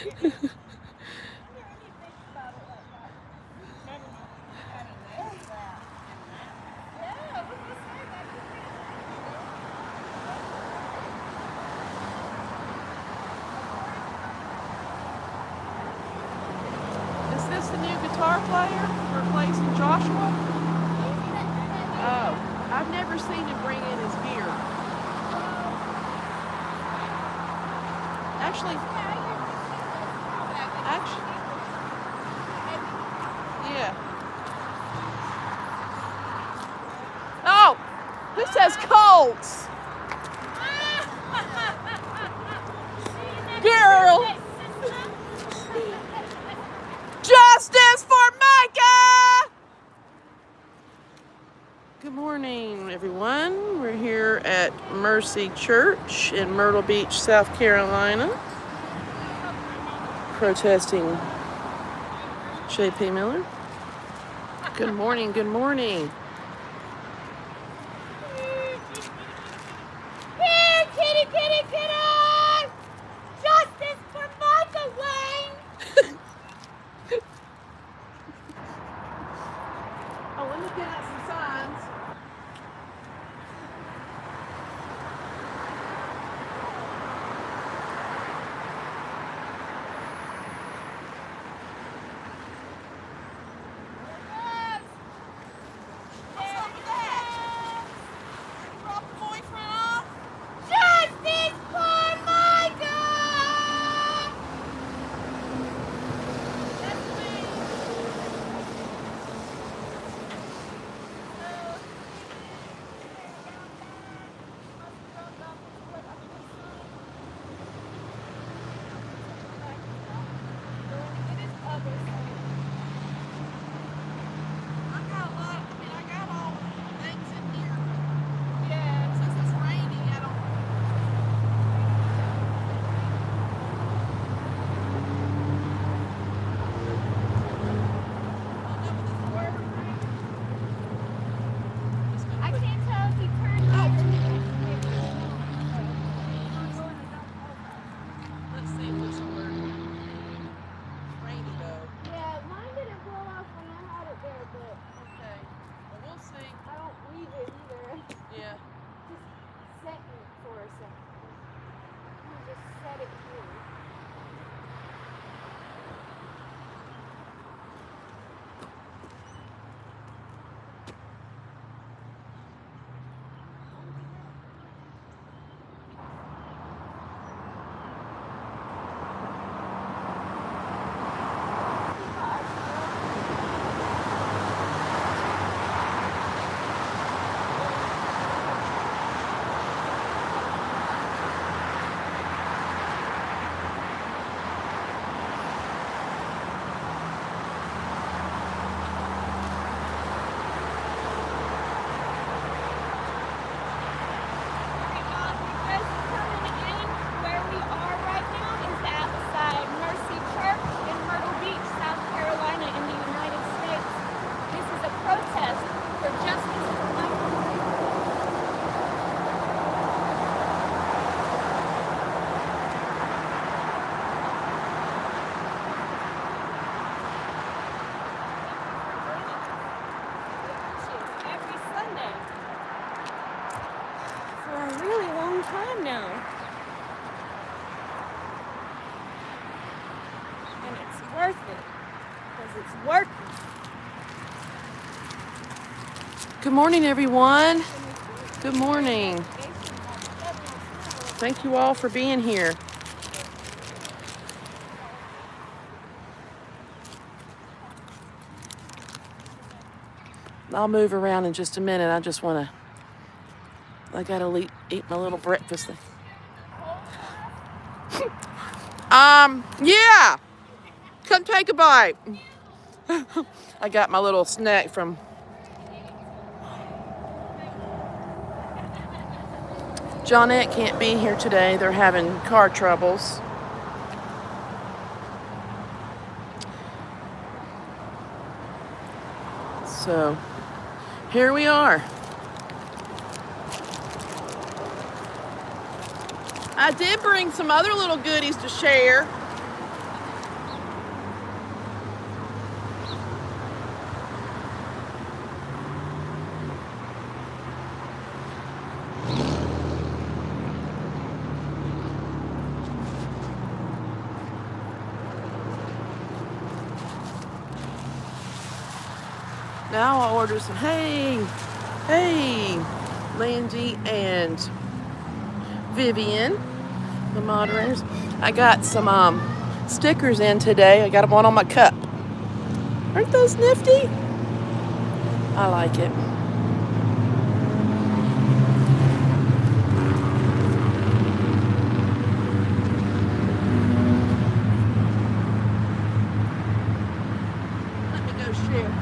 Is this the new guitar player replacing Joshua? Oh, I've never seen him bring in his gear. Actually, yeah. Oh, who says Colts? Girl. Justice for Micah! Good morning, everyone. We're here at Mercy Church in Myrtle Beach, South Carolina, protesting J.P. Miller. Good morning, good morning. Here, kitty, kitty, kitty! Justice for Micah, Wayne! Oh, let me get out some signs. Justice for Micah! That's me. I can't tell if he turned Let's see if this will work. It's rainy though. Yeah, mine didn't blow off when I had it there, but Okay. Well, we'll see. I don't leave it either. Yeah. Just set it for a second. I'm gonna just set it here. Time now, and it's worth it because it's working. Good morning, everyone. Good morning. Thank you all for being here. I'll move around in just a minute. I just want to, I gotta eat my little breakfast thing. Yeah. Come take a bite. I got my little snack from Johnette can't be here today. They're having car troubles. So here we are. I did bring some other little goodies to share. Now I'll order some. Hey, Landy and Vivian, the moderators. I got some stickers in today. I got one on my cup. Aren't those nifty? I like it.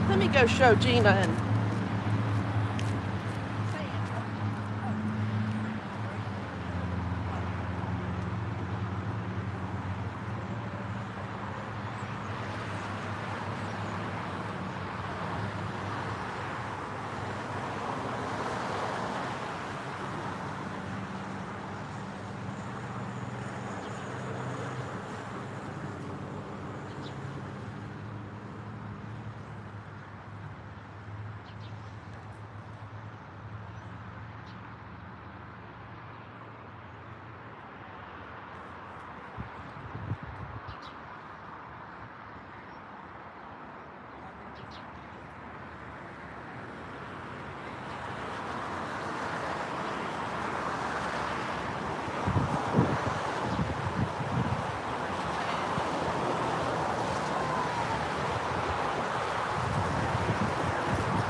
Let me go show Gina and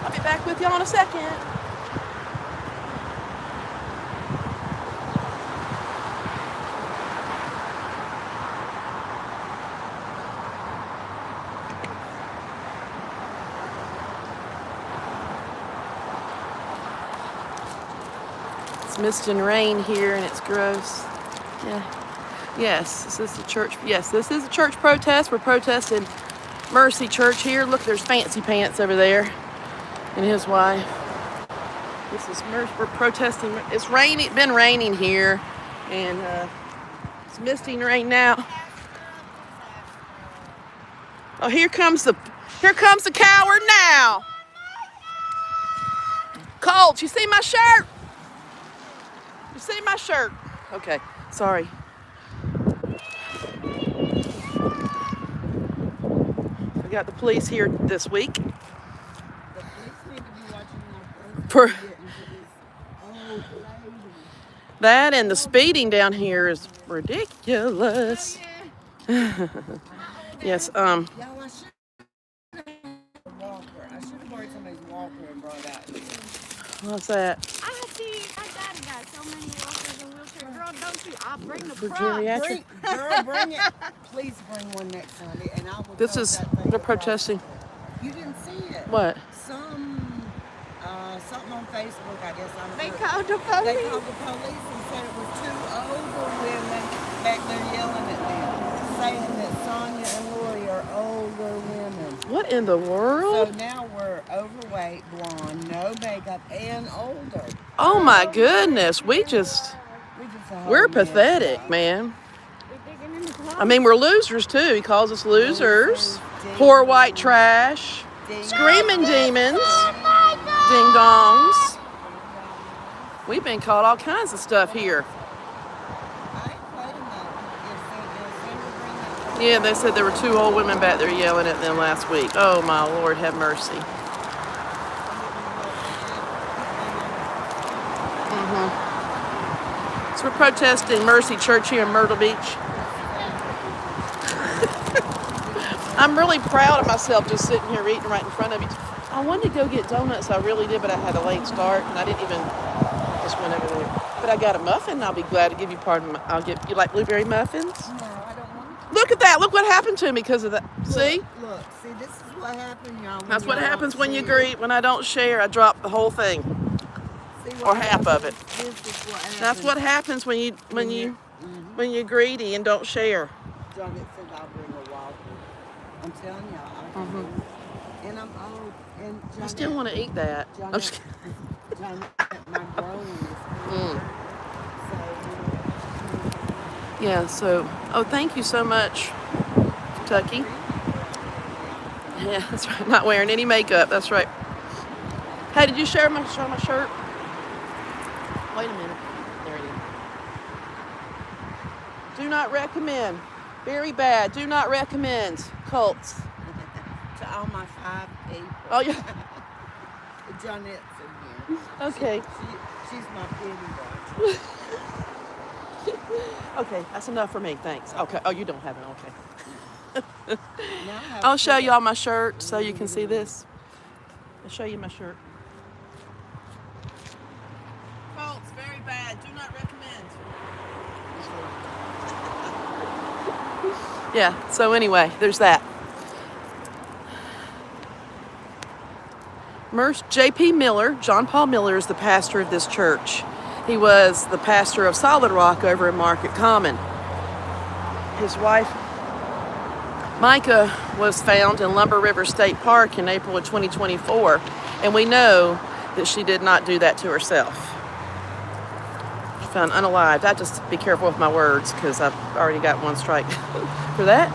I'll be back with y'all in a second. It's mist and rain here and it's gross. Yeah. Yes, this is the church. Yes, this is a church protest. We're protesting Mercy Church here. Look, there's Fancy Pants over there and his wife. This is Mercy. We're protesting. It's raining. Been raining here, and it's misting rain now. Oh, here comes the coward now. Colt, you see my shirt? You see my shirt? Okay, sorry. We got the police here this week. For that, and the speeding down here is ridiculous. Yes, I should have borrowed somebody's walker and brought out. What's that? I see my daddy got so many walkers and wheelchairs. Girl, don't you? I'll bring the For truck. geriatric? Girl, bring it. Please bring one next Sunday, and I will. This is, they're protesting. You didn't see it. What? Something on Facebook, I guess. They called the police. They called the police and said it was two older women back there yelling at them, saying that Sonia and Lori are older women. What in the world? So now we're overweight, blonde, no makeup, and older. Oh my goodness, we're pathetic, man. We're digging in the closet. I mean, we're losers too. He calls us losers. Poor white trash. Screaming demons. Ding dongs. We've been called all kinds of stuff here. Yeah, they said there were two old women back there yelling at them last week. Oh my Lord, have mercy. So we're protesting Mercy Church here in Myrtle Beach. I'm really proud of myself just sitting here eating right in front of you. I wanted to go get donuts, I really did, but I had a late start and I didn't even, just went over there. But I got a muffin and I'll be glad to give you part of my, you like blueberry muffins? No, I don't want to. Look at that, look what happened to me because of that. See? Look, see, this is what happened, y'all. That's what happens when you greet. When I don't share, I drop the whole thing. Or half of it. This is what happens. That's what happens when you're greedy and don't share. John, it says I'll bring a walker. I'm telling y'all, and I'm old. And John, I still want to eat that. John, I'm just John, my growing is Yeah, so, oh, thank you so much, Tucky. Yeah, that's right. Not wearing any makeup. That's right. Hey, did you show my shirt? Wait a minute. There it is. Do not recommend. Very bad. Do not recommend cults. to all my 5 people. Oh, yeah. Jeanette's in here. Okay. She's my pity watcher. Okay, that's enough for me. Thanks. Okay. Oh, you don't have it. Okay. Now I have I'll show to- y'all my shirt so you can see this. I'll show you my shirt. Colts, very bad. Do not recommend. Yeah, so anyway, there's that. J.P. Miller, John Paul Miller, is the pastor of this church. He was the pastor of Solid Rock over in Market Common. His wife, Micah, was found in Lumber River State Park in April of 2024, and we know that she did not do that to herself. She found unalived. I have to be careful with my words because I've already got one strike for that.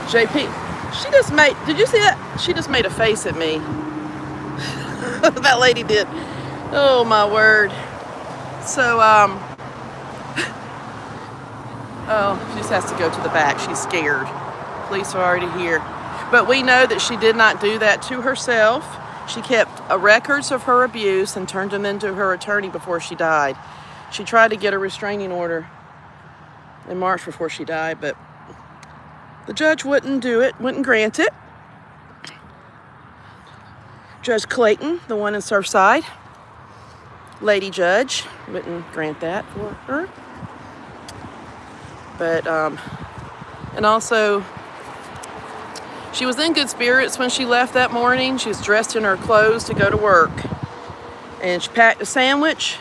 JP, she just made, did you see that? She just made a face at me. That lady did. Oh my word. So, oh, she just has to go to the back. She's scared. Police are already here. But we know that she did not do that to herself. She kept records of her abuse and turned them into her attorney before she died. She tried to get a restraining order in March before she died, but the judge wouldn't do it, wouldn't grant it. Judge Clayton, the one in Surfside, lady judge, wouldn't grant that for her. But, and also, she was in good spirits when she left that morning. She was dressed in her clothes to go to work. And she packed a sandwich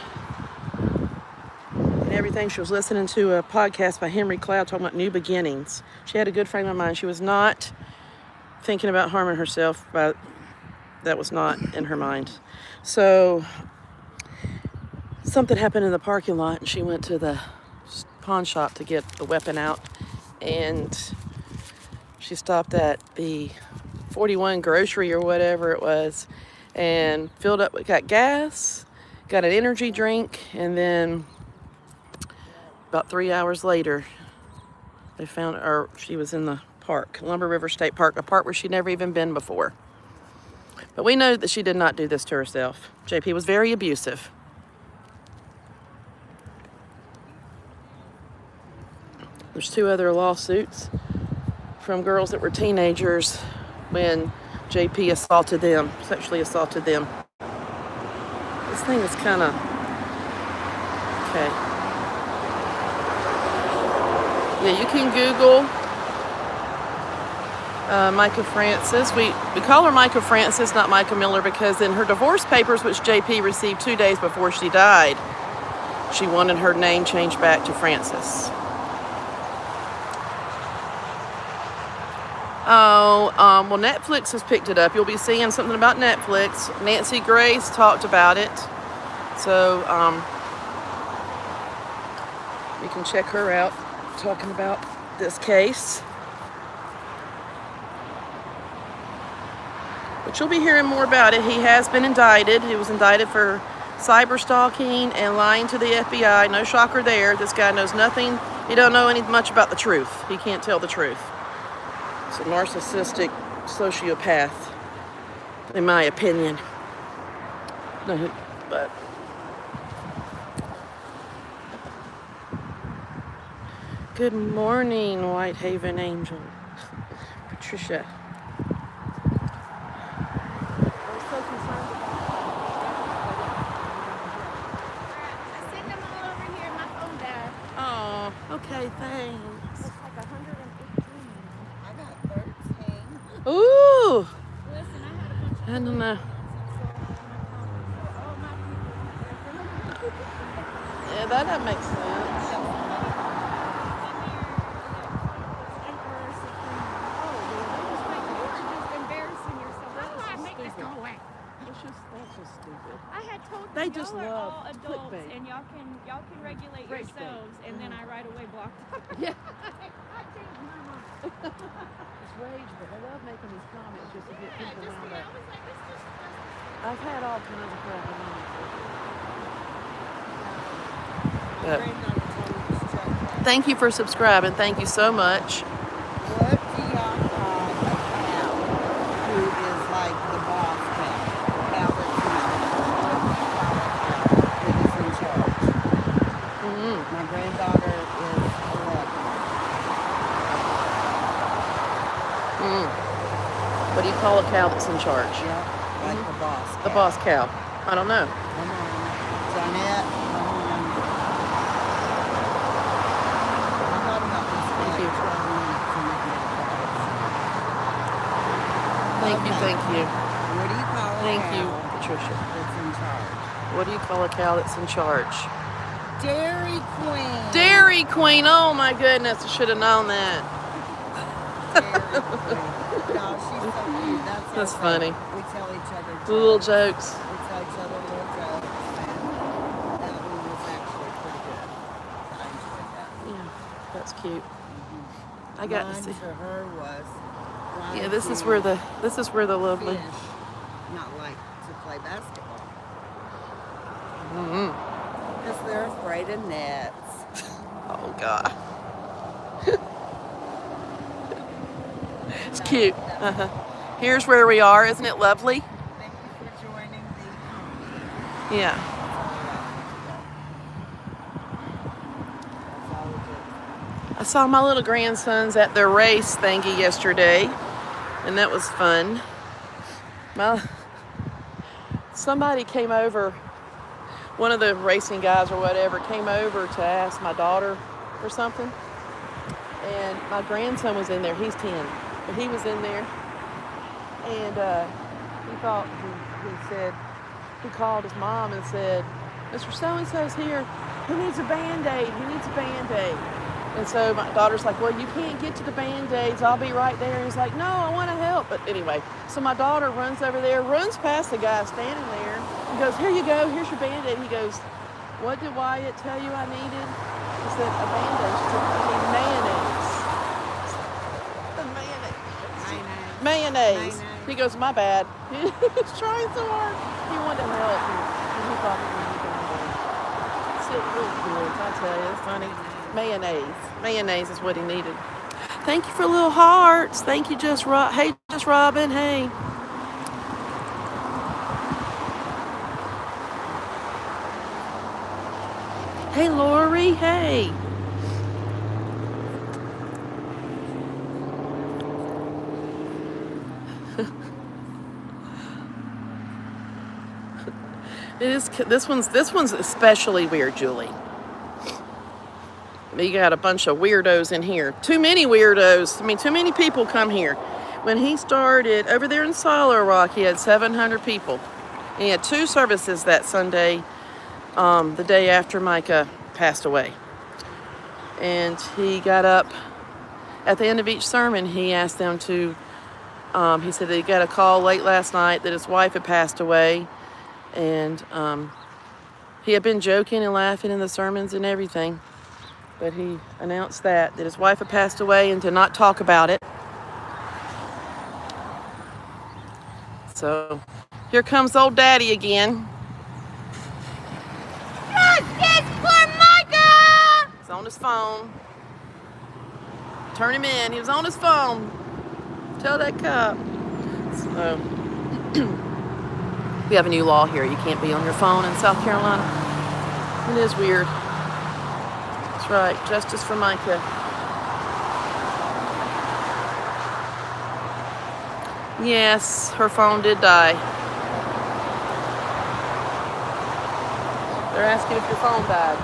and everything. She was listening to a podcast by Henry Cloud talking about new beginnings. She had a good frame of mind. She was not thinking about harming herself, but that was not in her mind. So something happened in the parking lot, and she went to the pawn shop to get the weapon out, and she stopped at the 41 grocery or whatever it was and filled up, got gas, got an energy drink, and then about 3 hours later they found her. She was in the park, Lumber River State Park, a park where she'd never even been before. But we know that she did not do this to herself. JP was very abusive. There's 2 other lawsuits from girls that were teenagers when JP assaulted them, sexually assaulted them. This thing is kind of, okay. Yeah, you can Google Micah Francis. We call her Micah Francis, not Micah Miller, because in her divorce papers, which JP received 2 days before she died, she wanted her name changed back to Francis. Oh, well, Netflix has picked it up. You'll be seeing something about Netflix. Nancy Grace talked about it. So, you can check her out talking about this case. But you'll be hearing more about it. He has been indicted. He was indicted for cyber stalking and lying to the FBI. No shocker there. This guy knows nothing. He don't know much about the truth. He can't tell the truth. It's a narcissistic sociopath, in my opinion. But good morning, Whitehaven Angel. Patricia. Oh, okay, thanks. Looks like 118. I got 13. Ooh, Listen, I had a bunch of I don't know. Yeah, that doesn't make sense. That's just stupid. I had told They them just y'all are love all adults clickbait. and y'all can regulate Rage bait. yourselves, and then I right away blocked them. Yeah. I changed my mind. It's rage, but I love making these comments just to get Yeah, people just wound I up. was like, this just I've had all kinds of crap in my life. Granddaughter told me to check that. Thank you for subscribing. Thank you so much. What do y'all call a cow? What do you call a cow that's in charge? Yep, like the boss. The boss cow. I don't know. Come on. Janet, come on. I thought about this for Thank like you. 12 minutes and it never Thank you, Okay. thank you. What do you call a Thank cow you, Patricia. that's in charge? What do you call a cow that's in charge? Dairy Queen. Dairy Queen. Oh my goodness, I should have known that. Dairy Queen. No, she's so cute. That's our funny. thing. We tell each other jokes. Little jokes. We tell each other little jokes. And that one was actually pretty good. I enjoyed that. Yeah, that's cute. I got Mine to see. for her was Yeah, this is where the lovely. fish not like to play basketball Mm-hmm. because they're afraid of nets. Oh God. It's cute. Uh-huh. Here's where we are. Isn't it lovely? Thank you for joining the Yeah. That's all we do. I saw my little grandsons at their race thingy yesterday, and that was fun. Somebody came over, one of the racing guys or whatever, came over to ask my daughter for something, and my grandson was in there. He's 10, but he was in there, and he called his mom and said, Mr. So-and-so's here. He needs a Band-Aid. He needs a Band-Aid. And so my daughter's like, well, you can't get to the Band-Aids. I'll be right there. And he's like, no, I want to help. But anyway, so my daughter runs over there, runs past the guy standing there, and goes, here you go. Here's your Band-Aid. He goes, what did Wyatt tell you I needed? He said, a Band-Aid. She said, I need mayonnaise. The mayonnaise. Mayonnaise. He goes, my bad. He was trying so hard. He wanted to help. And he thought it was a Band-Aid. Silly little kids, I tell you, it's funny. Mayonnaise is what he needed. Thank you for little hearts. Thank you, Hey, Just Robin. Hey. Hey, Lori. Hey. This one's especially weird, Julie. You got a bunch of weirdos in here. Too many weirdos. I mean, too many people come here. When he started over there in Solid Rock, he had 700 people. And he had 2 services that Sunday, the day after Micah passed away. And he got up at the end of each sermon. He asked them to. He said that he got a call late last night that his wife had passed away, and he had been joking and laughing in the sermons and everything. But he announced that his wife had passed away and to not talk about it. So here comes old daddy again. Justice for Micah! He's on his phone. Turn him in. He was on his phone. Tell that cop. So we have a new law here. You can't be on your phone in South Carolina. It is weird. That's right. Justice for Micah. Yes, her phone did die. They're asking if your phone died.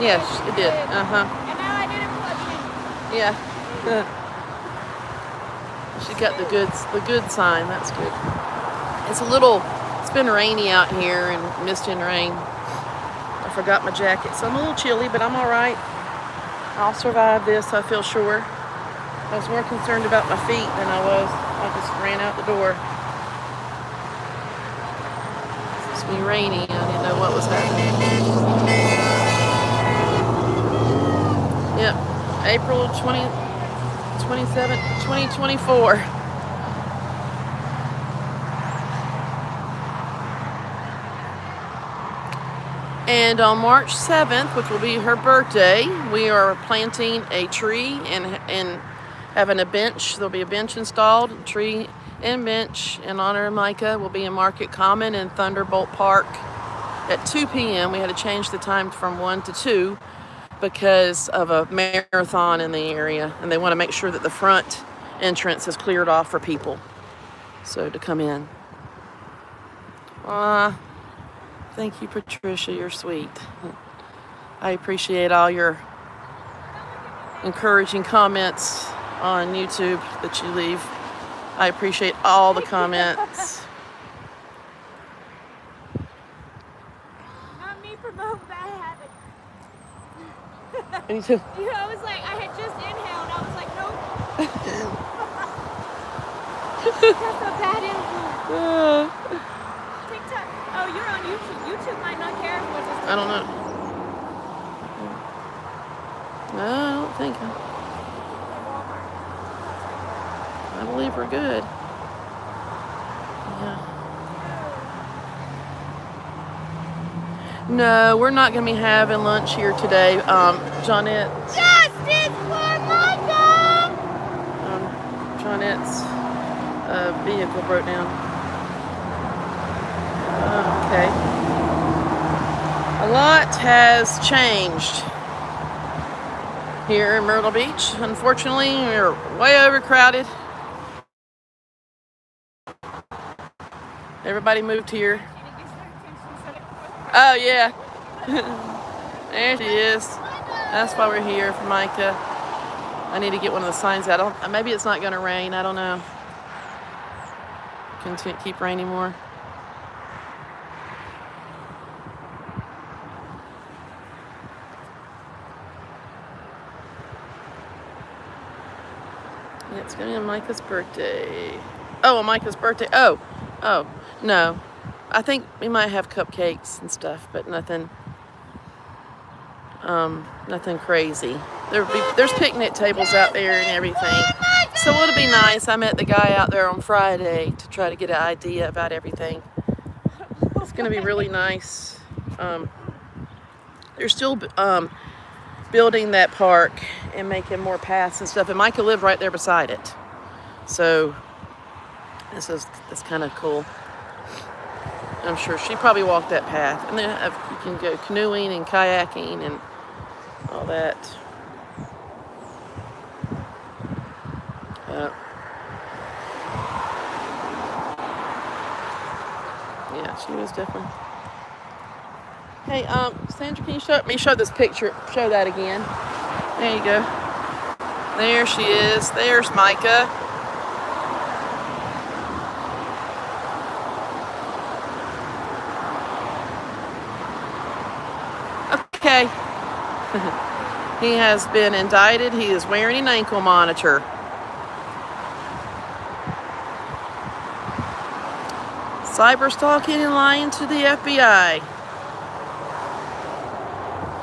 Yes, it did. Uh-huh. And now I didn't plug it in. Yeah. She got the good sign. That's good. It's been rainy out here and misty and rain. I forgot my jacket, so I'm a little chilly, but I'm all right. I'll survive this, I feel sure. I was more concerned about my feet than I was. I just ran out the door. It's supposed to be rainy. I didn't know what was happening. Yep. April 27, 2024. And on March 7th, which will be her birthday, we are planting a tree and having a bench. There'll be a bench installed, a tree and bench in honor of Micah. Will be in Market Common in Thunderbolt Park at 2 p.m. We had to change the time from 1 to 2 because of a marathon in the area, and they want to make sure that the front entrance is cleared off for people. So to come in. Thank you, Patricia. You're sweet. I appreciate all your encouraging comments on YouTube that you leave. I appreciate all the comments. Not me promote bad habits. Me too. You know, I was like, I had just inhaled. I was like, nope. That's a bad influence. TikTok. Oh, you're on YouTube. YouTube might not care as much as I don't know. No, I don't think. I believe we're good. Yeah. No, we're not going to be having lunch here today. Johnette. Justice for Micah! Johnette's vehicle broke down. Okay. A lot has changed here in Myrtle Beach. Unfortunately, we're way overcrowded. Everybody moved here. Oh, yeah. There she is. That's why we're here for Micah. I need to get one of the signs out. Maybe it's not going to rain. I don't know. Keep raining more. Yeah, it's going to be Micah's birthday. Oh, Micah's birthday. Oh, no. I think we might have cupcakes and stuff, but nothing crazy. There's picnic tables out there and everything. So it'll be nice. I met the guy out there on Friday to try to get an idea about everything. It's going to be really nice. They're still building that park and making more paths and stuff. And Micah lived right there beside it. So that's kind of cool. I'm sure she probably walked that path. And then you can go canoeing and kayaking and all that. Yeah, she was definitely. Hey, Sandra, can you show this picture? Show that again. There you go. There she is. There's Micah. Okay. He has been indicted. He is wearing an ankle monitor. Cyber stalking and lying to the FBI.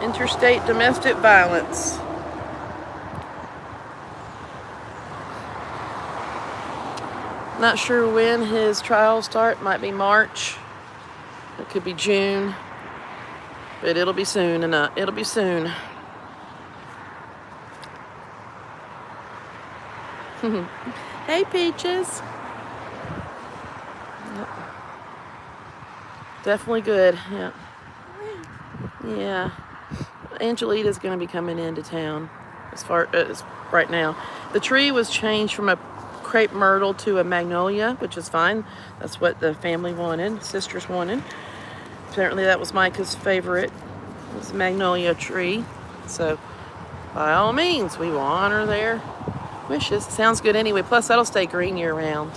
Interstate domestic violence. Not sure when his trial start. Might be March. It could be June. But it'll be soon enough. It'll be soon. Hey, Peaches. Yep. Definitely good. Yeah. Yeah. Angelita's going to be coming into town as far as right now. The tree was changed from a crepe myrtle to a magnolia, which is fine. That's what the family wanted, sisters wanted. Apparently that was Micah's favorite. It was a magnolia tree. So by all means, we will honor their wishes. Sounds good anyway. Plus that'll stay green year round.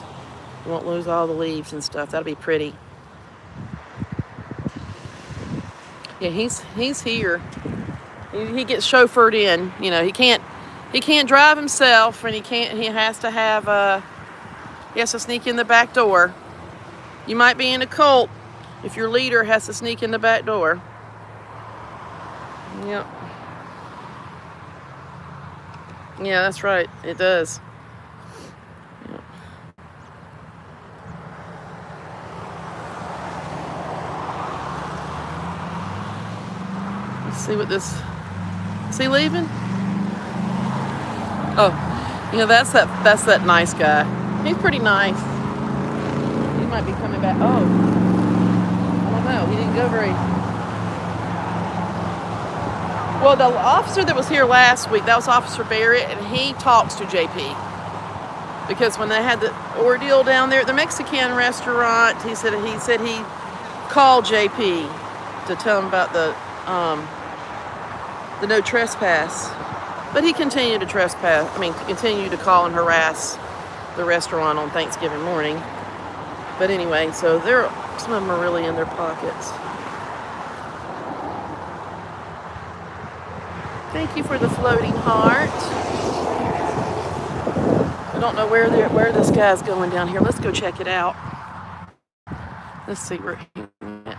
You won't lose all the leaves and stuff. That'll be pretty. Yeah, he's here. He gets chauffeured in. You know, he can't drive himself, and he has to sneak in the back door. You might be in a cult if your leader has to sneak in the back door. Yep. Yeah, that's right. It does. Yep. Let's see what this. Is he leaving? Oh, you know, that's that nice guy. He's pretty nice. He might be coming back. Oh, I don't know. He didn't go very. Well, the officer that was here last week, that was Officer Barrett, and he talks to JP. Because when they had the ordeal down there at the Mexican restaurant, he said he called JP to tell him about the no trespass. But he continued to continue to call and harass the restaurant on Thanksgiving morning. But anyway, so some of them are really in their pockets. Thank you for the floating heart. I don't know where this guy's going down here. Let's go check it out. Let's see where he went.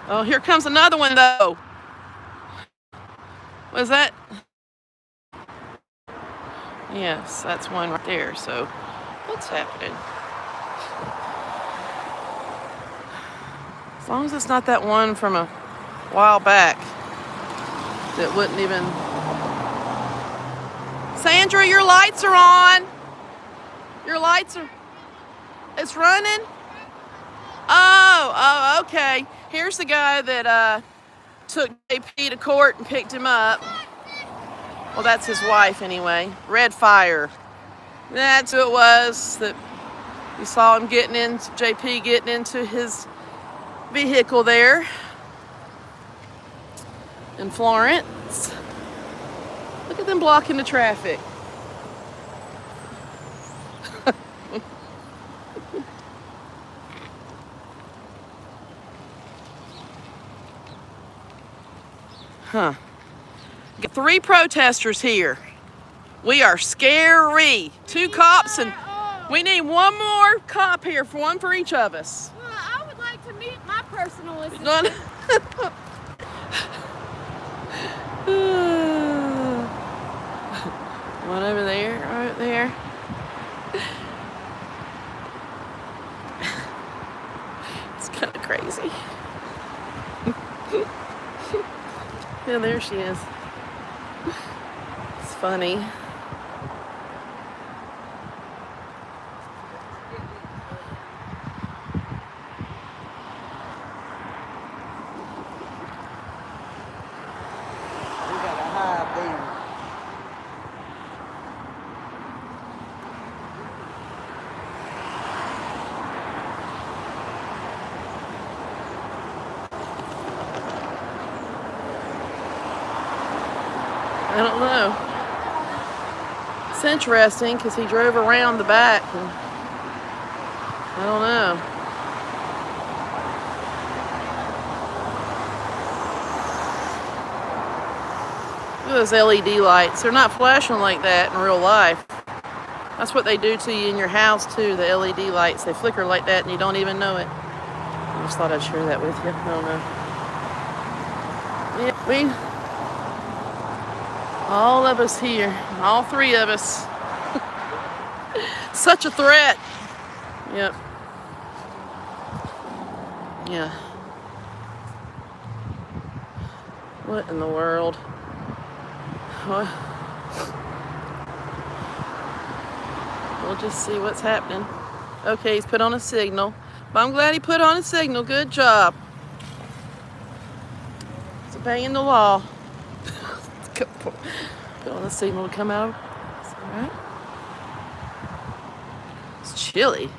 Oh, here comes another one, though. Was that? Yes, that's one right there. So, what's happening? As long as it's not that one from a while back that wouldn't even... Sandra, your lights are on. Your lights are... It's running? Oh, okay. Here's the guy that took JP to court and picked him up. Well, that's his wife anyway. Red Fire. That's who it was that you saw him JP getting into his vehicle there in Florence. Look at them blocking the traffic. Huh. Got 3 protesters here. We are scary. 2 cops, and we need one more cop here, one for each of us. Well, I would like to meet my personal assistant. One over there, right there. It's kind of crazy. Yeah, there she is. It's funny. I don't know. It's interesting because he drove around the back and I don't know. Look at those LED lights. They're not flashing like that in real life. That's what they do to you in your house too, the LED lights. They flicker like that and you don't even know it. I just thought I'd share that with you. I don't know. Yeah, all of us here, all 3 of us. Such a threat. Yep. Yeah. What in the world? What? We'll just see what's happening. Okay, he's put on a signal. But I'm glad he put on a signal. Good job. It's obeying the law. Put on the signal to come out. Alright. It's chilly.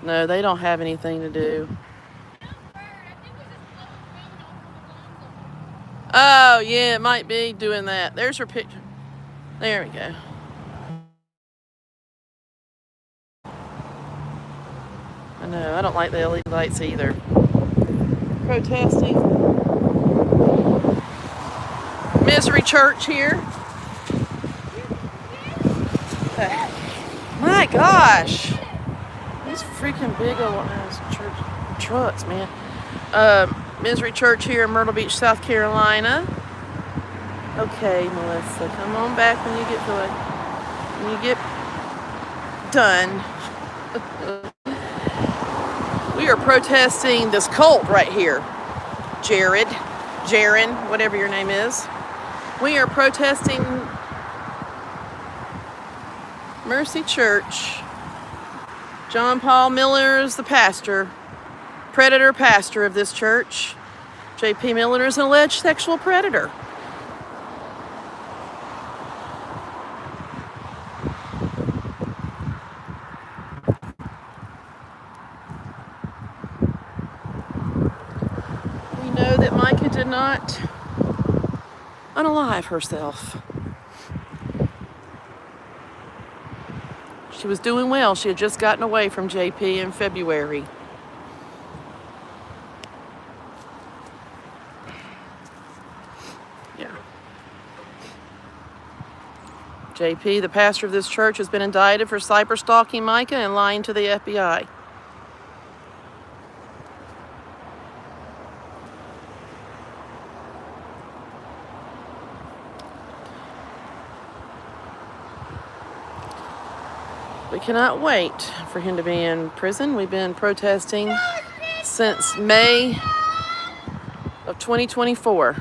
No, they don't have anything to do. Oh, yeah, it might be doing that. There's her picture. There we go. I know, I don't like the LED lights either. Protesting. Misery Church here. My gosh. These freaking big old church trucks, man. Misery Church here in Myrtle Beach, South Carolina. Okay, Melissa, come on back when you get done. We are protesting this cult right here. Jaron, whatever your name is. We are protesting Mercy Church. John Paul Miller is the pastor, predator pastor of this church. J.P. Miller is an alleged sexual predator. did not unalive herself. She was doing well. She had just gotten away from JP in February. Yeah. JP, the pastor of this church, has been indicted for cyber-stalking Micah and lying to the FBI. We cannot wait for him to be in prison. We've been protesting since May of 2024.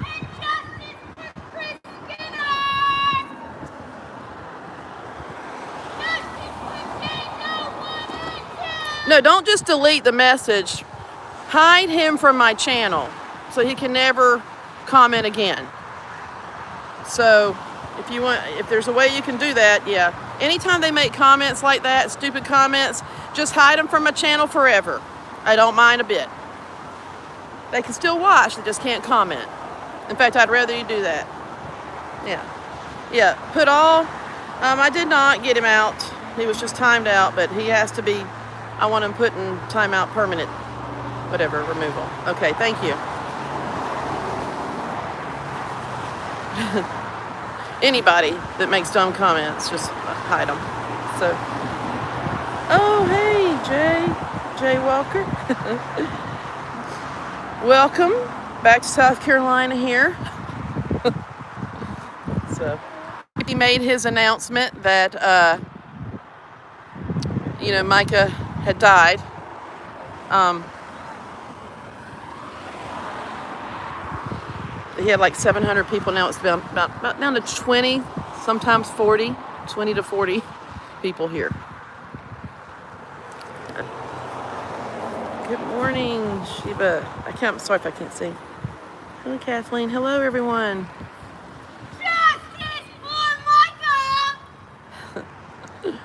No, don't just delete the message. Hide him from my channel so he can never comment again. So if you want, if there's a way you can do that, yeah. Anytime they make comments like that, stupid comments, just hide them from my channel forever. I don't mind a bit. They can still watch, they just can't comment. In fact, I'd rather you do that. Yeah, put all, I did not get him out. He was just timed out, but he has to be, I want him put in timeout permanent, whatever, removal. Okay, thank you. Anybody that makes dumb comments, just hide them. So, oh, hey, Jay Welker. Welcome back to South Carolina here. So, he made his announcement that, Micah had died. He had like 700 people. Now it's about down to 20, sometimes 40, 20 to 40 people here. Good morning, Sheba. I'm sorry if I can't see. Hello, Kathleen. Hello, everyone. Justice for Micah!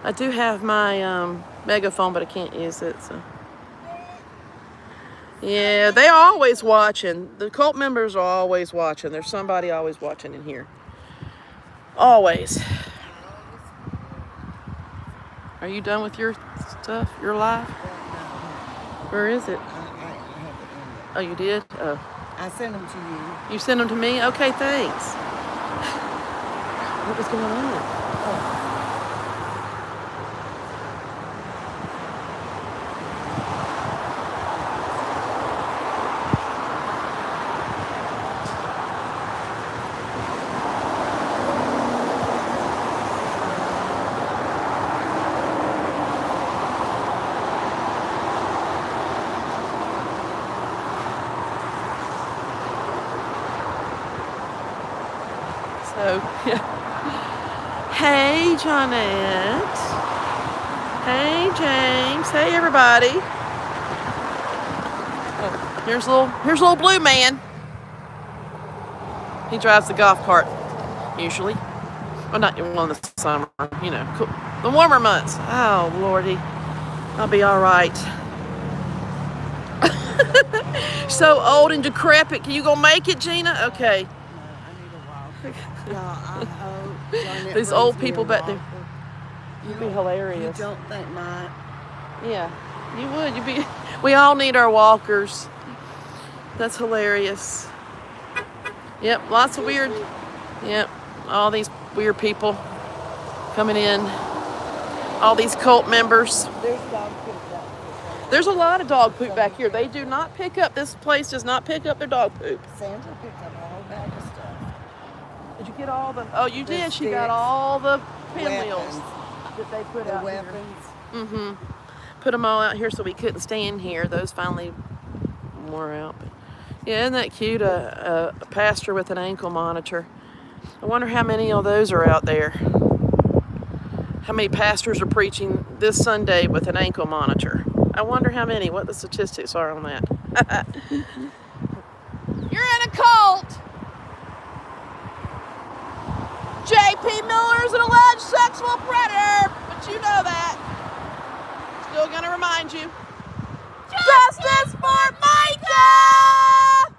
I do have my megaphone, but I can't use it, so. Yeah, they're always watching. The cult members are always watching. There's somebody always watching in here. Always. Are you done with your stuff? Your live? Where is it? I have it in there. Oh, you did? Oh. I sent them to you. You sent them to me? Okay, thanks. What was going on? Oh. So, yeah. Hey, Johnette. Hey, James. Hey, everybody. Oh, here's little blue man. He drives the golf cart, usually. Well, not in one of the summer, cool. The warmer months. Oh, Lordy. I'll be all right. So old and decrepit. You gonna make it, Gina? Okay. These old people back there. You'd be hilarious. You don't think mine? Yeah, you would. We all need our walkers. That's hilarious. Yep, lots of weird. Yep, all these weird people coming in. All these cult members. There's dog poop back here. There's a lot of dog poop back here. They do not pick up. This place does not pick up their dog poop. Sandra picked up a whole bag of stuff. Did you get all the? Oh, you The did. She got sticks, all the pinwheels weapons. that they put The out weapons. here. Mm-hmm. Put them all out here so we couldn't stay in here. Those finally wore out. But yeah, isn't that cute? A pastor with an ankle monitor. I wonder how many of those are out there. How many pastors are preaching this Sunday with an ankle monitor? I wonder how many. What the statistics are on that. You're in a cult. JP Miller is an alleged sexual predator, but you know that. Still gonna remind you. Justice for Micah!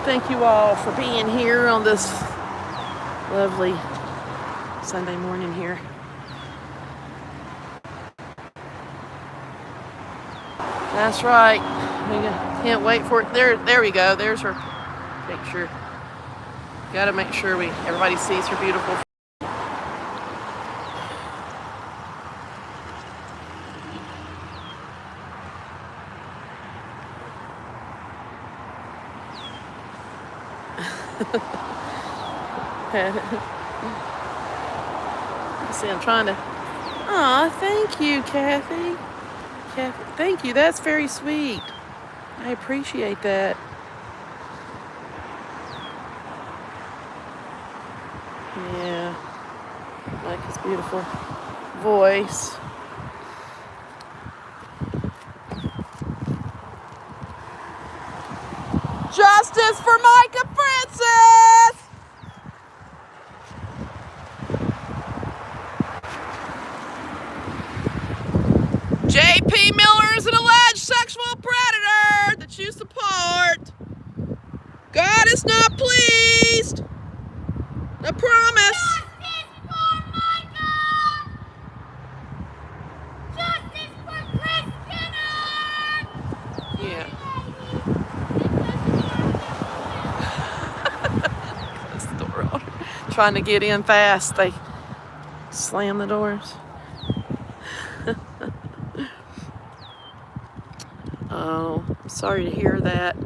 thank you all for being here on this lovely Sunday morning here. That's right. We can't wait for it. There we go. There's her picture. Got to make sure everybody sees her beautiful. See, I'm trying to. Aw, thank you, Kathy. Kathy, thank you. That's very sweet. I appreciate that. Yeah, Micah's beautiful voice. Justice for Micah Francis! J.P. Miller is an alleged sexual predator that you support. God is not pleased. I promise. Justice for Micah! Justice for Chris Skinner! Yeah. Close the door on her. Trying to get in fast. They slam the doors. Oh, I'm sorry to hear that.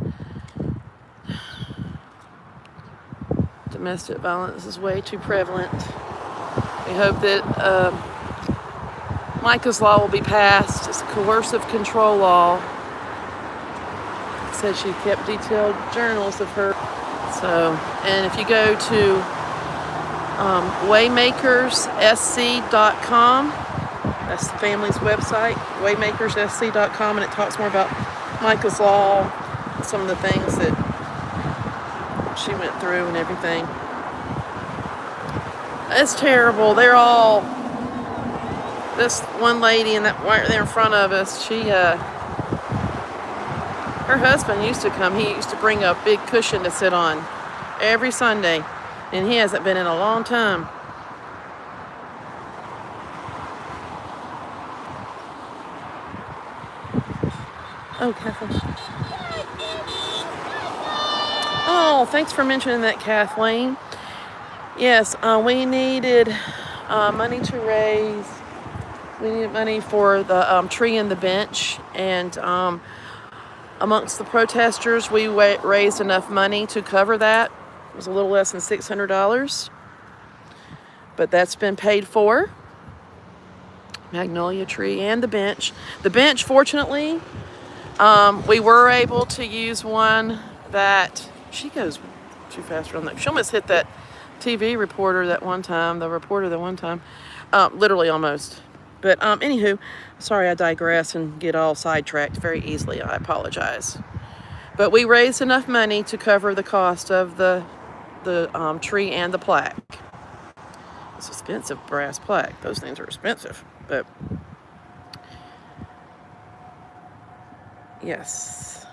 Domestic violence is way too prevalent. We hope that Micah's law will be passed. It's a coercive control law. It said she kept detailed journals of her. So, and if you go to waymakerssc.com, that's the family's website, waymakerssc.com, and it talks more about Micah's law and some of the things that she went through and everything. It's terrible. They're all, this one lady and that right there in front of us, her husband used to come. He used to bring a big cushion to sit on every Sunday, and he hasn't been in a long time. Oh, Kathleen. Oh, thanks for mentioning that, Kathleen. Yes, we needed money to raise. We needed money for the tree and the bench. And amongst the protesters, we raised enough money to cover that. It was a little less than $600. But that's been paid for. Magnolia tree and the bench. The bench, fortunately, we were able to use one that, she goes too fast on that. She almost hit that TV reporter that one time, literally almost. But anywho, sorry I digress and get all sidetracked very easily. I apologize. But we raised enough money to cover the cost of the tree and the plaque. It's expensive brass plaque. Those things are expensive, but yes.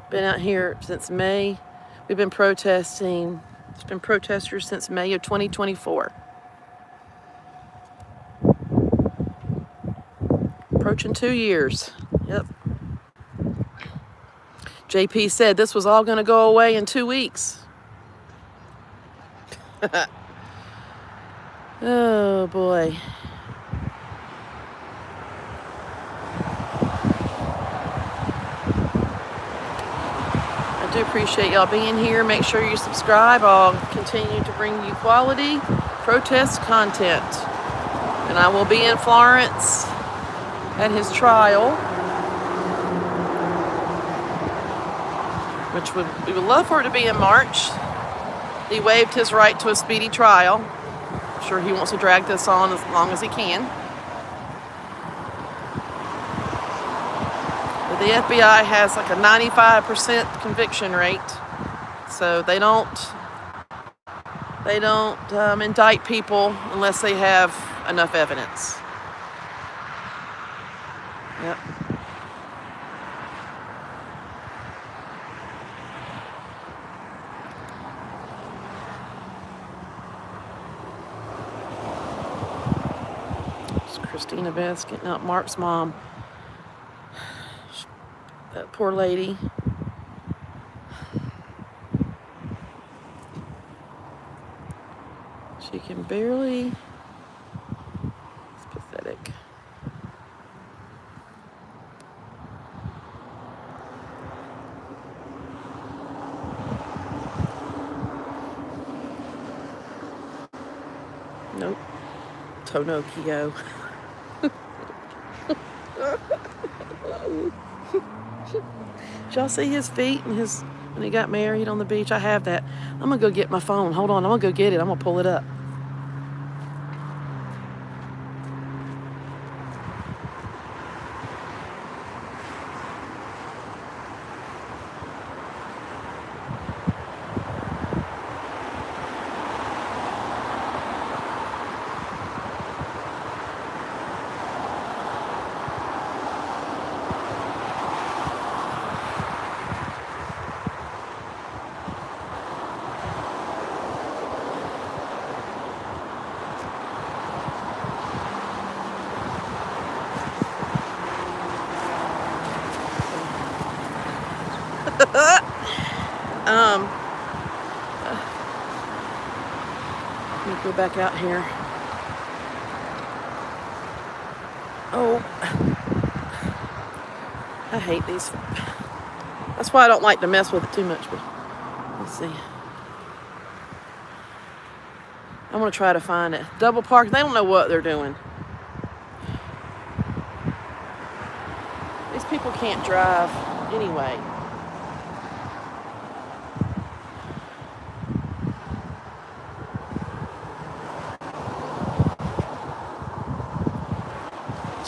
Been out here since May. We've been protesting. It's been protesters since May of 2024. Approaching 2 years. Yep. JP said this was all going to go away in 2 weeks. Oh boy. I do appreciate y'all being here. Make sure you subscribe. I'll continue to bring you quality protest content. And I will be in Florence at his trial, which we would love for it to be in March. He waived his right to a speedy trial. I'm sure he wants to drag this on as long as he can. But the FBI has like a 95% conviction rate, so they don't indict people unless they have enough evidence. Yep. Christina Beth's getting up. Mark's mom. That poor lady. She can barely. It's pathetic. Nope. Tonokio. Did y'all see his feet and his when he got married on the beach? I have that. I'm gonna go get my phone. Hold on, I'm gonna go get it. I'm gonna pull it up. Let me go back out here. Oh, I hate these. That's why I don't like to mess with it too much, but let's see. I'm gonna try to find it. Double park, they don't know what they're doing. These people can't drive anyway.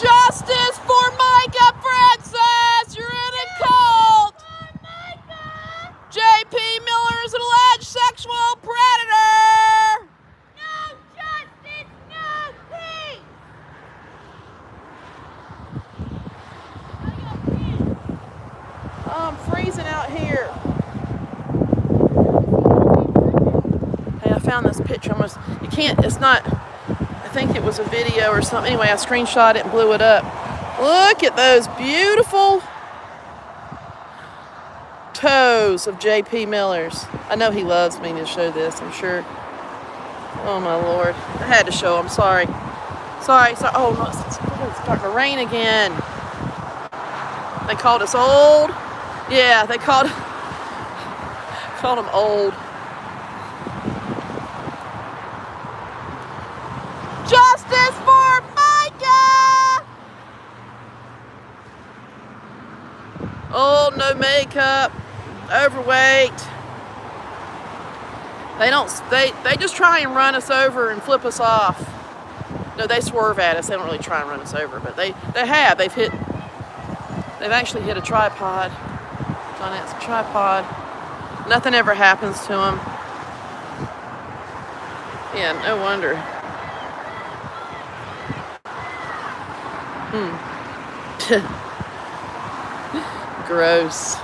Justice for Micah Francis! You're in a cult! J.P. Miller is an alleged sexual predator! No justice, no peace! I'm freezing out here. Hey, I found this picture. You can't, it's not, I think it was a video or something. Anyway, I screenshot it and blew it up. Look at those beautiful toes of J.P. Miller's. I know he loves me to show this, I'm sure. Oh my Lord. I had to show him, sorry. Sorry. Oh, no, it's starting to rain again. They called us old. Yeah, they called him old. Justice for Micah! Old, no makeup, overweight. They just try and run us over and flip us off. No, they swerve at us. They don't really try and run us over, but they've actually hit a tripod. It's a tripod. Nothing ever happens to them. Yeah, no wonder. Gross.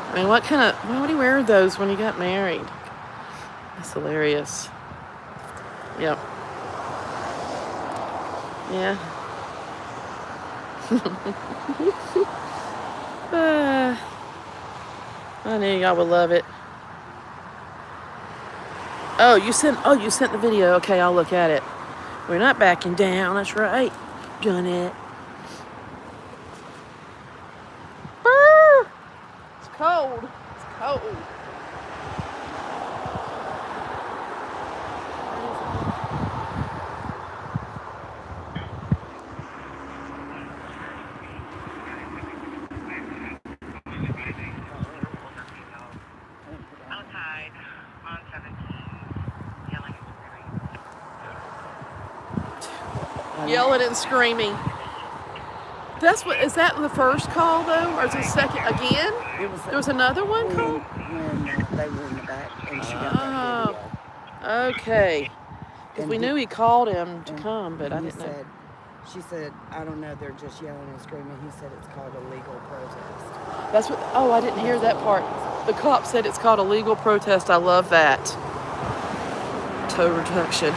I mean, why would he wear those when he got married? That's hilarious. Yep. Yeah. I knew y'all would love it. Oh, you sent the video. Okay, I'll look at it. We're not backing down. That's right. Done it. Brr! It's cold. It's cold. Yelling and screaming. Is that the first call though, or is it second again? There was another one called. When they were in the back, and she got that video. Okay. Because we knew he called him to come, but I didn't know. She said, I don't know, they're just yelling and screaming. He said it's called a legal protest. That's what. Oh, I didn't hear that part. The cop said it's called a legal protest. I love that. Toe reduction.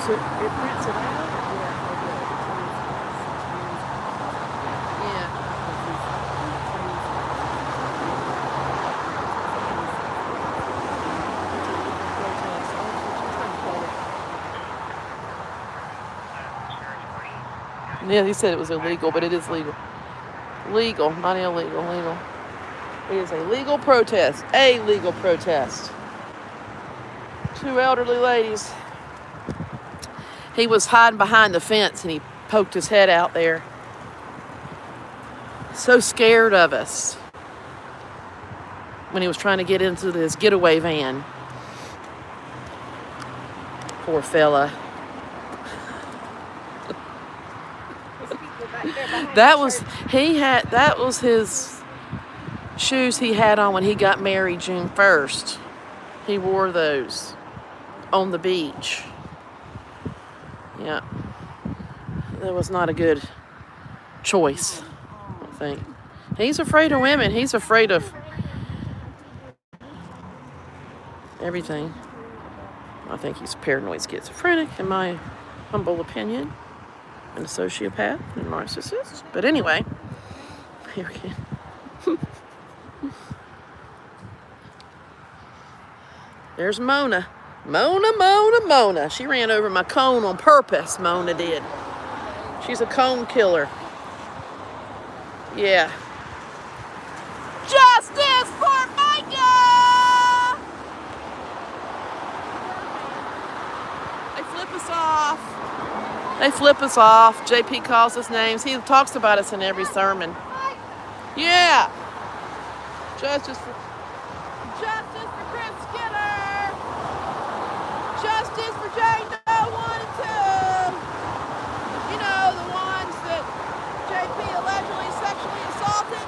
So it prints it out? Yeah. Yeah, he said it was illegal, but it is legal. Legal, not illegal, legal. It is a legal protest. A legal protest. Two elderly ladies. He was hiding behind the fence and he poked his head out there. So scared of us when he was trying to get into this getaway van. Poor fella. That was his shoes he had on when he got married June 1st. He wore those on the beach. Yeah. That was not a good choice, I think. He's afraid of women. He's afraid of everything. I think he's paranoid schizophrenic, in my humble opinion. And a sociopath and a narcissist. But anyway, here we go. There's Mona. Mona. She ran over my cone on purpose, Mona did. She's a cone killer. Yeah. Justice for Micah! They flip us off. JP calls us names. He talks about us in every sermon. Yeah. Justice for Chris Skinner. Justice for Jane Doe 1 and 2. You know, the ones that JP allegedly sexually assaulted.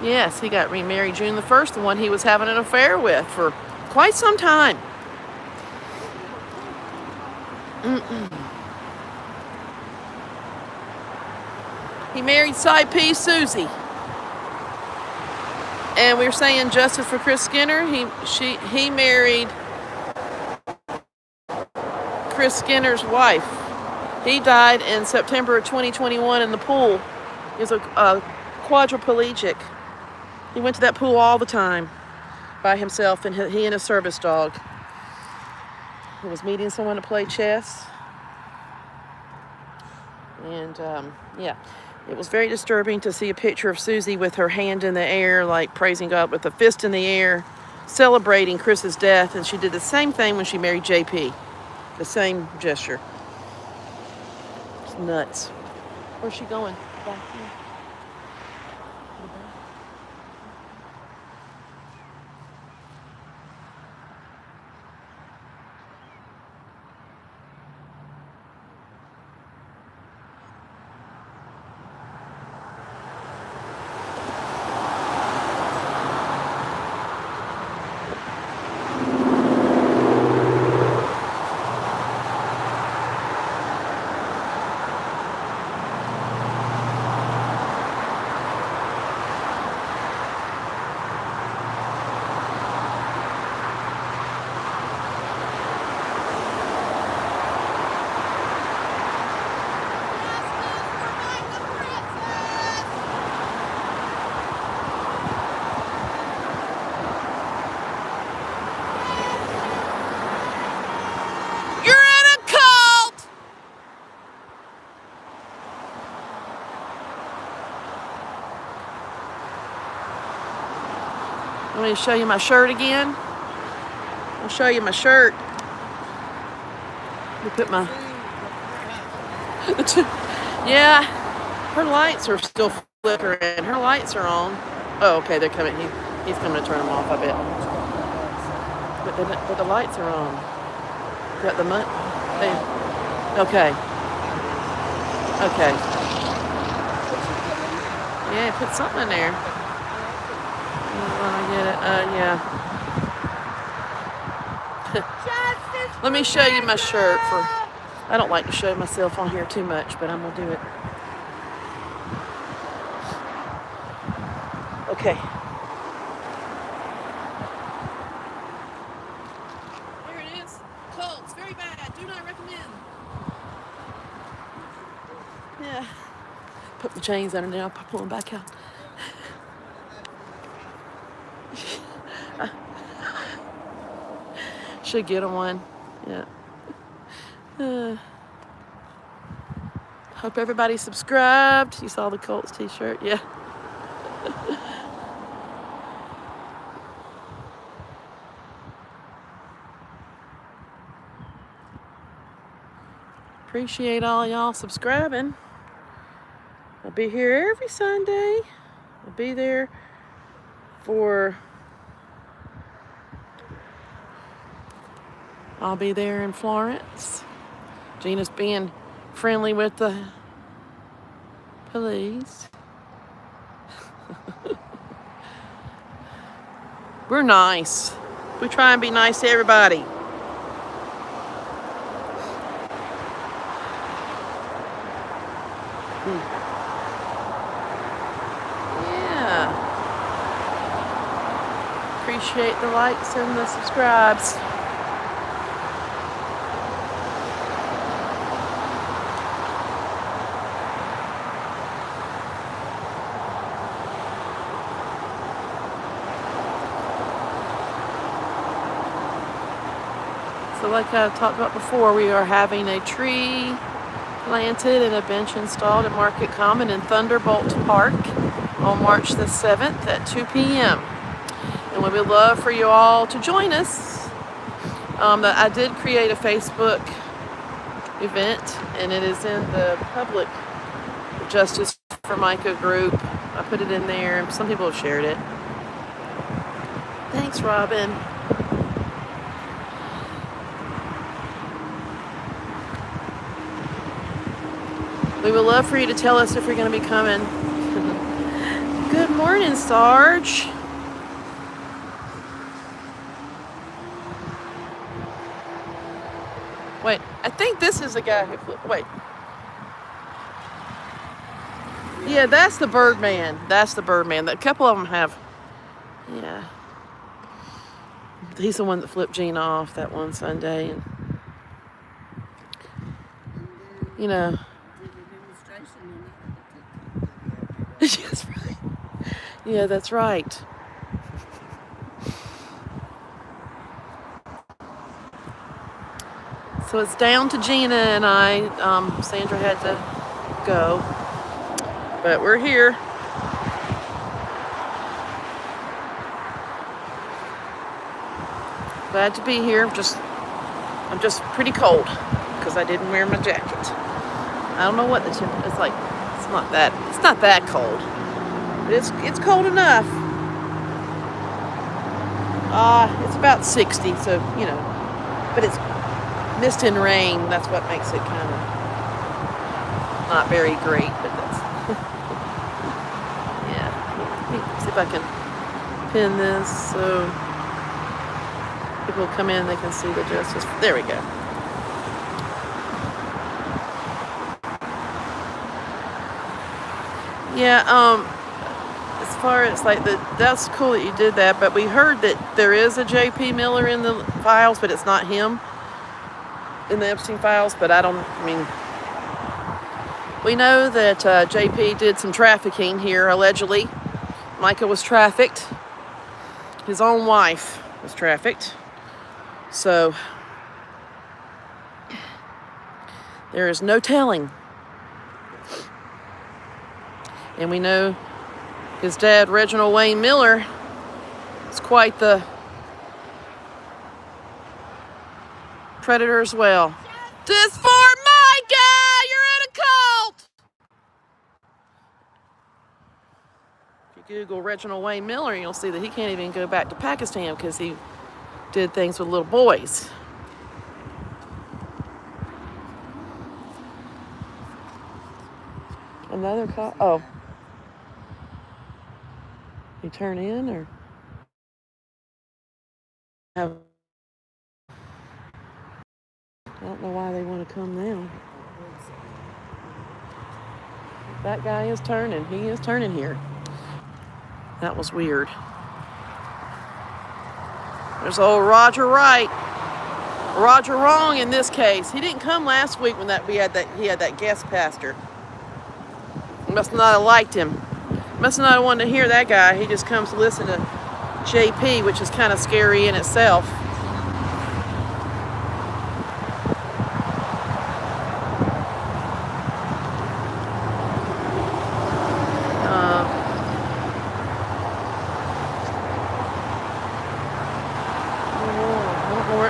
Yes, he got remarried June the 1st, the one he was having an affair with for quite some time. He married side piece Susie. And we were saying justice for Chris Skinner. He married Chris Skinner's wife. He died in September of 2021 in the pool. He was a quadriplegic. He went to that pool all the time by himself, and he and his service dog. He was meeting someone to play chess. And, yeah, it was very disturbing to see a picture of Susie with her hand in the air, like praising God with a fist in the air, celebrating Chris's death. And she did the same thing when she married JP. The same gesture. It's nuts. Where's she going? Back here. Want me to show you my shirt again? I'll show you my shirt. Let me put my... Yeah, her lights are still flickering. Her lights are on. Oh, okay, they're coming. He's coming to turn them off, I bet. But the lights are on. Got the money? Okay. Okay. Yeah, put something in there. I get it. Yeah. Justice Let me for show you my shirt. Micah! I don't like to show myself on here too much, but I'm gonna do it. Okay. There it is. Colds, very bad. Do not recommend. Yeah. Put my chains under there. I'll pull them back out. Should get them one. Yeah. Hope everybody subscribed. You saw the Colts t-shirt? Yeah. Appreciate all y'all subscribing. I'll be here every Sunday. I'll be there I'll be there in Florence. Gina's being friendly with the police. We're nice. We try and be nice to everybody. Yeah. Appreciate the likes and the subscribes. So like I talked about before, we are having a tree planted and a bench installed at Market Common in Thunderbolt Park on March the 7th at 2 p.m. And we would love for you all to join us. I did create a Facebook event, and it is in the public Justice for Micah group. I put it in there. Some people have shared it. Thanks, Robin. We would love for you to tell us if you're going to be coming. Good morning, Sarge. Wait, I think this is the guy who flew. Wait. Yeah, that's the Birdman. That's the Birdman. A couple of them have. Yeah. He's the one that flipped Gina off that one Sunday. And, you know. That's right. Yeah, that's right. So it's down to Gina and I. Sandra had to go. But we're here. Glad to be here. I'm just pretty cold because I didn't wear my jacket. I don't know what the temperature is like. It's not that cold. But it's cold enough. It's about 60, so you know. But it's mist and rain. That's what makes it kind of not very great. But that's yeah. Let me see if I can pin this so people come in. They can see the justice. There we go. Yeah, as far as like that's cool that you did that, but we heard that there is a JP Miller in the files, but it's not him in the Epstein files. But we know that JP did some trafficking here, allegedly. Micah was trafficked. His own wife was trafficked. So there is no telling. And we know his dad, Reginald Wayne Miller, is quite the predator as well. Just for Micah! You're in a cult! If you Google Reginald Wayne Miller, you'll see that he can't even go back to Pakistan because he did things with little boys. Another call? Oh. You turn in or have don't know why they want to come now. That guy is turning. He is turning here. That was weird. There's old Roger Wright. Roger Wrong in this case. He didn't come last week when he had that guest pastor. He must not have liked him. Must not have wanted to hear that guy. He just comes to listen to JP, which is kind of scary in itself.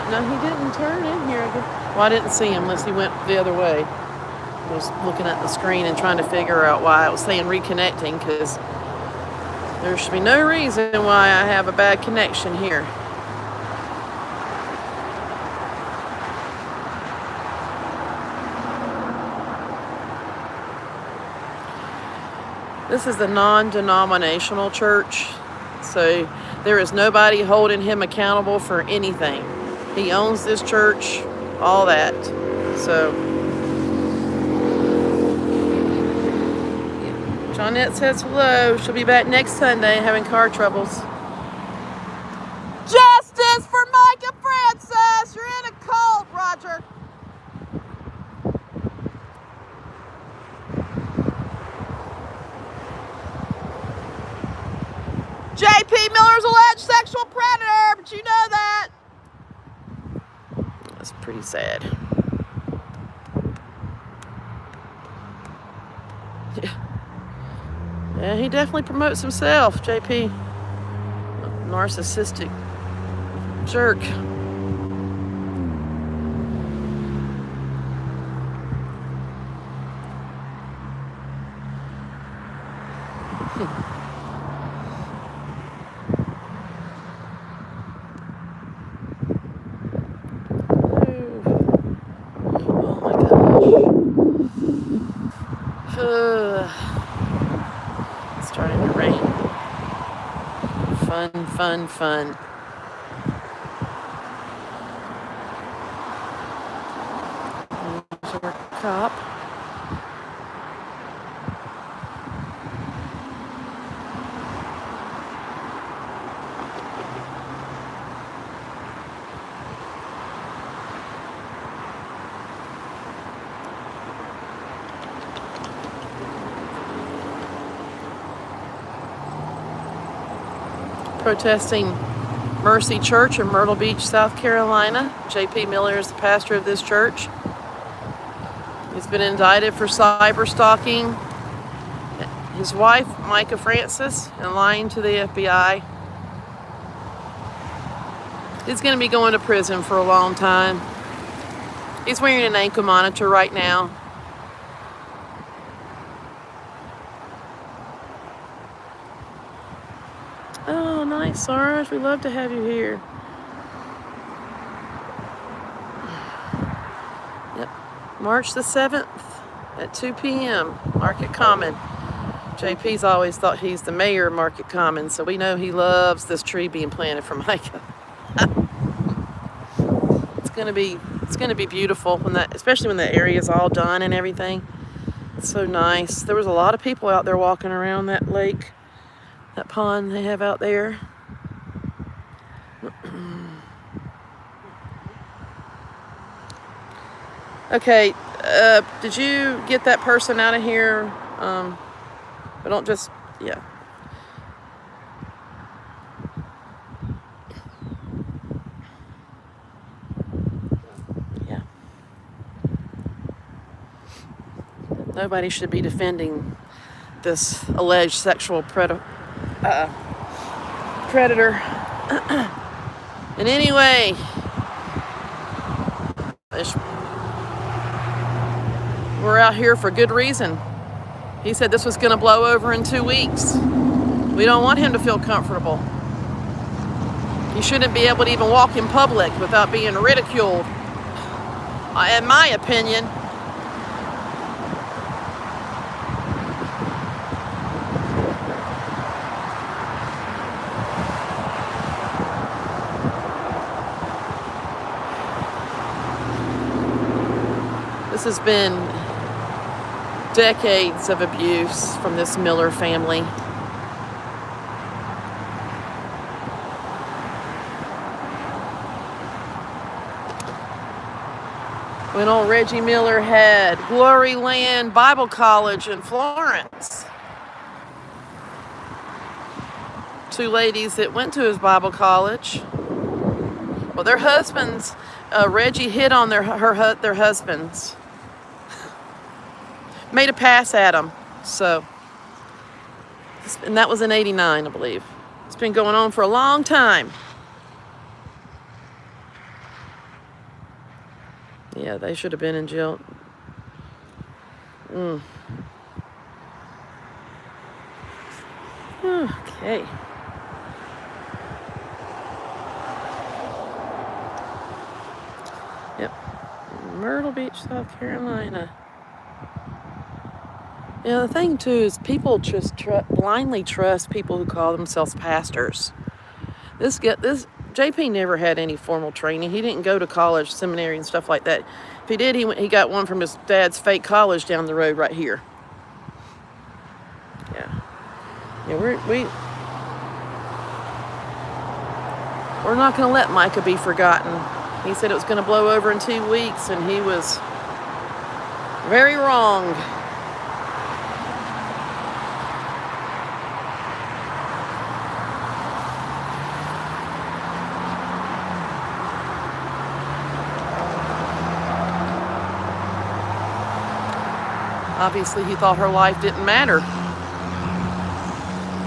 No, he didn't turn in here. Well, I didn't see him unless he went the other way. I was looking at the screen and trying to figure out why I was saying reconnecting, because there should be no reason why I have a bad connection here. This is a non-denominational church, so there is nobody holding him accountable for anything. He owns this church, all that. So, Johnette says hello. She'll be back next Sunday having car troubles. Justice for Micah Francis! You're in a cult, Roger. JP Miller's alleged sexual predator, but you know that. That's pretty sad. Yeah, he definitely promotes himself, JP. Narcissistic jerk. It's starting to rain. Fun. There's our cop. Protesting Mercy Church in Myrtle Beach, South Carolina. JP Miller is the pastor of this church. He's been indicted for cyber stalking his wife, Micah Francis, and lying to the FBI. He's going to be going to prison for a long time. He's wearing an ankle monitor right now. Oh, nice, Sarge. We'd love to have you here. Yep. March the 7th at 2 p.m. Market Common. JP's always thought he's the mayor of Market Common, so we know he loves this tree being planted for Micah. It's gonna be beautiful when especially when the area is all done and everything. It's so nice. There was a lot of people out there walking around that lake. That pond they have out there. Okay, did you get that person out of here? But don't just, yeah. Yeah. Nobody should be defending this alleged sexual predator in any way. We're out here for good reason. He said this was going to blow over in 2 weeks. We don't want him to feel comfortable. He shouldn't be able to even walk in public without being ridiculed, in my opinion. This has been decades of abuse from this Miller family. When old Reggie Miller had Glory Land Bible College in Florence. Two ladies that went to his Bible college. Well, their husbands, Reggie hit on their husbands. Made a pass at them. So, and that was in '89, I believe. It's been going on for a long time. Yeah, they should have been in jail. Okay. Yep. Myrtle Beach, South Carolina. Yeah, the thing too is people just blindly trust people who call themselves pastors. This JP never had any formal training. He didn't go to college, seminary, and stuff like that. If he did, he got one from his dad's fake college down the road right here. Yeah. Yeah, we're not going to let Micah be forgotten. He said it was going to blow over in 2 weeks, and he was very wrong. Obviously, he thought her life didn't matter.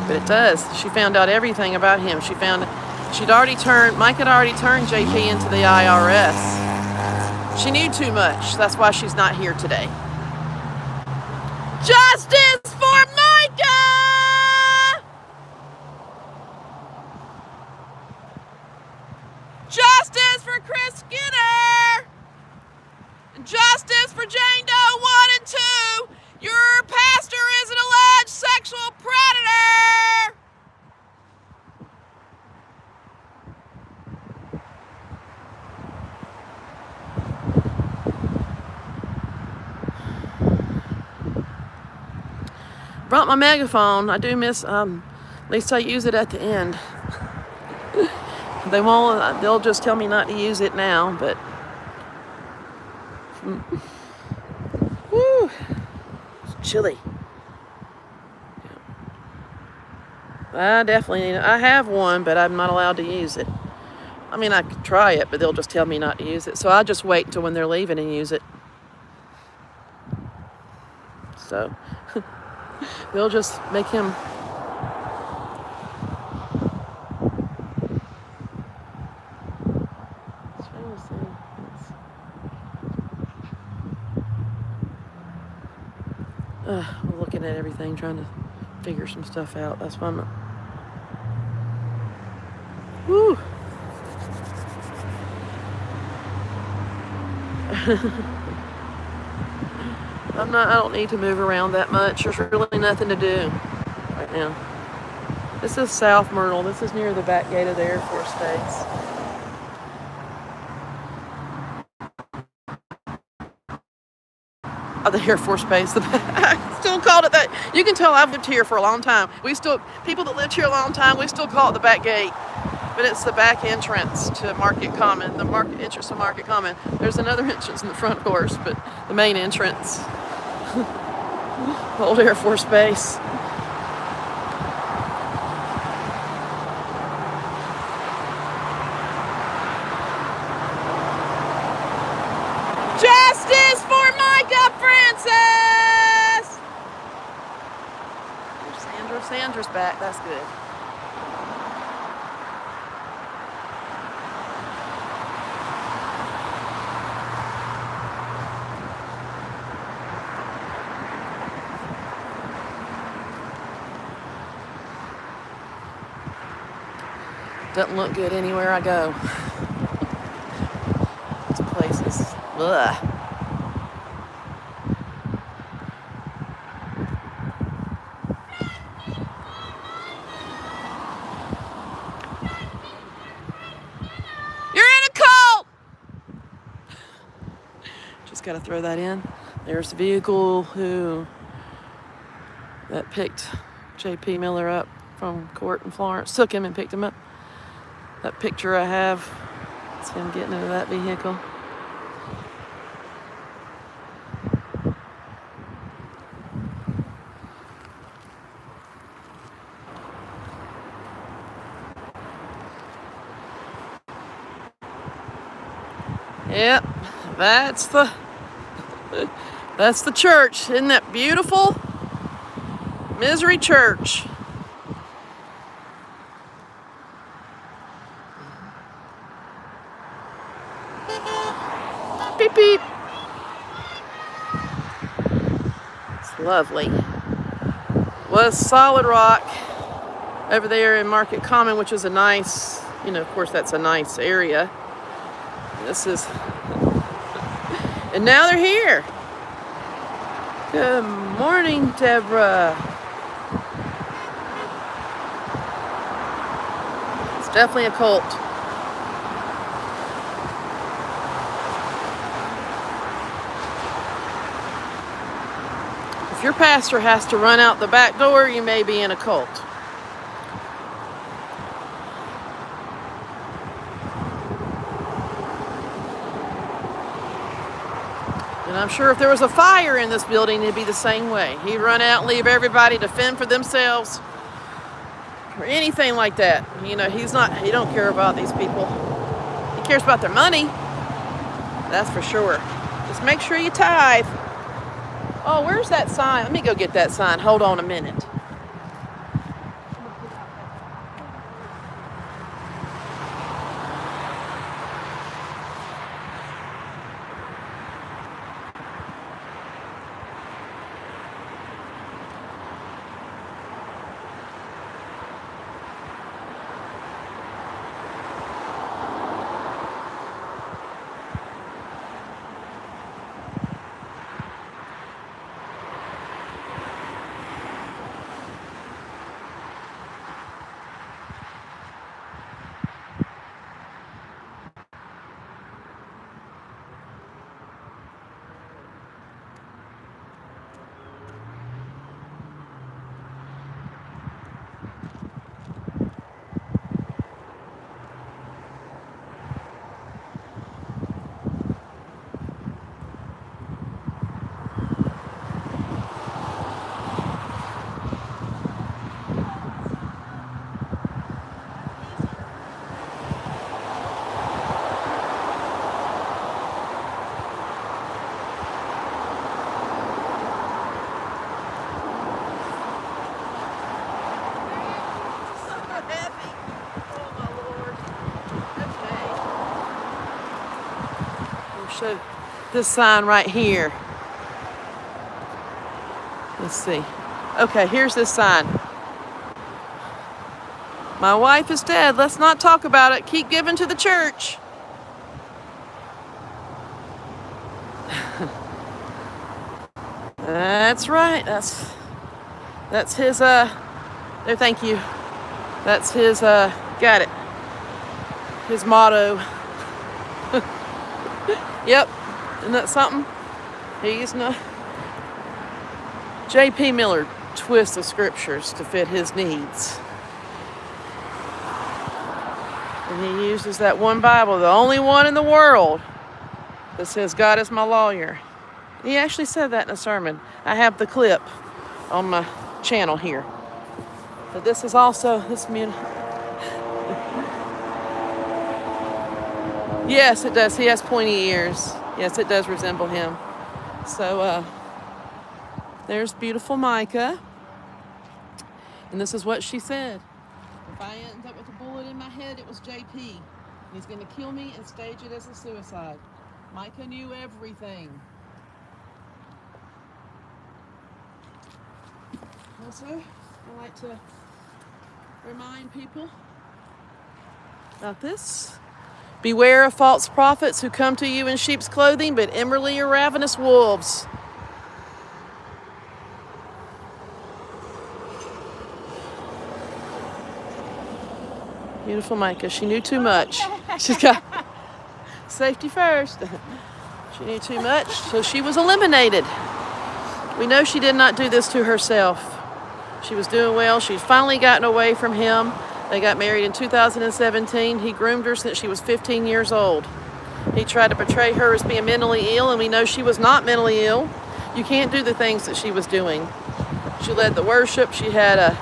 But it does. She found out everything about him. Mike had already turned JP into the IRS. She knew too much. That's why she's not here today. Justice for Micah! Justice for Chris Skinner! Justice for Jane Doe 1 and 2! Your pastor is an alleged sexual predator! Brought my megaphone. I do miss, at least I use it at the end. They'll just tell me not to use it now, but woo, it's chilly. I have one, but I'm not allowed to use it. I mean, I could try it, but they'll just tell me not to use it. So I just wait until when they're leaving and use it. So they'll just make him. I'm looking at everything, trying to figure some stuff out. That's why I'm not. Woo! I don't need to move around that much. There's really nothing to do right now. This is South Myrtle. This is near the back gate of the Air Force Base. The Air Force Base. I still called it that. You can tell I've lived here for a long time. People that lived here a long time, we still call it the back gate. But it's the back entrance to Market Common, the market entrance to Market Common. There's another entrance in the front, of course, but the main entrance. Old Air Force Base. Justice for Micah Francis! There's Sandra's back. That's good. Doesn't look good anywhere I go. This place is, ugh. got to throw that in. There's the vehicle that picked J.P. Miller up from court in Florence. Took him and picked him up. That picture I have, it's him getting into that vehicle. Yep, that's the church. Isn't that beautiful? Misery Church. Beep beep. It's lovely. Was Solid Rock over there in Market Common, which is a nice, of course that's a nice area. This is, and now they're here. Good morning, Deborah. It's definitely a cult. If your pastor has to run out the back door, you may be in a cult. And I'm sure if there was a fire in this building, it'd be the same way. He'd run out and leave everybody to fend for themselves or anything like that. He don't care about these people. He cares about their money. That's for sure. Just make sure you tithe. Oh, where's that sign? Let me go get that sign. Hold on a minute. So this sign right here. Let's see. Okay, here's this sign. My wife is dead. Let's not talk about it. Keep giving to the church. That's right. That's his there, thank you. That's his got it. His motto. Yep, isn't that something? He's not. J.P. Miller twists the scriptures to fit his needs. And he uses that one Bible, the only one in the world, that says, God is my lawyer. He actually said that in a sermon. I have the clip on my channel here. But this is also, yes, it does. He has pointy ears. Yes, it does resemble him. So, there's beautiful Micah. And this is what she said. If I end up with a bullet in my head, it was JP. He's going to kill me and stage it as a suicide. Micah knew everything. Also, I like to remind people about this. Beware of false prophets who come to you in sheep's clothing, but inwardly are ravenous wolves. Beautiful Micah. She knew too much. She's got safety first. She knew too much, so she was eliminated. We know she did not do this to herself. She was doing well. She's finally gotten away from him. They got married in 2017. He groomed her since she was 15 years old. He tried to portray her as being mentally ill, and we know she was not mentally ill. You can't do the things that she was doing. She led the worship. She had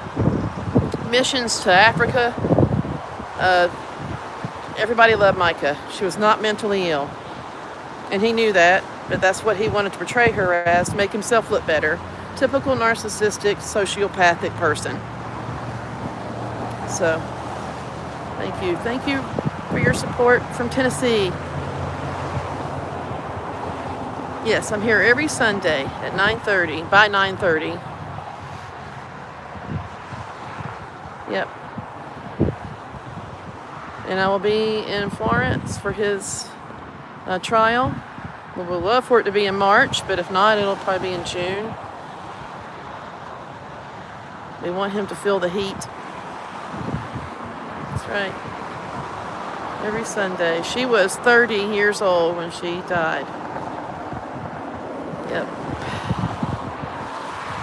missions to Africa. Everybody loved Micah. She was not mentally ill. And he knew that, but that's what he wanted to portray her as, to make himself look better. Typical narcissistic, sociopathic person. So, thank you. Thank you for your support from Tennessee. Yes, I'm here every Sunday at 9:30, by 9:30. Yep. And I will be in Florence for his trial. We would love for it to be in March, but if not, it'll probably be in June. We want him to feel the heat. That's right. Every Sunday. She was 30 years old when she died. Yep.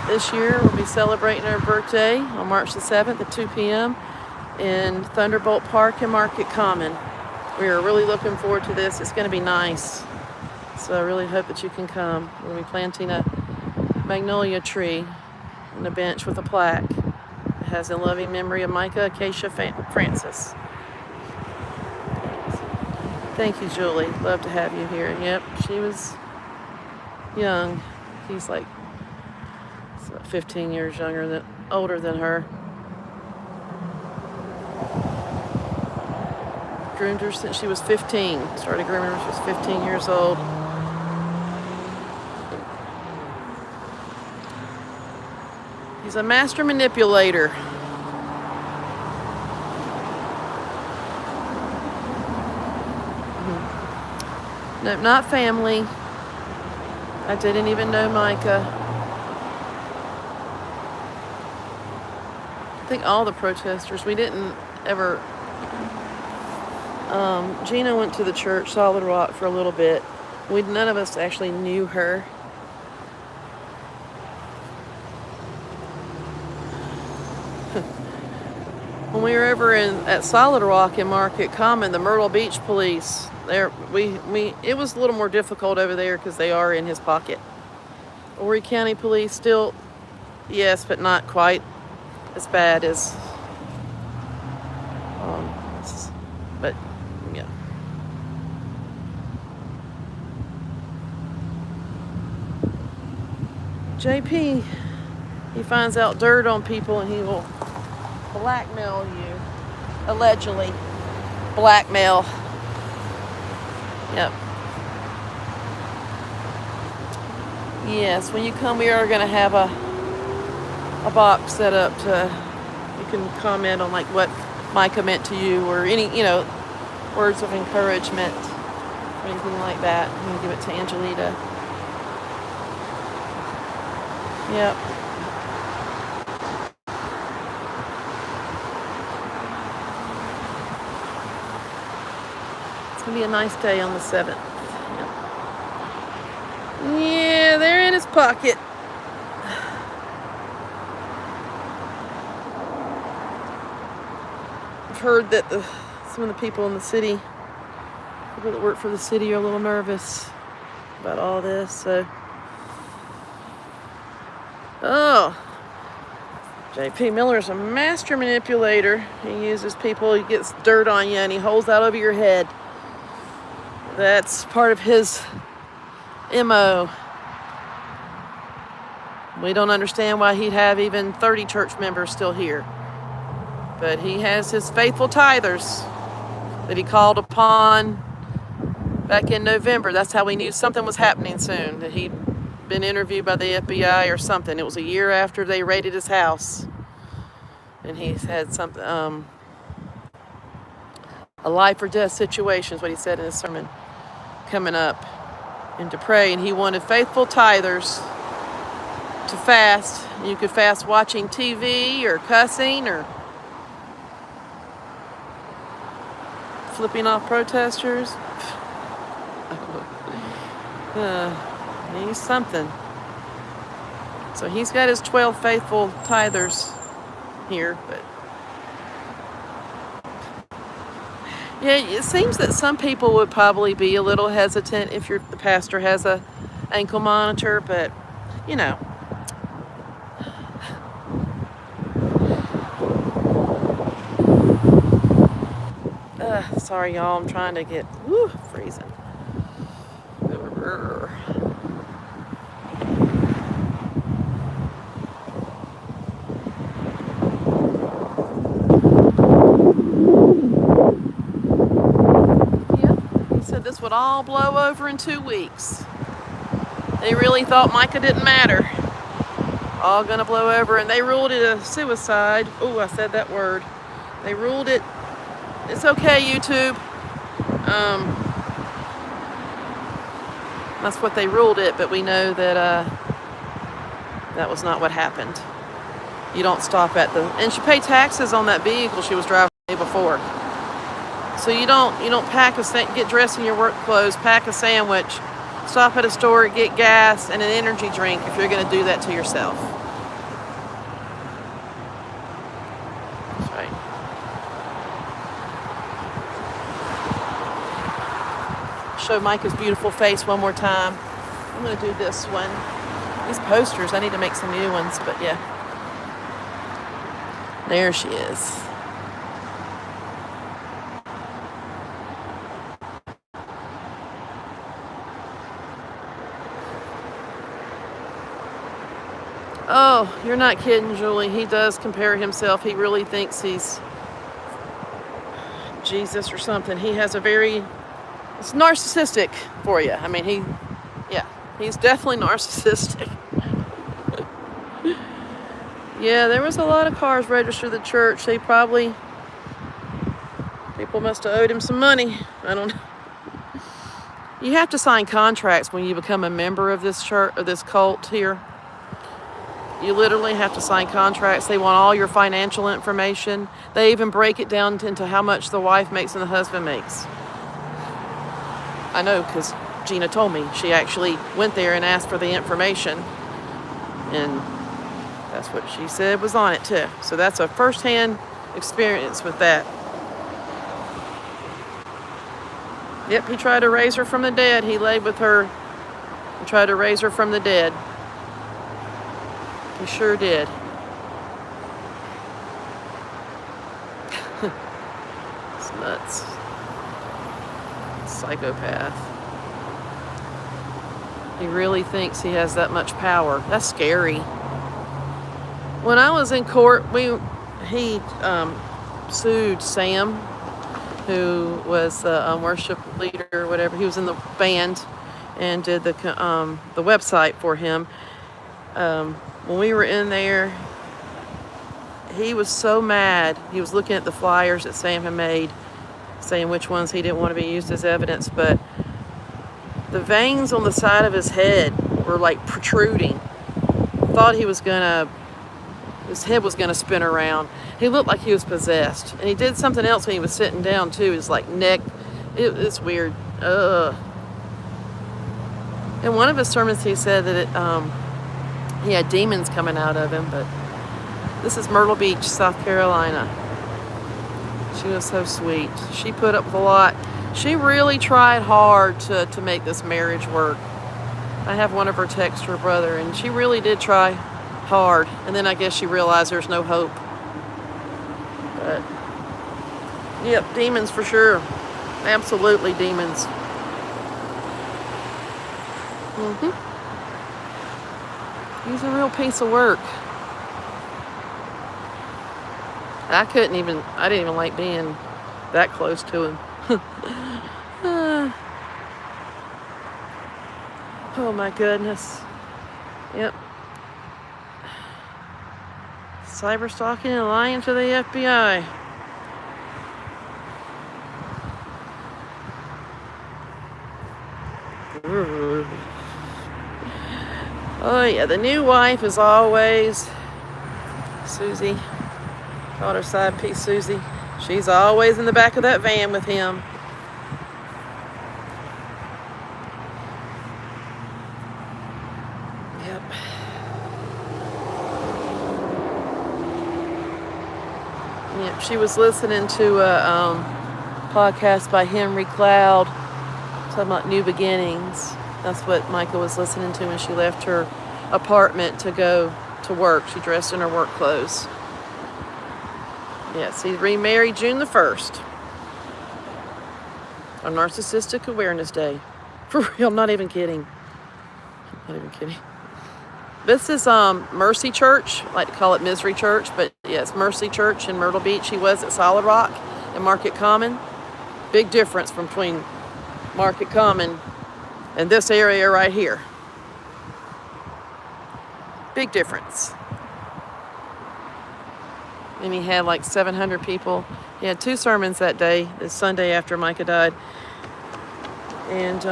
This year we'll be celebrating her birthday on March the 7th at 2 p.m. in Thunderbolt Park in Market Common. We are really looking forward to this. It's going to be nice. So I really hope that you can come. We're going to be planting a magnolia tree and a bench with a plaque. It has in loving memory of Micah Acacia Francis. Thank you, Julie. Love to have you here. Yep, she was young. He's like 15 years older than her. Groomed her since she was 15. Started grooming her when she was 15 years old. He's a master manipulator. No, not family. I didn't even know Micah. I think all the protesters, we didn't ever... Gina went to the church, Solid Rock, for a little bit. None of us actually knew her. When we were over at Solid Rock in Market Common, the Myrtle Beach police, it was a little more difficult over there because they are in his pocket. Horry County Police still, yes, but not quite as bad as, but yeah. JP, he finds out dirt on people and he will blackmail you. Allegedly. Blackmail. Yep. Yes, when you come, we are going to have a box set up you can comment on like what Micah meant to you or any, words of encouragement or anything like that. I'm going to give it to Angelita. Yep. It's going to be a nice day on the 7th. Yep. Yeah, they're in his pocket. I've heard that some of the people in the city, people that work for the city, are a little nervous about all this, so... Oh, JP Miller is a master manipulator. He uses people, he gets dirt on you and he holds that over your head. That's part of his MO. We don't understand why he'd have even 30 church members still here. But he has his faithful tithers that he called upon back in November. That's how we knew something was happening soon, that he'd been interviewed by the FBI or something. It was a year after they raided his house. And he's had something, a life or death situation is what he said in his sermon coming up, and to pray. And he wanted faithful tithers to fast. You could fast watching TV or cussing or flipping off protesters. He's something. So he's got his 12 faithful tithers here, but yeah, it seems that some people would probably be a little hesitant if the pastor has a ankle monitor, but you know. Sorry y'all, I'm trying to get freezing. He said this would all blow over in 2 weeks. They really thought Micah didn't matter. All gonna blow over, and they ruled it a suicide. Oh, I said that word. They ruled it. It's okay, YouTube. That's what they ruled it, but we know that that was not what happened. You don't stop at and she paid taxes on that vehicle she was driving the day before. So you don't get dressed in your work clothes, pack a sandwich, stop at a store, get gas and an energy drink if you're going to do that to yourself. That's right. Show Micah's beautiful face one more time. I'm going to do this one. These posters, I need to make some new ones, but yeah. There she is. Oh, you're not kidding, Julie. He does compare himself. He really thinks he's Jesus or something. He has it's narcissistic for you. I mean, he's definitely narcissistic. Yeah, there was a lot of cars registered at the church. People must have owed him some money. I don't know. You have to sign contracts when you become a member of this church, or this cult here. You literally have to sign contracts. They want all your financial information. They even break it down into how much the wife makes and the husband makes. I know, because Gina told me. She actually went there and asked for the information. And that's what she said was on it too. So that's a first-hand experience with that. Yep, he tried to raise her from the dead. He laid with her and tried to raise her from the dead. He sure did. It's nuts. Psychopath. He really thinks he has that much power. That's scary. When I was in court, he sued Sam, who was the worship leader or whatever. He was in the band and did the website for him. When we were in there, he was so mad. He was looking at the flyers that Sam had made, saying which ones he didn't want to be used as evidence, but the veins on the side of his head were like protruding. Thought his head was gonna spin around. He looked like he was possessed. And he did something else when he was sitting down too. His like neck, it's weird. In one of his sermons he said that he had demons coming out of him, but this is Myrtle Beach, South Carolina. She was so sweet. She put up with a lot. She really tried hard to make this marriage work. I have one of her text her brother, and she really did try hard. And then I guess she realized there's no hope. But, yep, demons for sure. Absolutely demons. He's a real piece of work. I didn't even like being that close to him. Oh my goodness. Yep. Cyber stalking and lying to the FBI. Oh yeah, the new wife is always Susie. Called her side piece Susie. She's always in the back of that van with him. she was listening to a podcast by Henry Cloud talking about new beginnings. That's what Micah was listening to when she left her apartment to go to work. She dressed in her work clothes. Yes, he remarried June the 1st. On Narcissistic Awareness Day. For real, I'm not even kidding. Not even kidding. This is Mercy Church. I like to call it Misery Church, but yes, Mercy Church in Myrtle Beach. He was at Solid Rock and Market Common. Big difference between Market Common and this area right here. Big difference. And he had like 700 people. He had 2 sermons that day, the Sunday after Micah died. And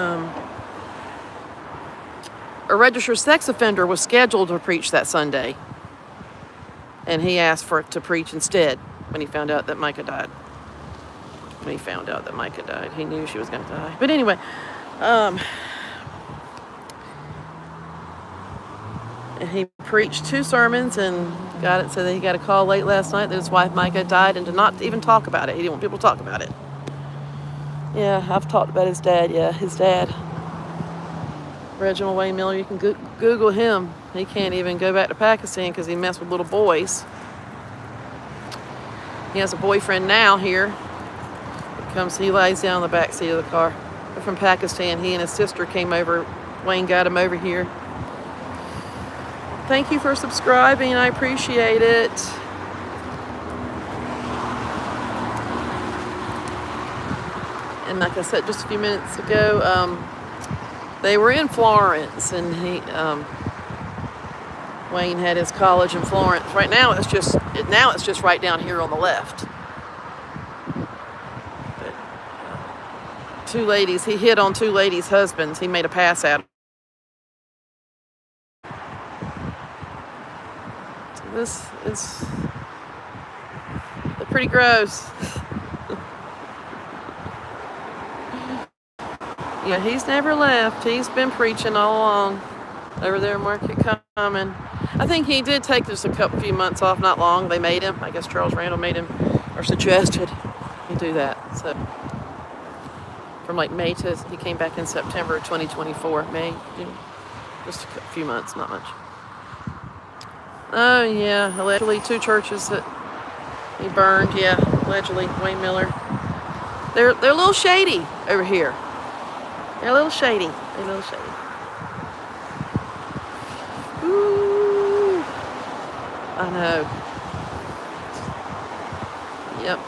a registered sex offender was scheduled to preach that Sunday. And he asked for it to preach instead when he found out that Micah died. When he found out that Micah died, he knew she was going to die. But anyway, and he preached 2 sermons and got it. So that he got a call late last night that his wife Micah died, and to not even talk about it. He didn't want people to talk about it. Yeah, I've talked about his dad. Yeah, his dad, Reginald Wayne Miller. You can Google him. He can't even go back to Pakistan because he messed with little boys. He has a boyfriend now here. He lies down in the back seat of the car. They're from Pakistan. He and his sister came over. Wayne got him over here. Thank you for subscribing. I appreciate it. And like I said just a few minutes ago, they were in Florence, and Wayne had his college in Florence. Right now it's just right down here on the left. But 2 ladies, he hit on 2 ladies' husbands. He made a pass at them. This is pretty gross. Yeah, he's never left. He's been preaching all along over there in Market Common. I think he did take just a few months off, not long. They made him. I guess Charles Randall made him, or suggested he do that. So from like May to, he came back in September of 2024. May, June, just a few months, not much. Oh yeah, allegedly 2 churches that he burned. Yeah, allegedly Wayne Miller. They're a little shady over here. They're a little shady. They're a little shady. Ooh, I know. Yep.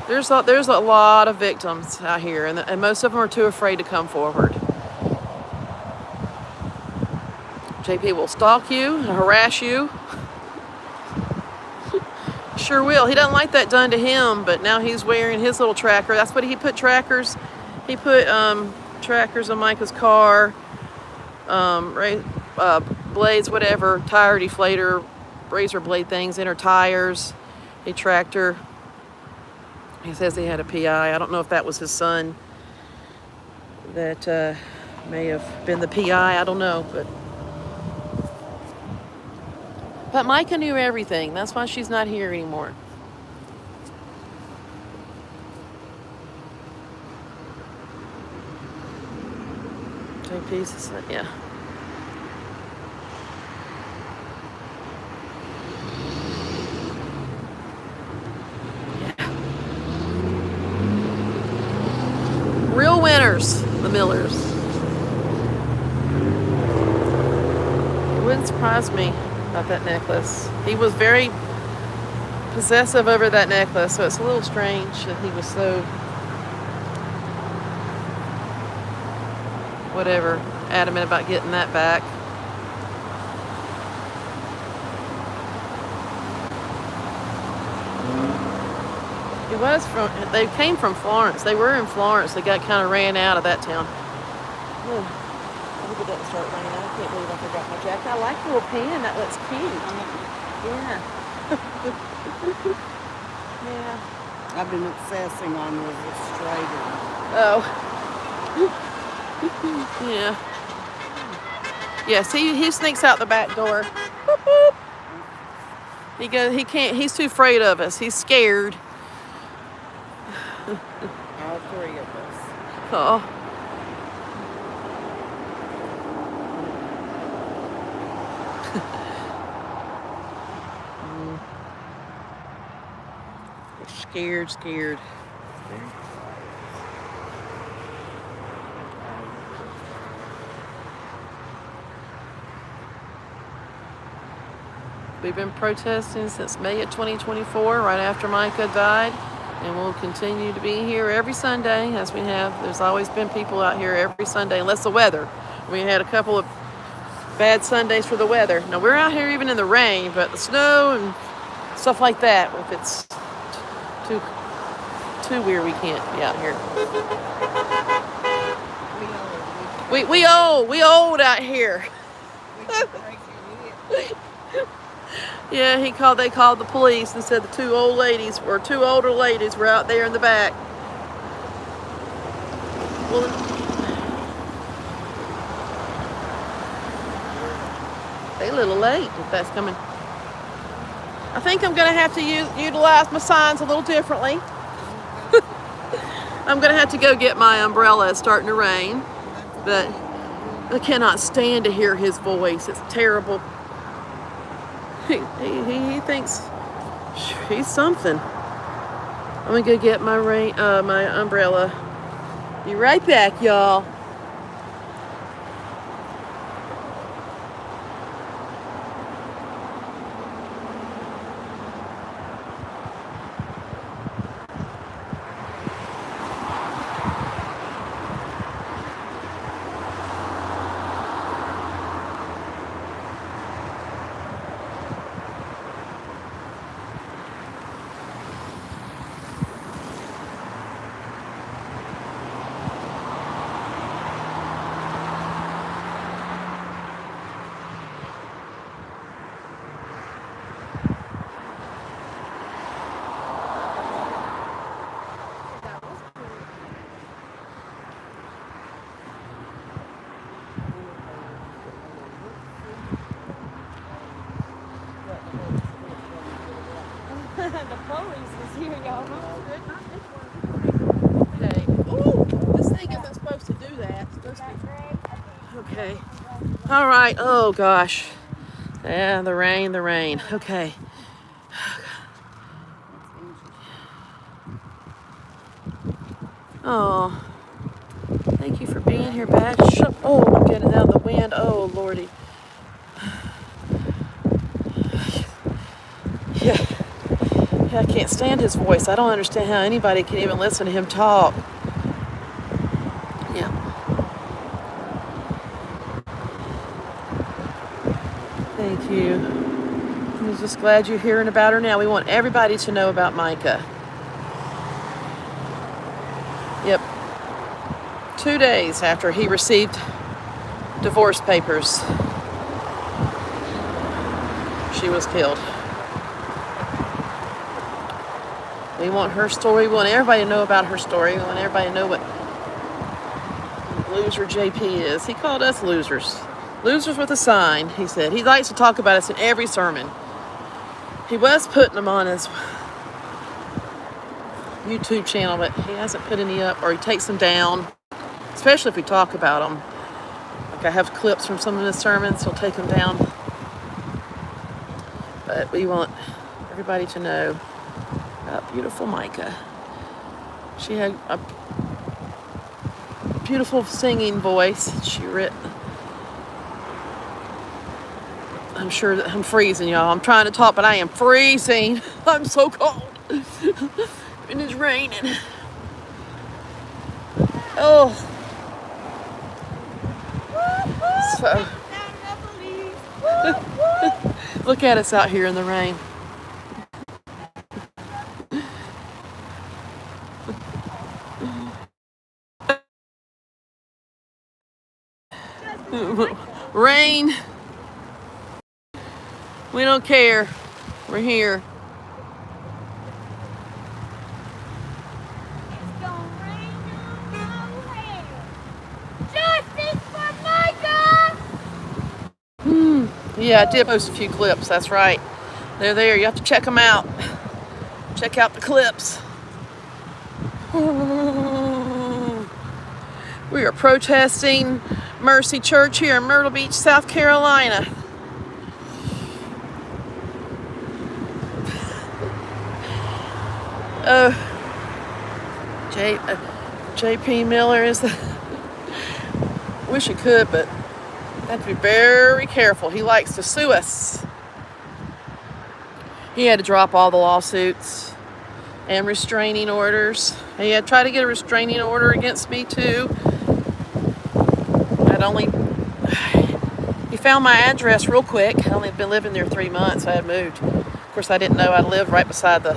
There's a lot of victims out here, and most of them are too afraid to come forward. JP will stalk you, harass you. Sure will. He doesn't like that done to him, but now he's wearing his little tracker. That's what he put trackers. He put trackers on Micah's car, blades, whatever, tire deflator, razor blade things in her tires. He tracked her. He says he had a PI. I don't know if that was his son that may have been the PI. I don't know, but Micah knew everything. That's why she's not here anymore. JP's, yeah. Real winners, the Millers. It wouldn't surprise me about that necklace. He was very possessive over that necklace, so it's a little strange that he was so adamant about getting that back. They came from Florence. They were in Florence. They got kind of ran out of that town. Oh, I hope it doesn't start raining. I can't believe I forgot my jacket. I like the little pen. That looks cute. Yeah. Yeah. I've been obsessing on the illustrator. Oh. Yeah. Yes, he sneaks out the back door. Boop, boop. He goes. He can't. He's too afraid of us. He's scared. All three of us. Oh. Scared. We've been protesting since May of 2024, right after Micah died, and we'll continue to be here every Sunday as we have. There's always been people out here every Sunday, unless the weather. We had a couple of bad Sundays for the weather. Now, we're out here even in the rain, but the snow and stuff like that, if it's too weird, we can't be out here. We old out here. Yeah, they called the police and said the two older ladies were out there in the back. Well, they a little late if that's coming. I think I'm going to have to utilize my signs a little differently. I'm going to have to go get my umbrella. It's starting to rain. But I cannot stand to hear his voice. It's terrible. He thinks he's something. I'm going to go get my umbrella. Be right back, y'all. The police is here, y'all. Okay. Ooh, this thing isn't supposed to do that. It's supposed to... Okay. All right. Oh, gosh. Yeah, the rain. Okay. Oh, thank you for being here, Batch. Oh, I'm getting out of the wind. Oh, Lordy. Yeah, I can't stand his voice. I don't understand how anybody can even listen to him talk. Yeah. Thank you. I'm just glad you're hearing about her now. We want everybody to know about Micah. Yep. 2 days after he received divorce papers, she was killed. We want her story. We want everybody to know about her story. We want everybody to know what loser JP is. He called us losers. Losers with a sign, he said. He likes to talk about us in every sermon. He was putting them on his YouTube channel, but he hasn't put any up, or he takes them down, especially if we talk about them. Like I have clips from some of his sermons, he'll take them down. But we want everybody to know about beautiful Micah. She had a beautiful singing voice. I'm sure that I'm freezing, y'all. I'm trying to talk, but I am freezing. I'm so cold. And it's raining. Oh. So. Look at us out here in the rain. Rain. We don't care. We're here. It's gonna rain on your head. Justice for Micah! Yeah, I did post a few clips. That's right. They're there. You have to check them out. Check out the clips. We are protesting Mercy Church here in Myrtle Beach, South Carolina. J.P. Miller is the... Wish he could, but have to be very careful. He likes to sue us. He had to drop all the lawsuits and restraining orders. He had tried to get a restraining order against me too. He found my address real quick. I'd only been living there 3 months. I had moved. Of course, I didn't know I lived right beside the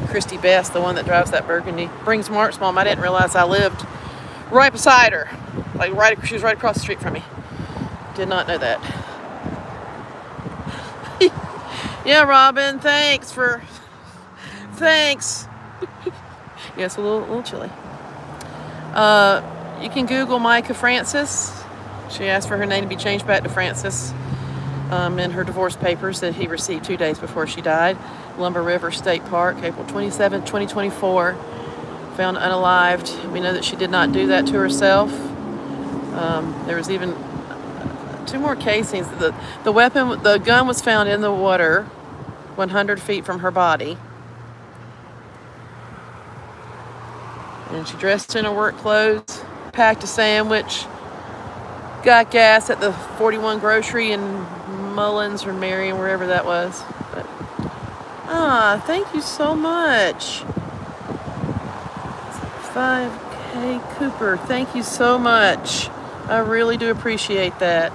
Christy Best, the one that drives that Burgundy. Brings Mark's mom. I didn't realize I lived right beside her. She was right across the street from me. Did not know that. Yeah, Robin, thanks. Yeah, it's a little chilly. You can Google Micah Francis. She asked for her name to be changed back to Francis in her divorce papers that he received 2 days before she died. Lumber River State Park, April 27, 2024. Found unalived. We know that she did not do that to herself. There was even 2 more casings. The gun was found in the water 100 feet from her body. And she dressed in her work clothes, packed a sandwich, got gas at the 41 grocery in Mullins or Marion, wherever that was. But, thank you so much. 5K Cooper, thank you so much. I really do appreciate that.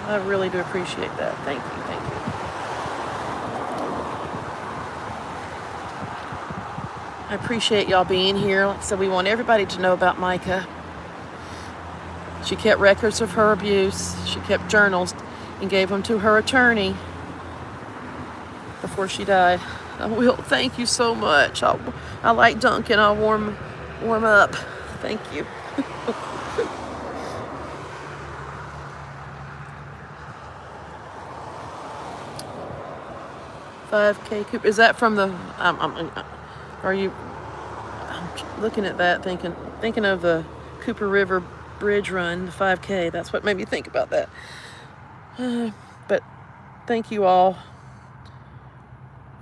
I really do appreciate that. Thank you. I appreciate y'all being here. Like I said, we want everybody to know about Micah. She kept records of her abuse. She kept journals and gave them to her attorney before she died. I will. Thank you so much. I like Duncan. I'll warm up. Thank you. 5K Cooper. Is that from the? Are you? I'm looking at that, thinking of the Cooper River Bridge Run, the 5K. That's what made me think about that. But thank you all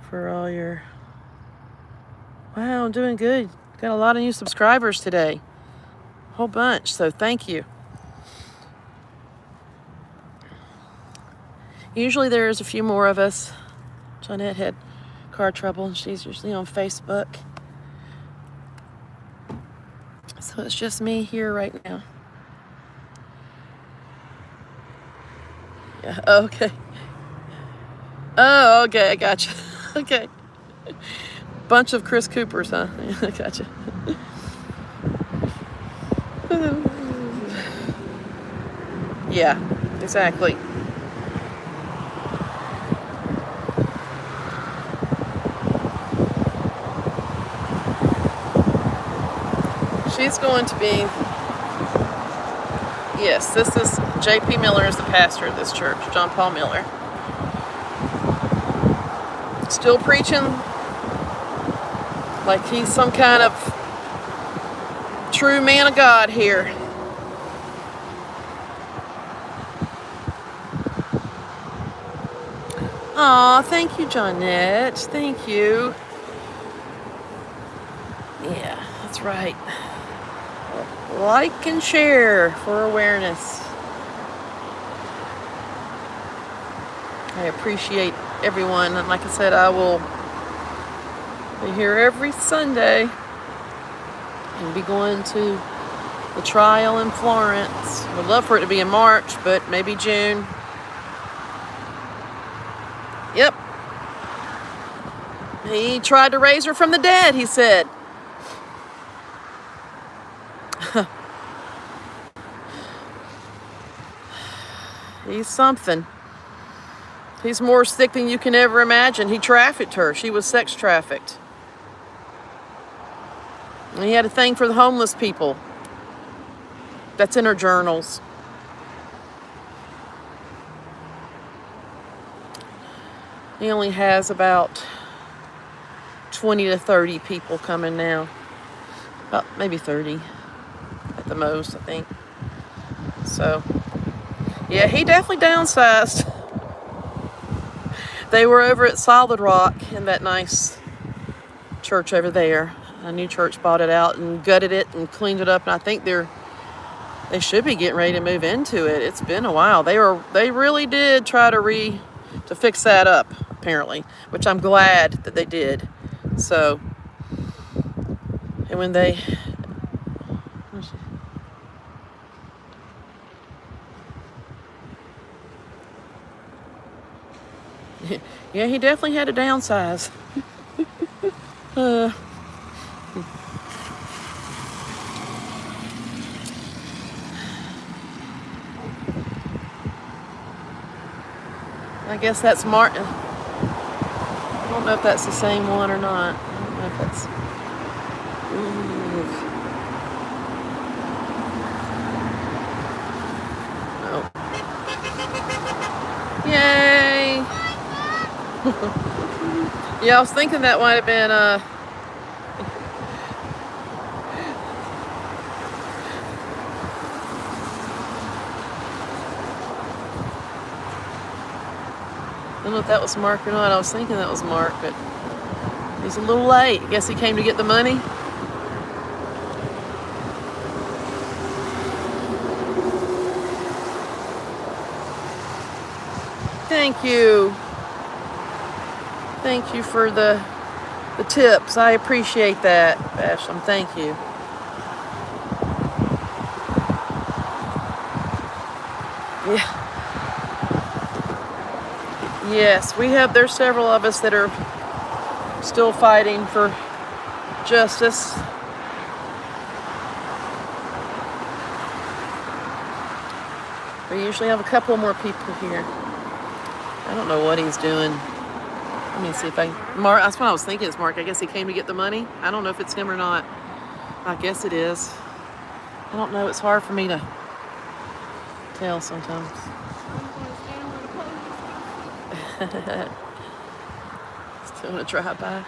for all your. Wow, I'm doing good. Got a lot of new subscribers today. A whole bunch. So thank you. Usually there's a few more of us. Jeanette had car trouble and she's usually on Facebook. So it's just me here right now. Yeah, okay. Oh, okay, I gotcha. Okay. Bunch of Chris Coopers, huh? I gotcha. Yeah, exactly. She's going to be, yes, this is, J.P. Miller is the pastor of this church, John Paul Miller. Still preaching like he's some kind of true man of God here. Aw, thank you, Johnette. Thank you. Yeah, that's right. Like and share for awareness. I appreciate everyone. And like I said, I will be here every Sunday and be going to the trial in Florence. Would love for it to be in March, but maybe June. Yep. He tried to raise her from the dead, he said. He's something. He's more sick than you can ever imagine. He trafficked her. She was sex trafficked. And he had a thing for the homeless people. That's in her journals. He only has about 20 to 30 people coming now. About maybe 30 at the most, I think. So, yeah, he definitely downsized. They were over at Solid Rock in that nice church over there. A new church bought it out and gutted it and cleaned it up, and I think they should be getting ready to move into it. It's been a while. They really did try to fix that up, apparently, which I'm glad that they did. So, and when they yeah, he definitely had to downsize. I guess that's Martin. I don't know if that's the same one or not. I don't know if that's. Ooh. No. Yay! Yeah, I was thinking that might have been I don't know if that was Mark or not. I was thinking that was Mark, but he's a little late. I guess he came to get the money. Thank you. Thank you for the tips. I appreciate that, Basham. Thank you. Yeah. Yes, there's several of us that are still fighting for justice. We usually have a couple more people here. I don't know what he's doing. Let me see if Mark, that's what I was thinking, it's Mark. I guess he came to get the money. I don't know if it's him or not. I guess it is. I don't know. It's hard for me to tell sometimes. Still want to drive by.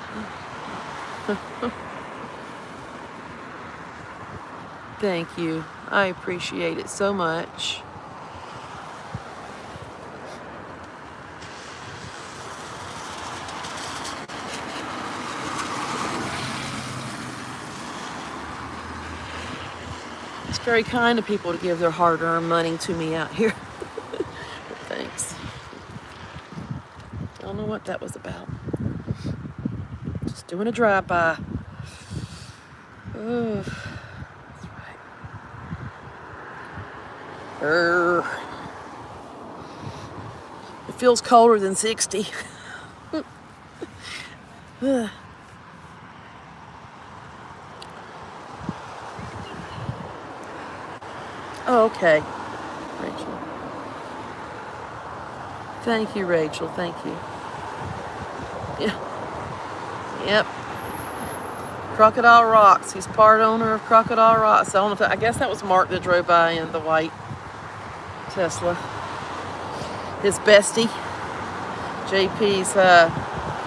Thank you. I appreciate it so much. It's very kind of people to give their hard-earned money to me out here. Thanks. I don't know what that was about. Just doing a drive-by. Oh, that's right. It feels colder than 60. Oh, okay. Rachel. Thank you, Rachel. Thank you. Yeah. Yep. Crocodile Rocks. He's part owner of Crocodile Rocks. I don't know if I guess that was Mark that drove by in the white Tesla. His bestie. JP's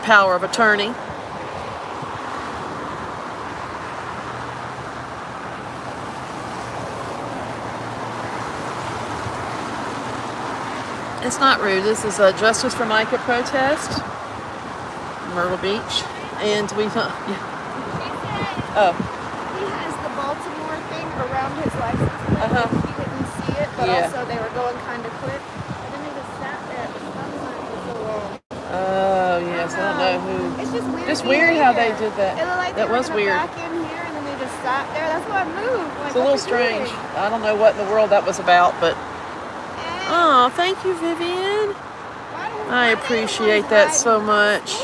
power of attorney. It's not rude. This is a Justice for Micah protest in Myrtle Beach. And we thought, yeah. Oh. He has the Baltimore thing around his license plate. He didn't see it, but also they were going kind of quick. And then they just sat there at the stop sign for so long. Oh, yes. I don't know who. It's just weird. Just weird how they did that. It looked like that they was were weird. Back in here, and then they just sat there. That's why I moved. It's Like, a little strange. I don't know what in the world that was about, but. Oh, thank you, Vivian. I appreciate that so much.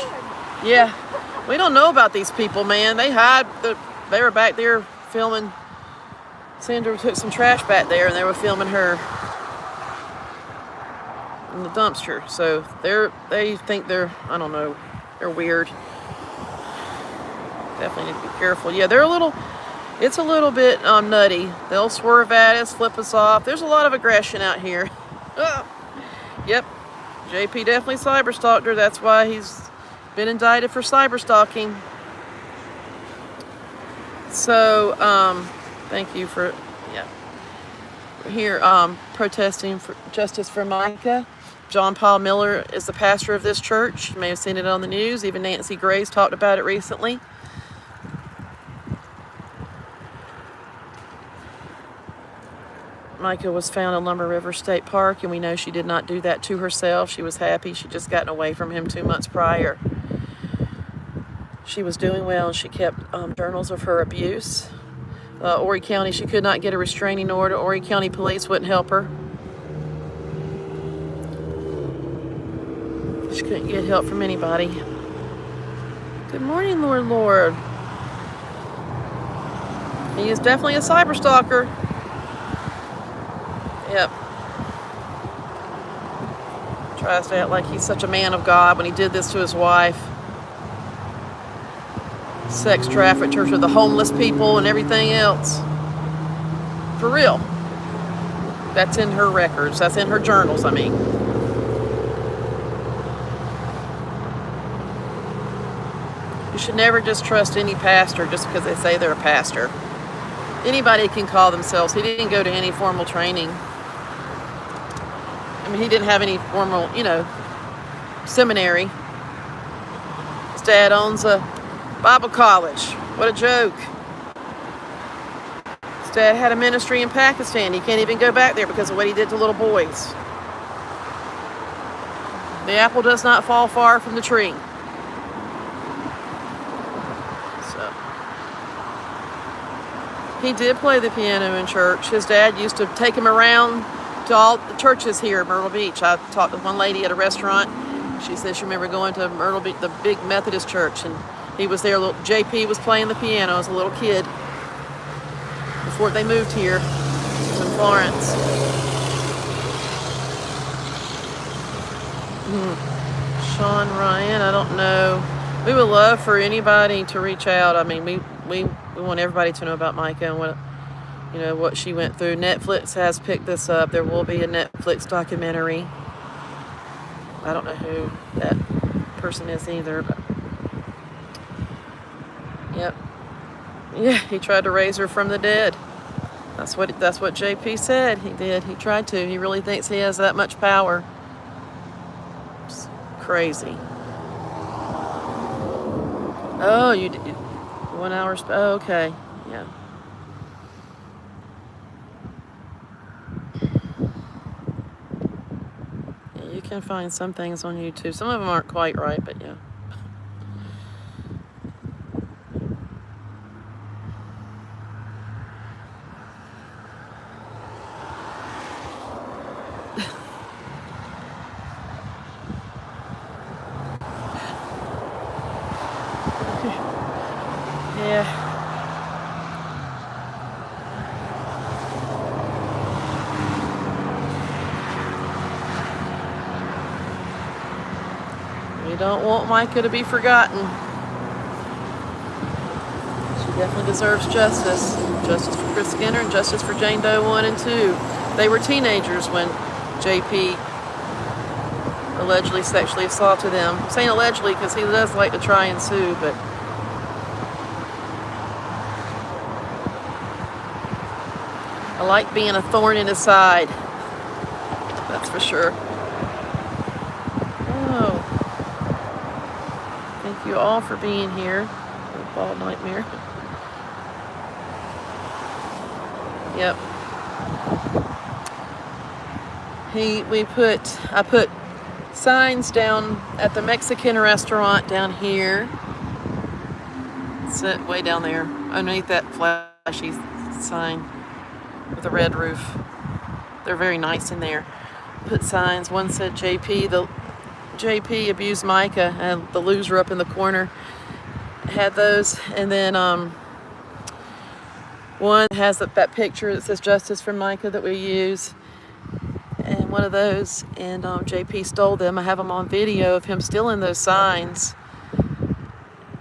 Yeah. We don't know about these people, man. They were back there filming. Sandra took some trash back there and they were filming her in the dumpster. So they think they're, I don't know, they're weird. Definitely need to be careful. Yeah, it's a little bit nutty. They'll swerve at us, flip us off. There's a lot of aggression out here. Oh, yep. JP definitely cyberstalked her. That's why he's been indicted for cyberstalking. So, thank you for, yeah. We're here protesting for justice for Micah. John Paul Miller is the pastor of this church. You may have seen it on the news. Even Nancy Grace talked about it recently. Micah was found in Lumber River State Park, and we know she did not do that to herself. She was happy. She'd just gotten away from him 2 months prior. She was doing well, and she kept journals of her abuse. Horry County, she could not get a restraining order. Horry County Police wouldn't help her. She couldn't get help from anybody. Good morning, Lord. He is definitely a cyberstalker. Yep. Tries to act like he's such a man of God when he did this to his wife. Sex trafficked her to the homeless people and everything else. For real. That's in her records. That's in her journals, I mean. You should never just trust any pastor just because they say they're a pastor. Anybody can call themselves. He didn't go to any formal training. I mean, he didn't have any formal, seminary. His dad owns a Bible college. What a joke. His dad had a ministry in Pakistan. He can't even go back there because of what he did to little boys. The apple does not fall far from the tree. So, he did play the piano in church. His dad used to take him around to all the churches here at Myrtle Beach. I talked to one lady at a restaurant. She said she remember going to Myrtle Beach, the big Methodist church, and he was there. JP was playing the piano as a little kid before they moved here in Florence. Sean Ryan, I don't know. We would love for anybody to reach out. I mean, we want everybody to know about Micah and what she went through. Netflix has picked this up. There will be a Netflix documentary. I don't know who that person is either, but yep. Yeah, he tried to raise her from the dead. That's what JP said. He did. He tried to. He really thinks he has that much power. It's crazy. Oh, you did 1 hour. Oh, okay. Yeah. You can find some things on YouTube. Some of them aren't quite right, but yeah. Yeah. We don't want Micah to be forgotten. She definitely deserves justice. Justice for Chris Skinner and justice for Jane Doe 1 and 2. They were teenagers when JP allegedly sexually assaulted them. I'm saying allegedly because he does like to try and sue, but I like being a thorn in his side. That's for sure. Oh. Thank you all for being here. Ball nightmare. Yep. I put signs down at the Mexican restaurant down here. It's way down there, underneath that flashy sign with a red roof. They're very nice in there. Put signs. One said JP abused Micah, and the loser up in the corner had those. And then one has that picture that says justice for Micah that we use. And one of those, and JP stole them. I have them on video of him stealing those signs.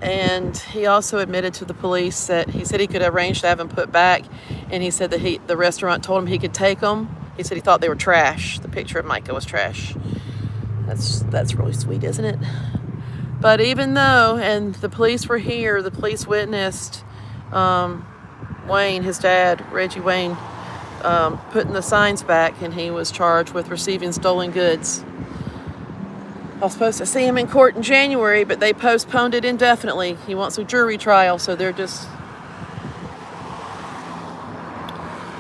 And he also admitted to the police that he said he could arrange to have them put back. And he said that the restaurant told him he could take them. He said he thought they were trash. The picture of Micah was trash. That's really sweet, isn't it? But even though, and the police were here, the police witnessed Wayne, his dad, Reggie Wayne, putting the signs back, and he was charged with receiving stolen goods. I was supposed to see him in court in January, but they postponed it indefinitely. He wants a jury trial, so they're just...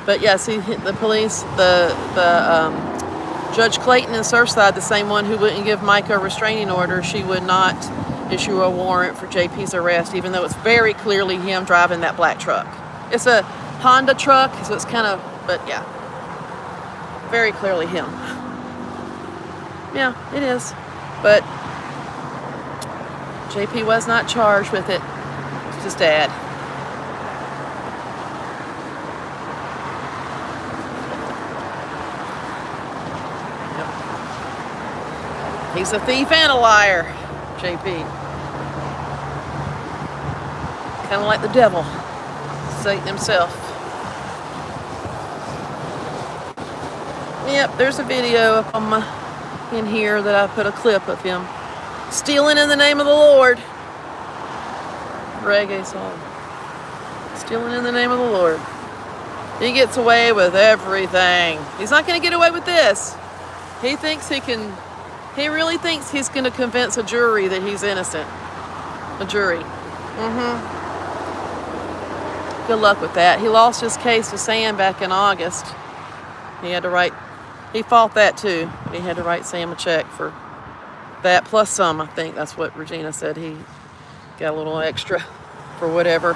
But yeah, see, the police, Judge Clayton in Surfside, the same one who wouldn't give Micah a restraining order, she would not issue a warrant for JP's arrest, even though it's very clearly him driving that black truck. It's a Honda truck, so it's kind of, but yeah, very clearly him. Yeah, it is. But JP was not charged with it. It's his dad. He's a thief and a liar, JP. Kind of like the devil, Satan himself. Yep, there's a video up on in here that I put a clip of him stealing in the name of the Lord. Reggae song. Stealing in the name of the Lord. He gets away with everything. He's not going to get away with this. He thinks he can... He really thinks he's going to convince a jury that he's innocent. A jury. Good luck with that. He lost his case to Sam back in August. He had to write... He fought that too. He had to write Sam a check for that plus some, I think. That's what Regina said. He got a little extra for whatever.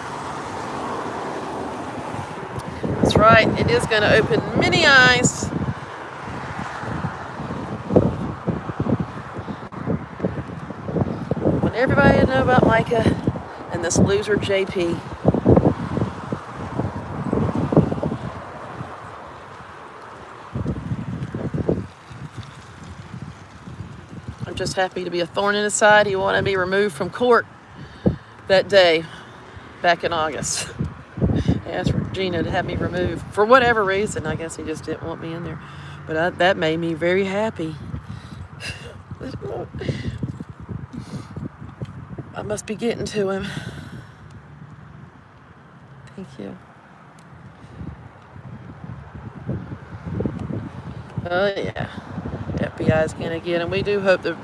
That's right. It is going to open many eyes. Everybody to know about Micah and this loser JP. I'm just happy to be a thorn in his side. He wanted to be removed from court that day back in August. I asked Regina to have me removed for whatever reason. I guess he just didn't want me in there. But that made me very happy. I must be getting to him. Thank you. Oh, yeah. FBI is going to get him. We do hope that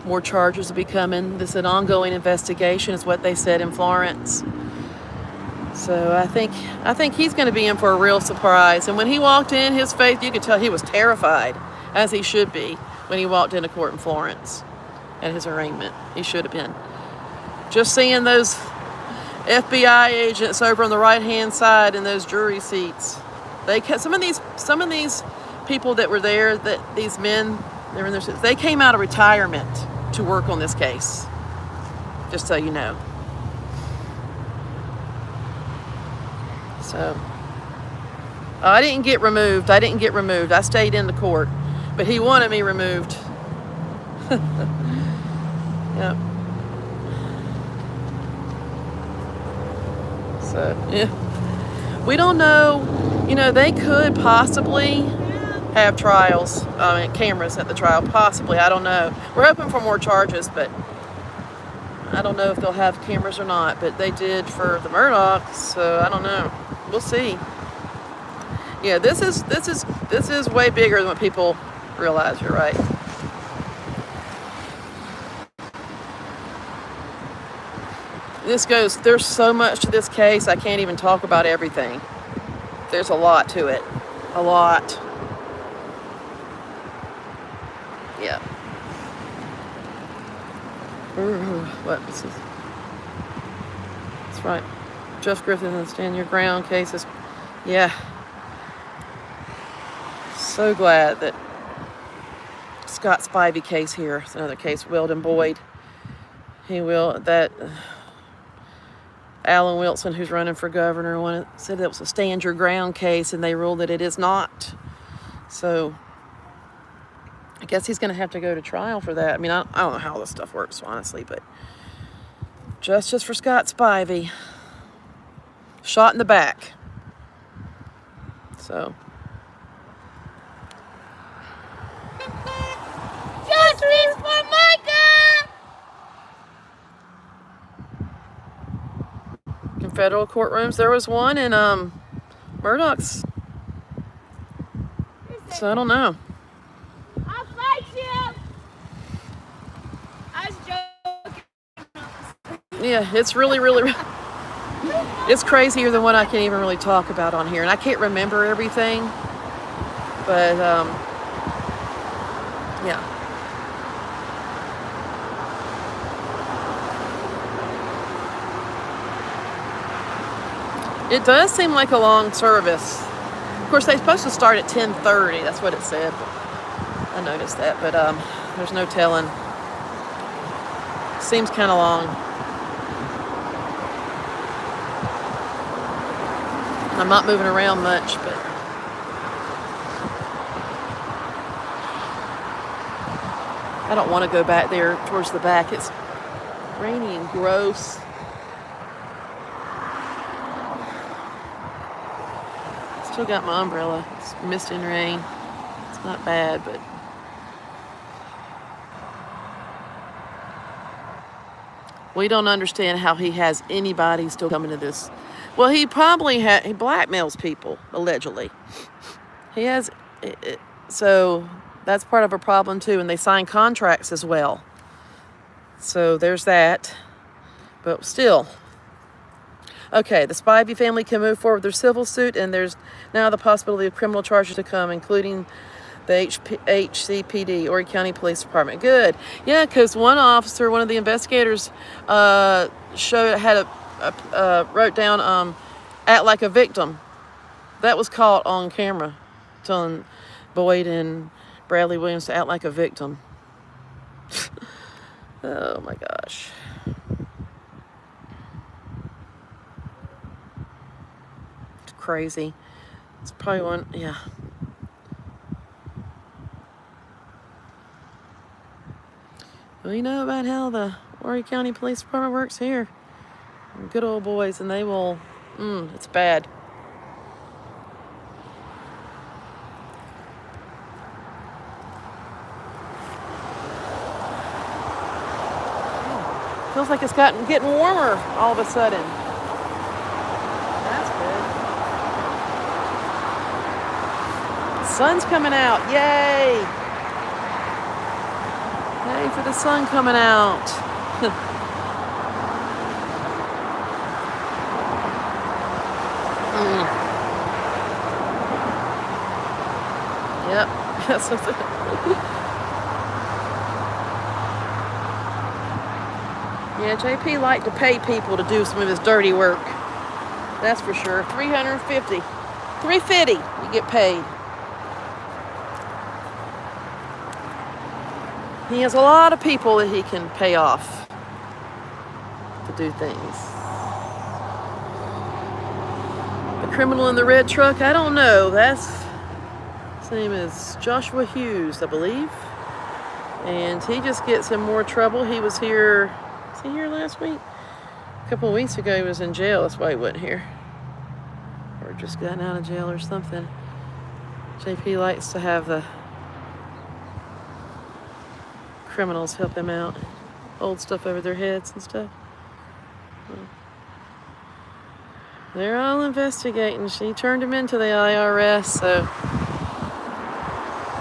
more charges will be coming. This is an ongoing investigation, is what they said in Florence. So I think he's going to be in for a real surprise. And when he walked in, his face, you could tell he was terrified, as he should be, when he walked into court in Florence at his arraignment. He should have been. Just seeing those FBI agents over on the right-hand side in those jury seats. Some of these people that were there, that these men, they were in their seats, they came out of retirement to work on this case. Just so you know. So I didn't get removed. I stayed in the court, but he wanted me removed. Yep. So, yeah. We don't know, they could possibly have trials, cameras at the trial, possibly, I don't know. We're hoping for more charges, but I don't know if they'll have cameras or not, but they did for the Murdochs, so I don't know. We'll see. Yeah, this is way bigger than what people realize, you're right. There's so much to this case, I can't even talk about everything. There's a lot to it. A lot. Yeah. Ooh, what is this? That's right. Jeff Griffin and Stand Your Ground cases. Yeah. So glad that Scott Spivey case here. It's another case, Weldon Boyd. Alan Wilson, who's running for governor, said that was a stand your ground case, and they ruled that it is not. So I guess he's going to have to go to trial for that. I mean, I don't know how this stuff works, honestly, but justice for Scott Spivey. Shot in the back. So. Justice federal courtrooms. There was one in Murdoch's. So I don't know. I'll fight you. I was joking. Yeah, it's really, really, it's crazier than what I can even really talk about on here. And I can't remember everything. But, yeah. It does seem like a long service. Of course, they're supposed to start at 10:30. That's what it said. I noticed that, but there's no telling. Seems kind of long. I'm not moving around much, but I don't want to go back there towards the back. It's rainy and gross. Still got my umbrella. It's misty and rain. It's not bad, but we don't understand how he has anybody still coming to this. Well, he probably he blackmails people, allegedly. He has, so that's part of a problem too, and they sign contracts as well. So there's that, but still. Okay, the Spivey family can move forward with their civil suit, and there's now the possibility of criminal charges to come, including the HCPD, Horry County Police Department. Good. Yeah, because one officer, one of the investigators, wrote down, act like a victim. That was caught on camera, telling Boyd and Bradley Williams to act like a victim. Oh my gosh. It's crazy. It's probably one, yeah. We know about how the Horry County Police Department works here. Good old boys, and they will, it's bad. Feels like it's getting warmer all of a sudden. That's good. The sun's coming out. Yay! Yay for the sun coming out. Yep. Yeah, JP liked to pay people to do some of his dirty work. That's for sure. $350. $350 you get paid. He has a lot of people that he can pay off to do things. The criminal in the red truck, I don't know. His name is Joshua Hughes, I believe. And he just gets in more trouble. He was here last week? A couple of weeks ago he was in jail. That's why he wasn't here. Or just gotten out of jail or something. JP likes to have the criminals help him out. Hold stuff over their heads and stuff. They're all investigating. She turned him into the IRS, so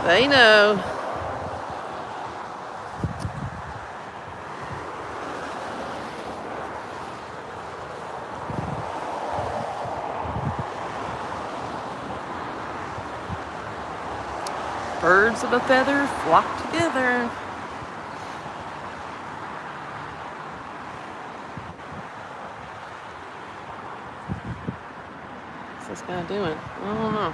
they know. Birds of a feather flock together. What's this guy doing? I don't know.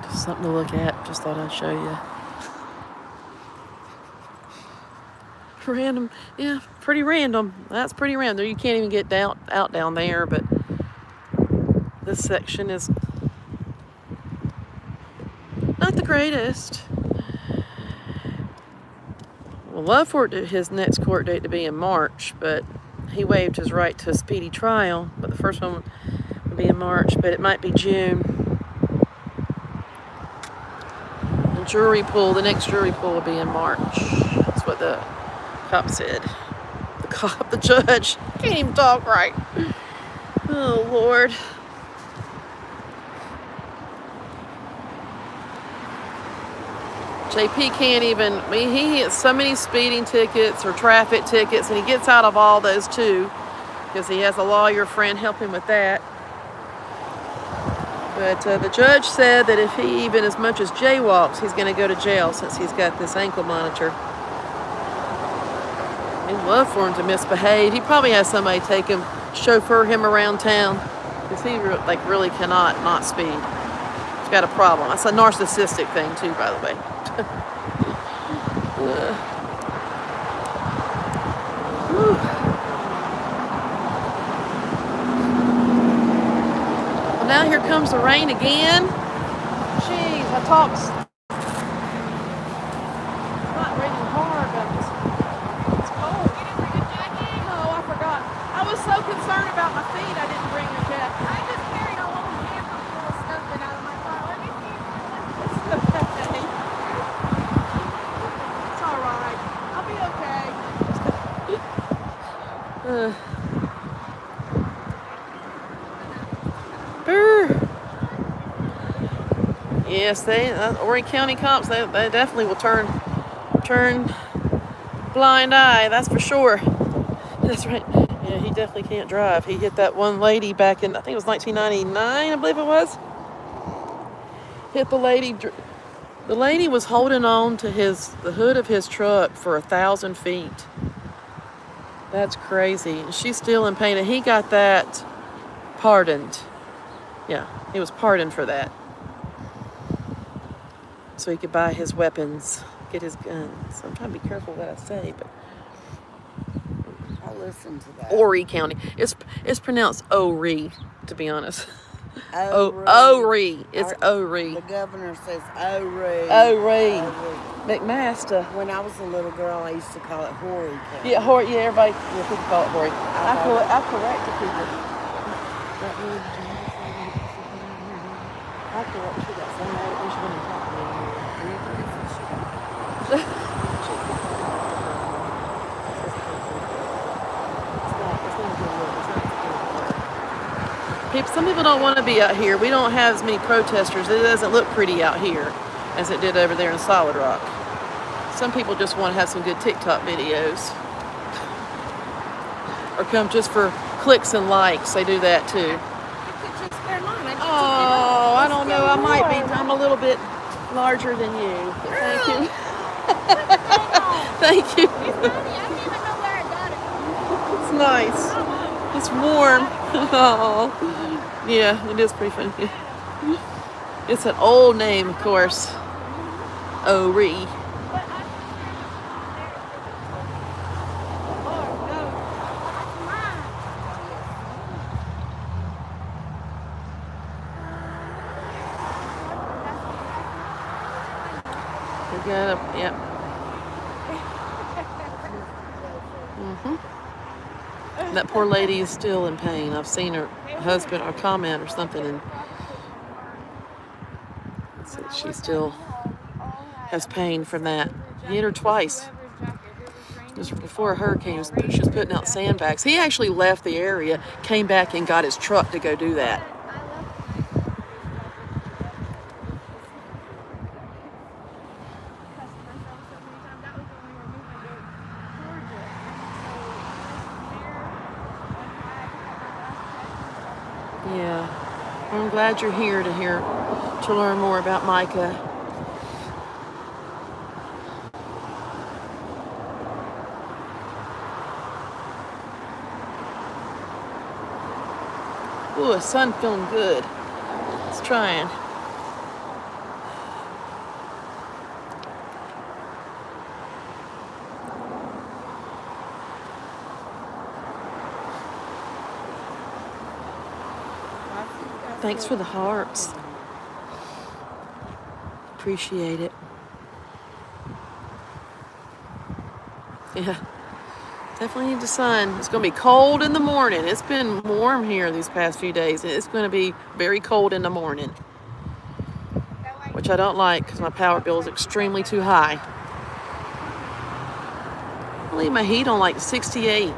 Just something to look at. Just thought I'd show you. Random. Yeah, pretty random. That's pretty random. You can't even get out down there, but this section is not the greatest. Would love for his next court date to be in March, but he waived his right to a speedy trial, but the first one would be in March, but it might be June. The next jury pool will be in March. That's what the cop said. The judge, can't even talk right. Oh, Lord. JP can't even, he gets so many speeding tickets or traffic tickets, and he gets out of all those too, because he has a lawyer friend help him with that. But the judge said that if he even as much as jaywalks, he's going to go to jail since he's got this ankle monitor. He'd love for him to misbehave. He probably has somebody take him, chauffeur him around town, because he really cannot not speed. He's got a problem. That's a narcissistic thing too, by the way. Well, now here comes the rain again. Jeez, I talked. It's not raining hard, but it's cold. You didn't bring a jacket? No, I forgot. I was so concerned about my feet, I didn't bring a jacket. I just carried a whole hamper full of stuff out of my car. Let me see. It's all right. I'll be okay. Yes, Horry County cops, they definitely will turn blind eye, that's for sure. That's right. Yeah, he definitely can't drive. He hit that one lady back in, I think it was 1999, I believe it was. Hit the lady. The lady was holding on to the hood of his truck for 1,000 feet. That's crazy. And she's still in pain, and he got that pardoned. Yeah, he was pardoned for that. So he could buy his weapons, get his guns. I'm trying to be careful what I say, but I'll listen to that. Horry County. It's pronounced Horry, to be honest. Horry. It's Horry. The governor says Horry. Horry. McMaster. When I was a little girl, I used to call it Horry County. Yeah, Horry. Yeah, everybody. Yeah, people call it Horry. I correct the people. I correct you. That same way we should have talked to me. Some people don't want to be out here. We don't have as many protesters. It doesn't look pretty out here as it did over there in Solid Rock. Some people just want to have some good TikTok videos. Or come just for clicks and likes. They do that too. Oh, I don't know. I might be. I'm a little bit larger than you. Thank you. Thank you. It's funny. I don't even know where I got it. It's nice. It's warm. Oh, yeah, it is pretty funny. It's an old name, of course. Horry. Yep. That poor lady is still in pain. I've seen her husband or comment or something, and she still has pain from that. He hit her twice. It was before a hurricane. She was putting out sandbags. He actually left the area, came back, and got his truck to go do that. Yeah, I'm glad you're here to learn more about Micah. Ooh, the sun feeling good. It's trying. Thanks for the hearts. Appreciate it. Yeah. Definitely need the sun. It's going to be cold in the morning. It's been warm here these past few days, and it's going to be very cold in the morning, which I don't like because my power bill is extremely too high. I leave my heat on like 68.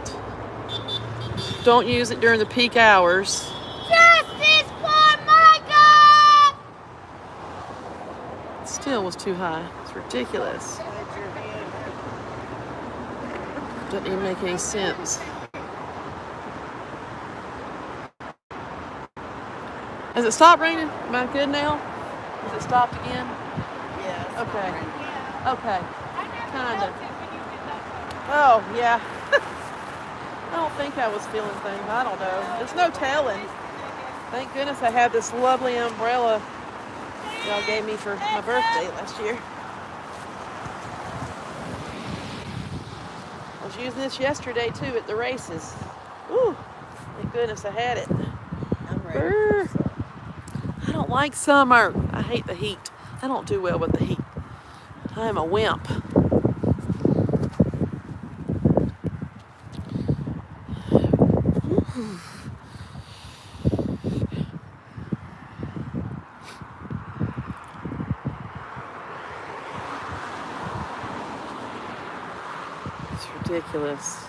Don't use it during the peak hours. Justice for Micah! It still was too high. It's ridiculous. Doesn't even make any sense. Has it stopped raining? Am I good now? Has it stopped again? Yes. Okay. Okay. Kinda. Oh, yeah. I don't think I was feeling things. I don't know. There's no telling. Thank goodness I have this lovely umbrella y'all gave me for my birthday last year. I was using this yesterday too at the races. Ooh, thank goodness I had it. I'm ready. I don't like summer. I hate the heat. I don't do well with the heat. I am a wimp. It's ridiculous.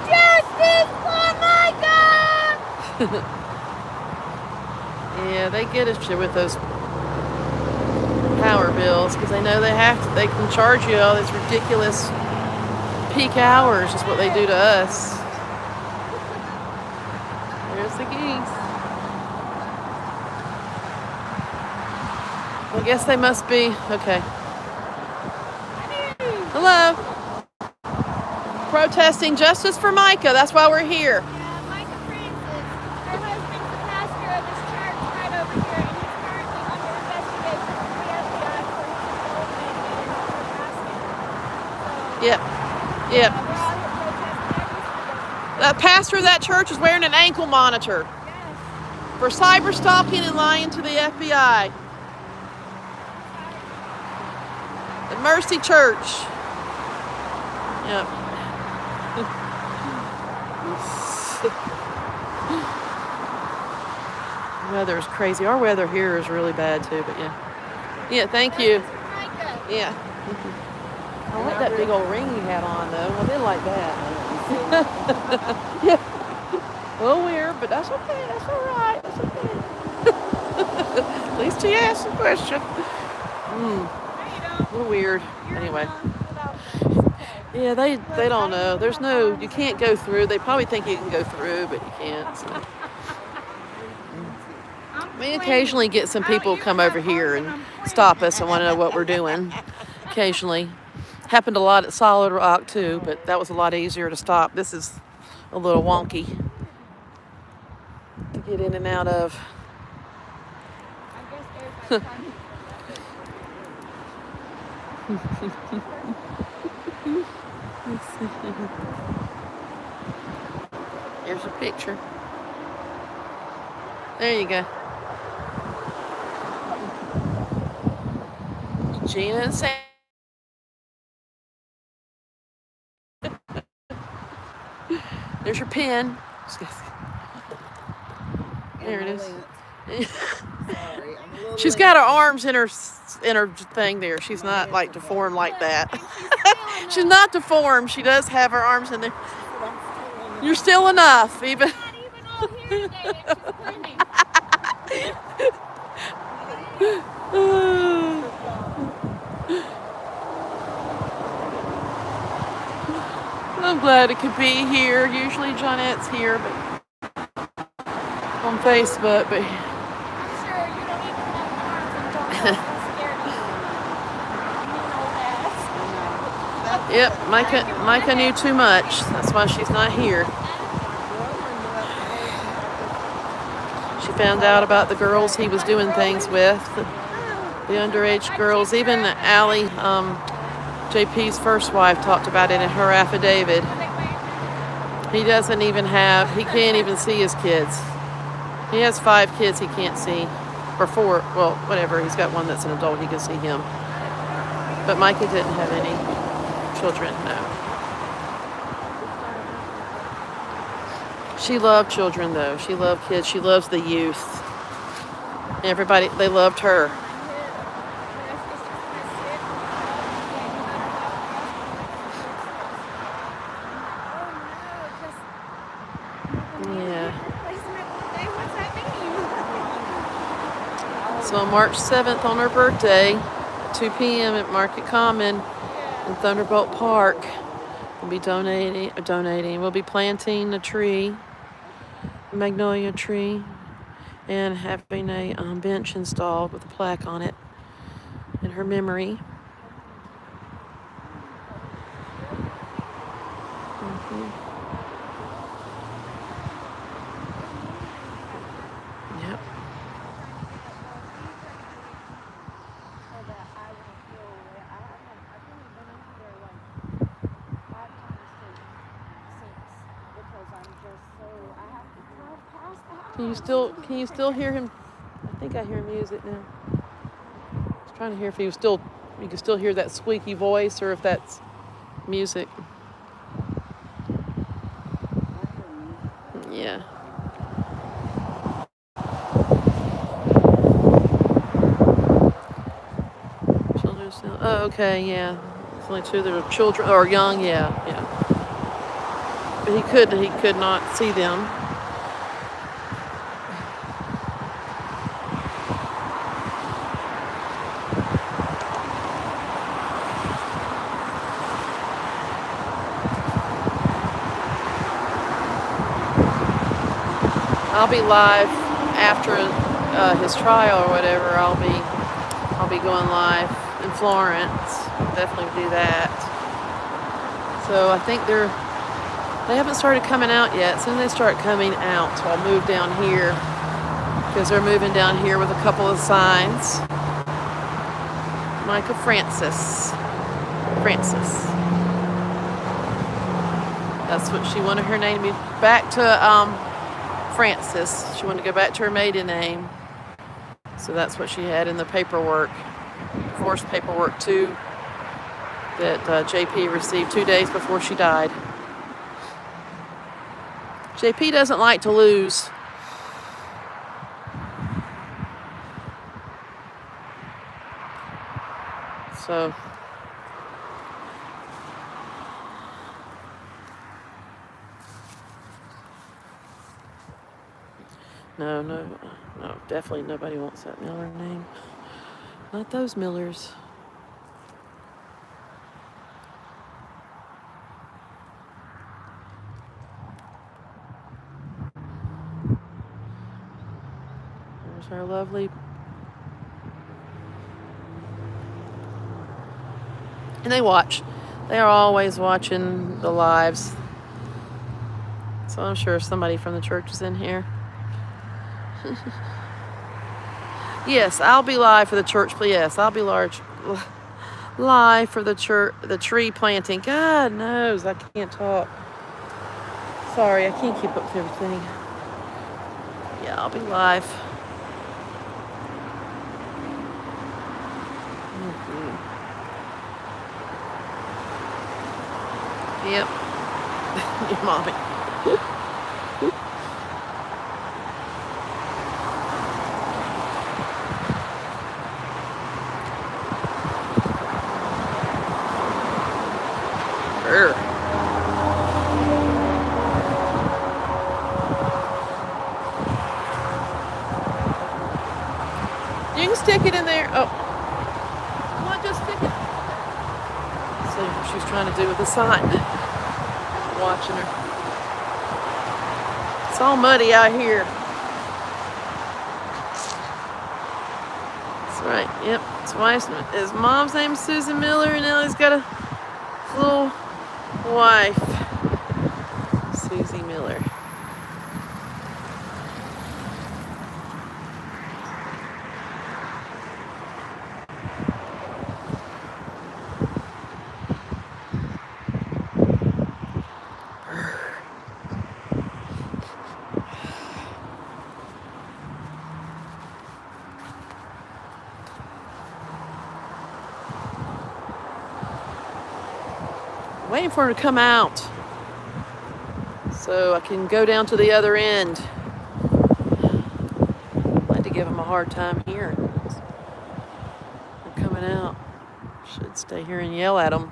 Justice for Micah! Yeah, they get us with those power bills because they know they can charge you all these ridiculous peak hours is what they do to us. There's the geese. Well, I guess they must be, okay. Hello. Protesting justice for Micah. That's why we're here. Yeah, Micah Francis. Her husband's the pastor of this church right over here, and he's currently under investigation from the FBI for his involvement in harassment. Yep. Yep. We're out here protesting every That pastor of that church is wearing an ankle monitor Yes. for cyber stalking and lying to the FBI. The Mercy Church. Yep. Weather's crazy. Our weather here is really bad too, but yeah. Yeah, thank you. Micah. Yeah. I like that big old ring you had on though. I did like that. Yeah. A little weird, but that's okay. That's all right. That's okay. At least he asked the question. A little weird. Anyway. Yeah, they don't know. There's no, you can't go through. They probably think you can go through, but you can't. So. We occasionally get some people come over here and stop us and want to know what we're doing. Occasionally. Happened a lot at Solid Rock too, but that was a lot easier to stop. This is a little wonky to get in and out of. Here's a picture. There you go. Gina and Sam. There's your pen. There it is. Sorry, I'm a little She's got her arms in her thing there. She's not like deformed like that. She's not deformed. She does have her arms in there. You're still enough, even. Not even all here today, and she's screaming. I'm glad it could be here. Usually Johnette's here, but on Facebook, but I'm sure you don't even have arms and don't know how scared you are. yep, Micah knew too much. That's why she's not here. She found out about the girls he was doing things with, the underage girls. Even Allie, JP's first wife, talked about it in her affidavit. He doesn't even have, he can't even see his kids. He has 5 kids he can't see. Or 4, well, whatever. He's got one that's an adult, he can see him. But Micah didn't have any children, no. She loved children, though. She loved kids. She loves the youth. Everybody, they loved her. So on March 7th, on her birthday, 2 p.m. at Market Common in Thunderbolt Park, we'll be donating. We'll be planting a tree, a magnolia tree, and having a bench installed with a plaque on it in her memory. Yep. Can you still hear him? I think I hear music now. I was trying to hear if you can still hear that squeaky voice or if that's music. Yeah. Children still, oh, okay, yeah. It's only 2 that are children or young, yeah. But he could not see them. I'll be live after his trial or whatever. I'll be going live in Florence. Definitely do that. So I think they haven't started coming out yet. As soon as they start coming out, so I'll move down here because they're moving down here with a couple of signs. Micah Francis. That's what she wanted her name to be. Back to Francis. She wanted to go back to her maiden name. So that's what she had in the paperwork, divorce paperwork too, that JP received 2 days before she died. JP doesn't like to lose. So no, definitely nobody wants that Miller name. Not those Millers. There's our lovely. And they watch. They are always watching the lives. So I'm sure somebody from the church is in here. Yes, I'll be live for the church. Yes, I'll be live for the church, the tree planting. God knows I can't talk. Sorry, I can't keep up with everything. Yeah, I'll be live. Yep. Your mommy. You can stick it in there. Oh. Come on, just stick it. See what she's trying to do with the sign. Watching her. It's all muddy out here. That's right. Yep. His mom's name is Susan Miller, and now he's got a little wife, Susie Miller. Waiting for him to come out so I can go down to the other end. I like to give him a hard time here. They're coming out. Should stay here and yell at him.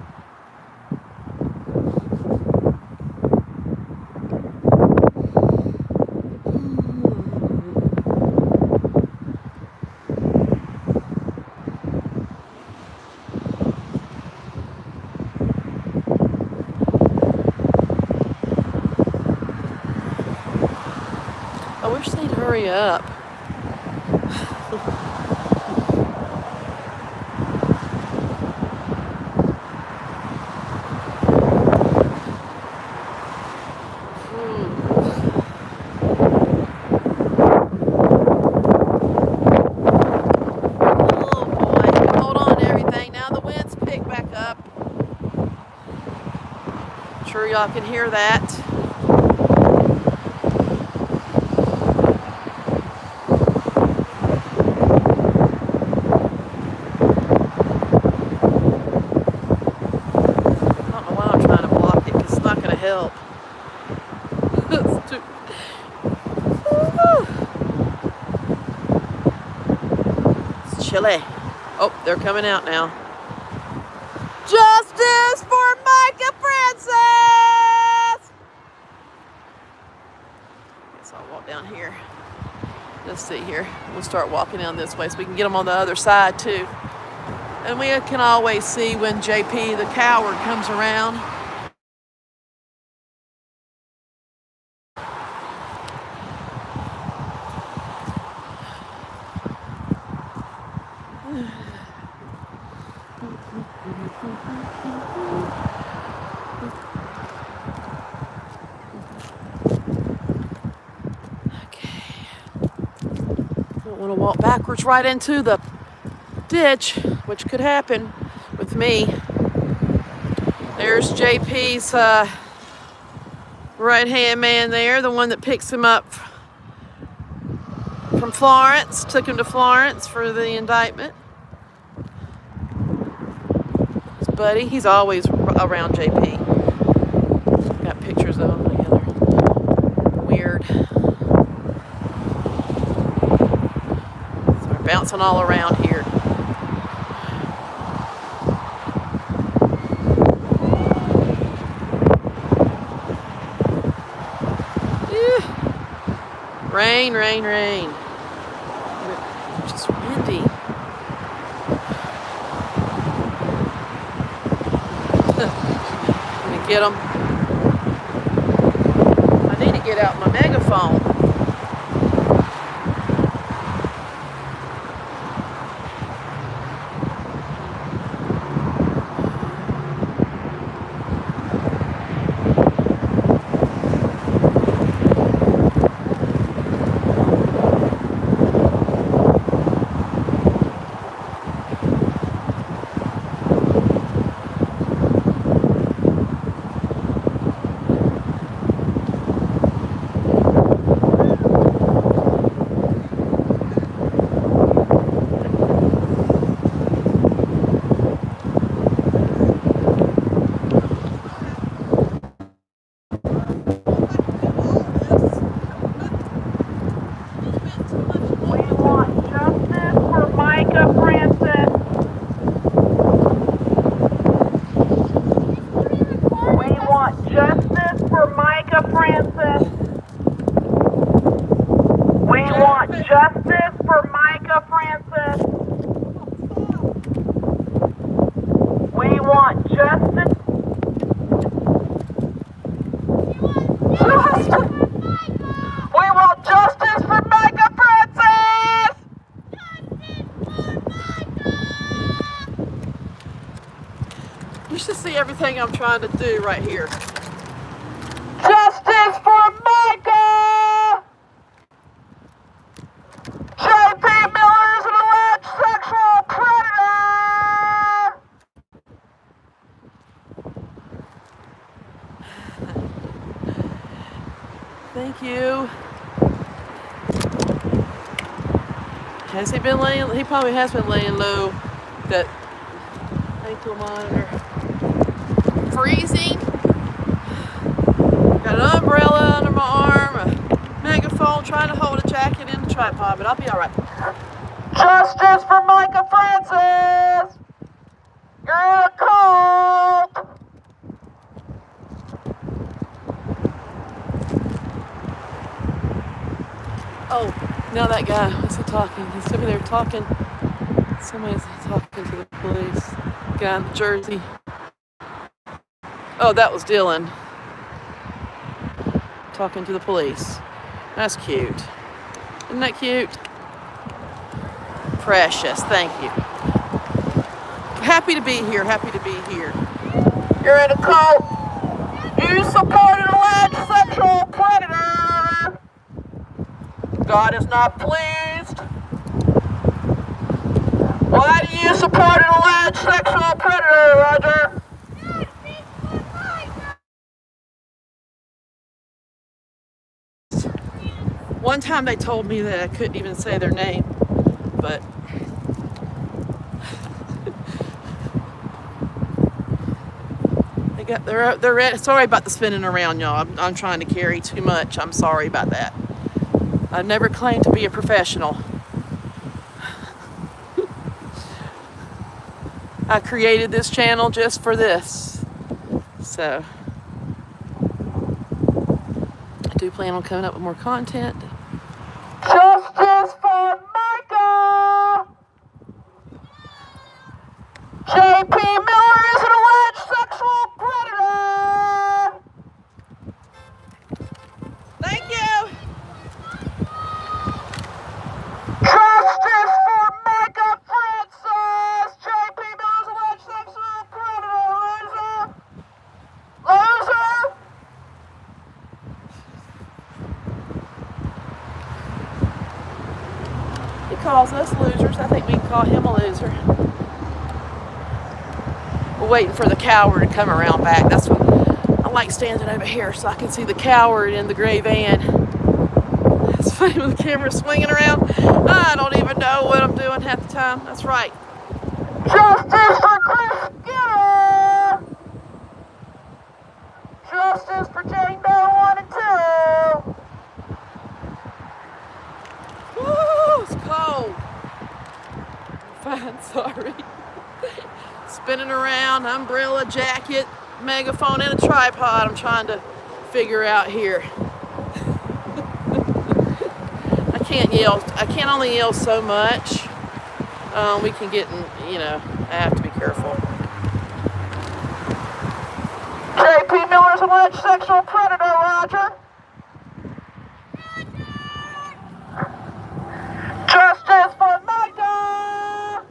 I wish they'd hurry up. Oh boy, hold on to everything. Now the wind's picked back up. I'm sure y'all can hear that. Help. It's chilly. Oh, they're coming out now. Justice for Micah Francis! Guess I'll walk down here. Let's see here. We'll start walking down this way so we can get them on the other side too. And we can always see when JP the coward comes around. Don't want to walk backwards right into the ditch, which could happen with me. There's JP's right-hand man there, the one that picks him up from Florence, took him to Florence for the indictment. His buddy, he's always around JP. Got pictures of them together. Weird. So we're bouncing all around here. Rain, rain, rain. It's just windy. Let me get them. I need to get out my megaphone. Justice for Micah Francis. We want justice. We want justice for Micah Francis. You should see everything I'm trying to do right here. Justice for Micah! JP Miller is an alleged sexual predator! Thank you. Has he been laying? He probably has been laying low. That ankle monitor. freezing. Got an umbrella under my arm, a megaphone, trying to hold a jacket in the tripod, but I'll be all right. Justice for Micah Francis! You're in a cult! Oh, now that guy, what's he talking? He's sitting there talking. Somebody's talking to the police. Guy in the jersey. Oh, that was Dylan. Talking to the police. That's cute. Isn't that cute? Precious, thank you. Happy to be here, happy to be here. You're in a cult! You support an alleged sexual predator! God is not pleased. Why do you support an alleged sexual predator, Roger? One time they told me that I couldn't even say their name, but they're ready. Sorry about the spinning around, y'all. I'm trying to carry too much. I'm sorry about that. I've never claimed to be a professional. I created this channel just for this. So I do plan on coming up with more content. Justice for Micah! J.P. Miller is an alleged sexual predator! Thank you. Justice for Micah Francis! J.P. Miller's alleged sexual predator, loser! Loser! He calls us losers. I think we can call him a loser. We're waiting for the coward to come around back. That's what I like, standing over here so I can see the coward in the gray van. It's funny with the camera swinging around. I don't even know what I'm doing half the time. That's right. Justice for Chris Skinner! Justice for Jane Doe 1 and 2! Woo, it's cold. Fine, sorry. Spinning around, umbrella, jacket, megaphone, and a tripod. I'm trying to figure out here. I can't yell. I can only yell so much. We can get in, I have to be careful. J.P. Miller's alleged sexual predator, Roger. Justice for Micah!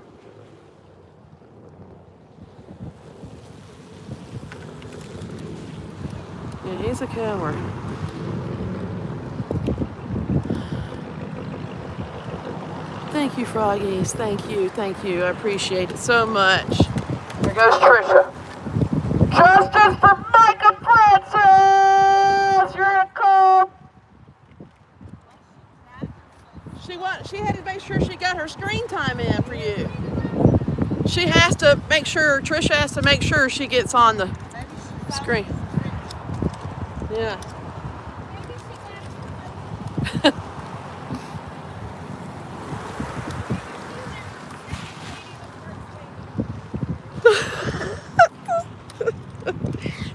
Yeah, he's a coward. Thank you, froggies. Thank you. I appreciate it so much. Here goes Trisha. Justice for Micah Francis! You're in a cult! She had to make sure she got her screen time in for you. She has to make sure, Trisha has to make sure she gets on the screen. Yeah.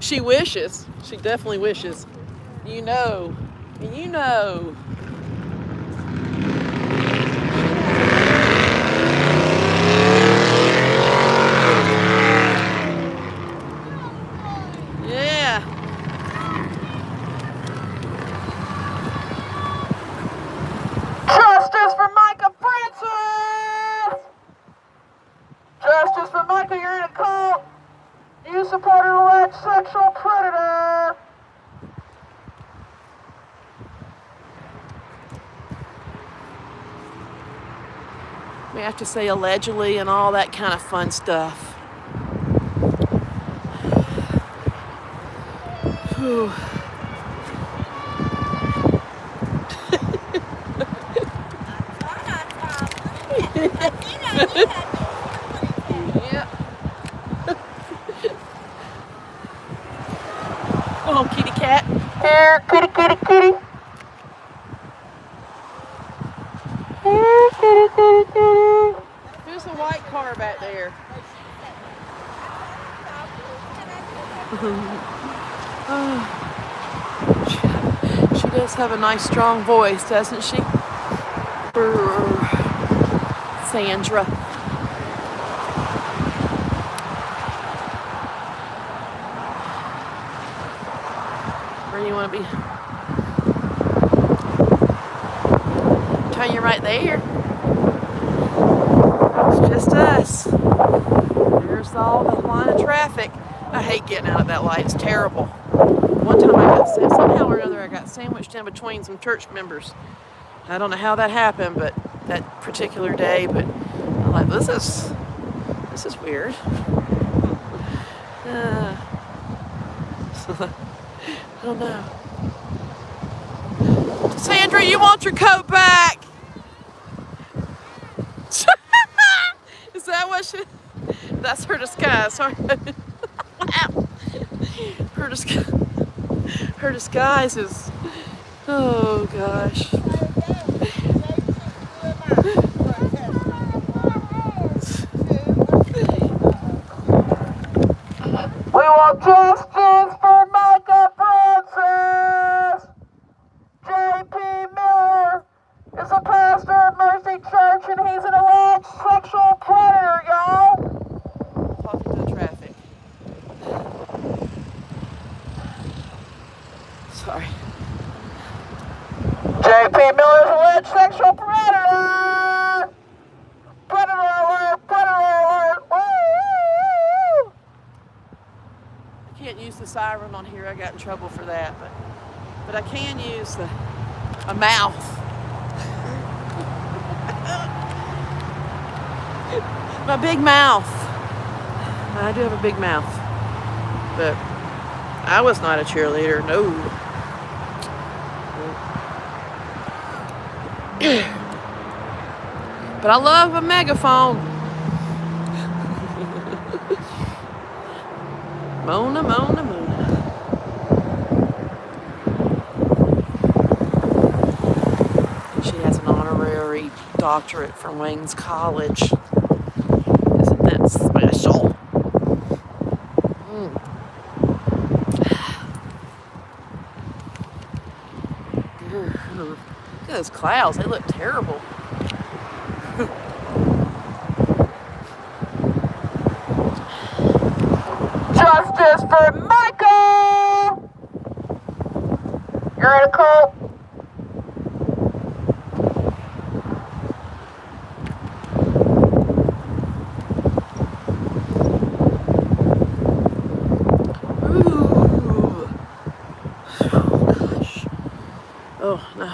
She wishes. She definitely wishes. You know. Yeah. Justice for Micah Francis! Justice for Micah, you're in a cult! You support an alleged sexual predator! We have to say allegedly and all that kind of fun stuff. Whew. Yeah. Who's the white car back there? She does have a nice strong voice, doesn't she? Sandra. Where do you want to be? Tell you right there. It's just us. There's all the line of traffic. I hate getting out of that light. It's terrible. One time somehow or another, I got sandwiched in between some church members. I don't know how that happened, but that particular day. But I'm like, this is weird. I don't know. Sandra, you want your coat back? Is that what she? That's her disguise. Sorry. Wow. Her disguise is. Oh gosh. We want justice for Micah Francis. J.P. Miller is a pastor at Mercy Church and he's an alleged sexual predator, y'all. Talking to the traffic. Sorry. J.P. Miller's alleged sexual predator. Predator alert, predator alert. Woo! I can't use the siren on here. I got in trouble for that, but I can use a mouth. My big mouth. I do have a big mouth, but I was not a cheerleader. No. But I love a megaphone. Mona, Mona, Mona. She has an honorary doctorate from Wayne's College. Isn't that special? Look at those clouds. They look terrible. Justice for Micah! You're in a cult. Ooh. Oh, gosh. Oh, no.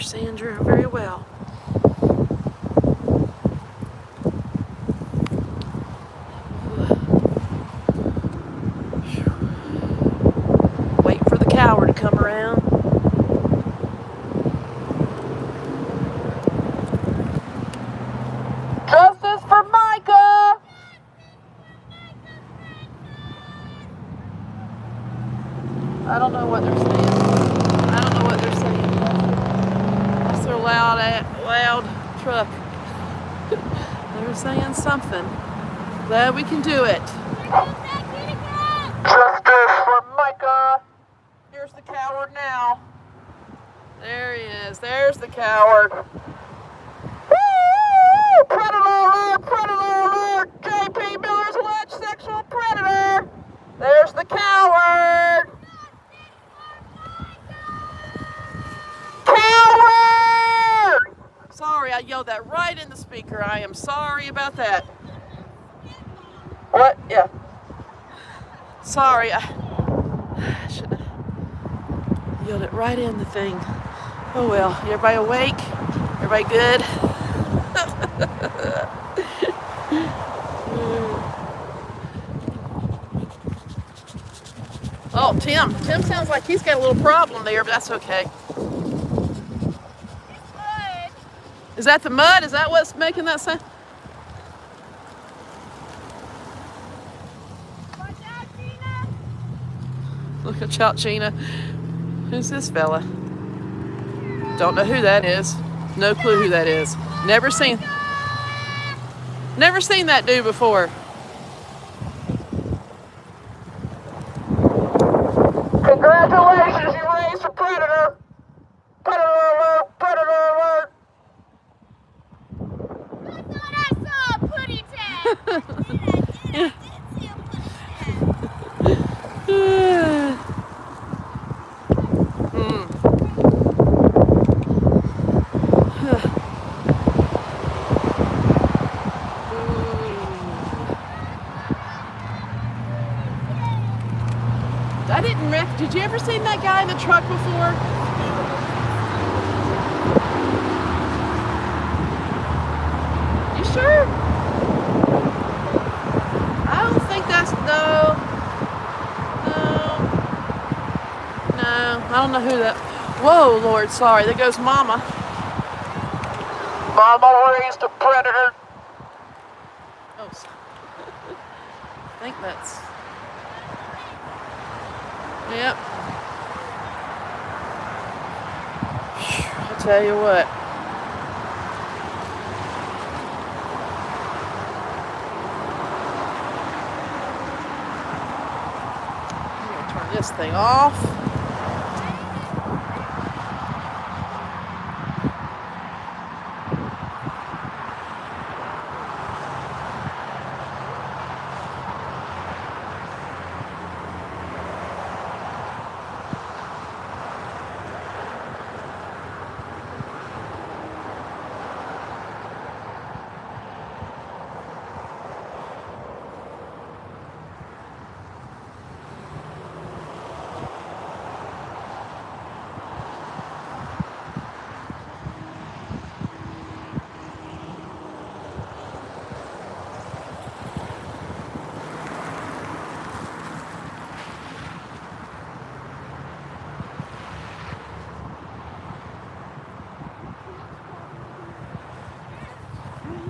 Sandra very well. Wait for the cower to come around. Justice for Micah! I don't know what they're saying. I don't know what they're saying. That's their loud truck. They're saying something. Glad we can do it. Justice for Micah! Here's the coward now. There he is. There's the coward. Woo! Predator alert! Predator alert! J.P. Miller's alleged sexual predator! There's the coward! Coward! Sorry, I yelled that right in the speaker. I am sorry about that. What? Yeah. Sorry, I shouldn't have yelled it right in the thing. Oh well, everybody awake? Everybody good? Oh, Tim. Tim sounds like he's got a little problem there, but that's okay. Is that the mud? Is that what's making that sound? Look at Chalchina. Who's this fella? Don't know who that is. No clue who that is. Never seen that dude before. Congratulations, you raised a predator. Predator alert, predator alert. I thought I saw a putty tag. I did see a putty tag. Did you ever see that guy in the truck before? You sure? I don't think that's no. I don't know who that. Whoa, Lord, sorry. There goes Mama. Mama raised a predator. Oh, I think that's. Yep. I tell you what. I'm gonna turn this thing off.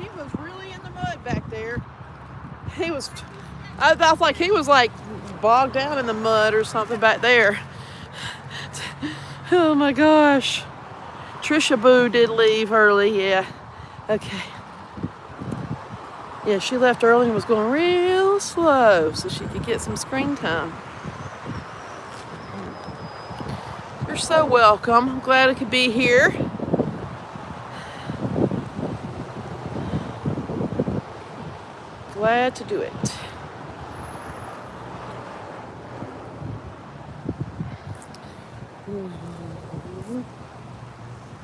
He was really in the mud back there. I felt like he was like bogged down in the mud or something back there. Oh my gosh. Trisha Boo did leave early, yeah. Okay. Yeah, she left early and was going real slow so she could get some screen time. You're so welcome. I'm glad I could be here. Glad to do it.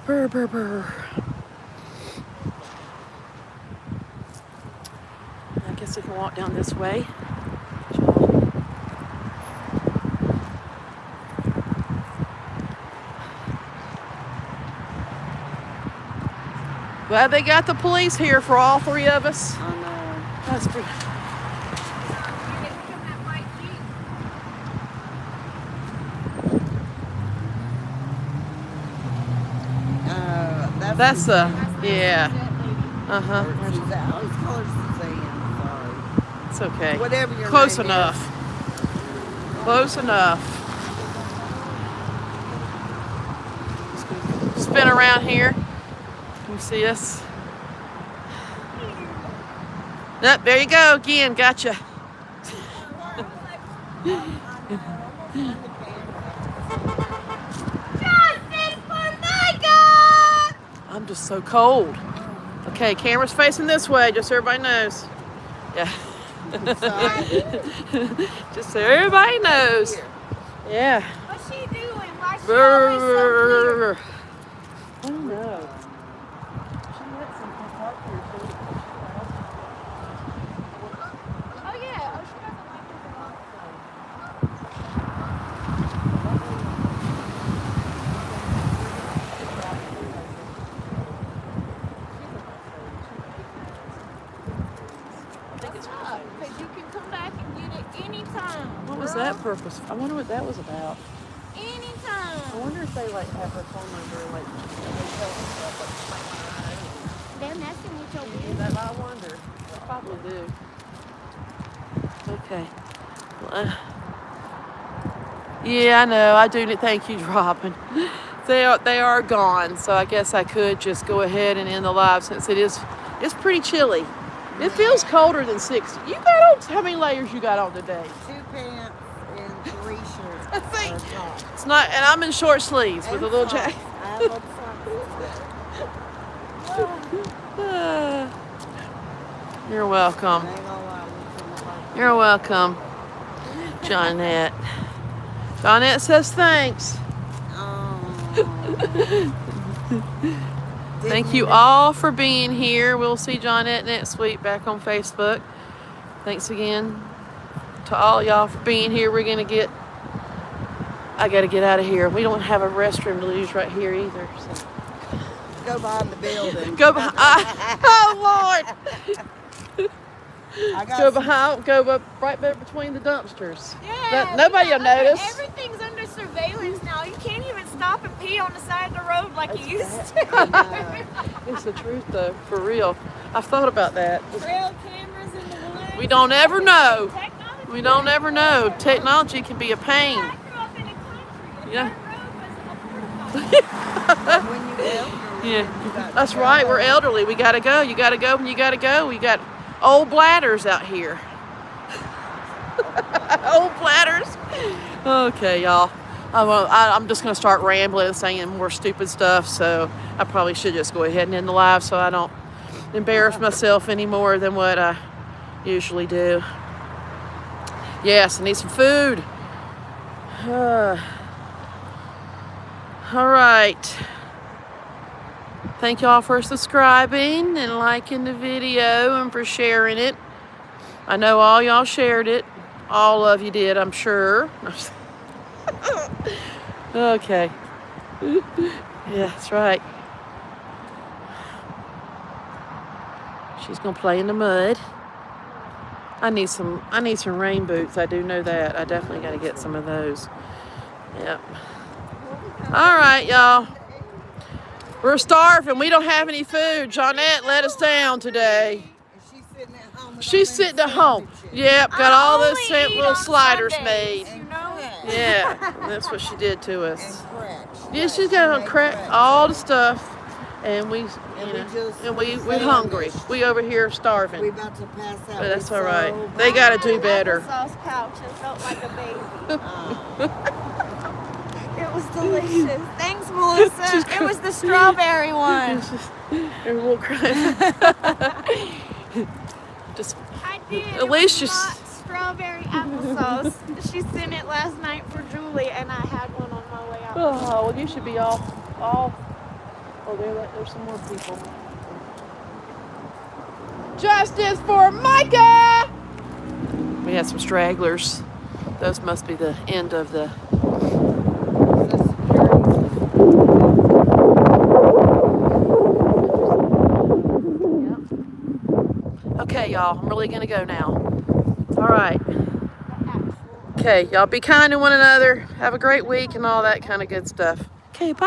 Brr, brr, brr. I guess we can walk down this way. Glad they got the police here for all three of us. I know. That's pretty. That's yeah. Uh-huh. Suzanne. I always call her Suzanne. Sorry. It's okay. Whatever your Close name enough. Close enough. Spin around here. Can you see us? Nope, there you go again. Gotcha. I'm just so cold. Okay, camera's facing this way, just so everybody knows. Yeah. Just so everybody knows. Yeah. What's she doing? Why is she always so clear? I don't know. She let something park here too. Oh yeah. Oh, she doesn't like this at all. Because you can come back and get it anytime. What was that purpose? I wonder what that was about. Anytime. I wonder if they like have her phone number, like hotel and stuff, They're messing with your like business. that. I wonder. They probably do. Okay. Well, Yeah, I know. I do. Thank you, Robin. They are gone, so I guess I could just go ahead and end the live since it's pretty chilly. It feels colder than 60. You got on, how many layers you got on today? 2 pants and 3 shirts. I think or tops. it's not, and I'm in short sleeves with a And little socks. jacket. I have on socks. You're welcome. I ain't gonna lie, we You're welcome, Johnette. Johnette says thanks. Thank you all for being here. We'll see Johnette next week back on Facebook. Thanks again to all y'all for being here. I gotta get out of here. We don't have a restroom to use right here either. So. Go behind the building. Go behind. Oh Lord! Go up right between the dumpsters. Yeah. Nobody will notice. Everything's under surveillance now. You can't even stop and pee on the side of the road like you used to. It's the truth though, for real. I've thought about that. Trail cameras in the woods. We don't ever know. Technology. We don't ever know. Technology can be a pain. I grew up in a country. Yeah. That road wasn't a When you elderly, Yeah, you got that's to right. go. We're elderly. We gotta go. You gotta go when you gotta go. We got old bladders out here. Old bladders. Okay, y'all. I'm just gonna start rambling and saying more stupid stuff. So I probably should just go ahead and end the live so I don't embarrass myself any more than what I usually do. Yes, I need some food. All right. Thank y'all for subscribing and liking the video and for sharing it. I know all y'all shared it. All of you did, I'm sure. Okay. Yeah, that's right. She's gonna play in the mud. I need some rain boots. I do know that. I definitely gotta get some of those. Yep. All right, y'all. We're starving. We don't have any food. Johnette let us down today. She's sitting at home. with She's all them sitting at home. sandwiches. Yep, got all those only eat little on sliders Sundays. made. And cracks. Yeah, that's what she did to And us. cracks. Yeah, she's She got made crack cracks. all the stuff, and we, And we're hungry. We over here starving. We about to pass out. But that's We all right. so They got to I do had better. an applesauce pouch and felt like a baby. bad. It was delicious. Thanks, Melissa. It was the strawberry one. And we'll cry. Just I did. At It was least just- not strawberry applesauce. She sent it last night for Julie, and I had one on my way out. oh, well, you should be all. Oh, there's some more people. Justice for Micah! We had some stragglers. Those must be the end of the. Okay, y'all, I'm really gonna go now. All right. Okay, y'all be kind to one another. Have a great week and all that kind of good stuff. Okay, bye.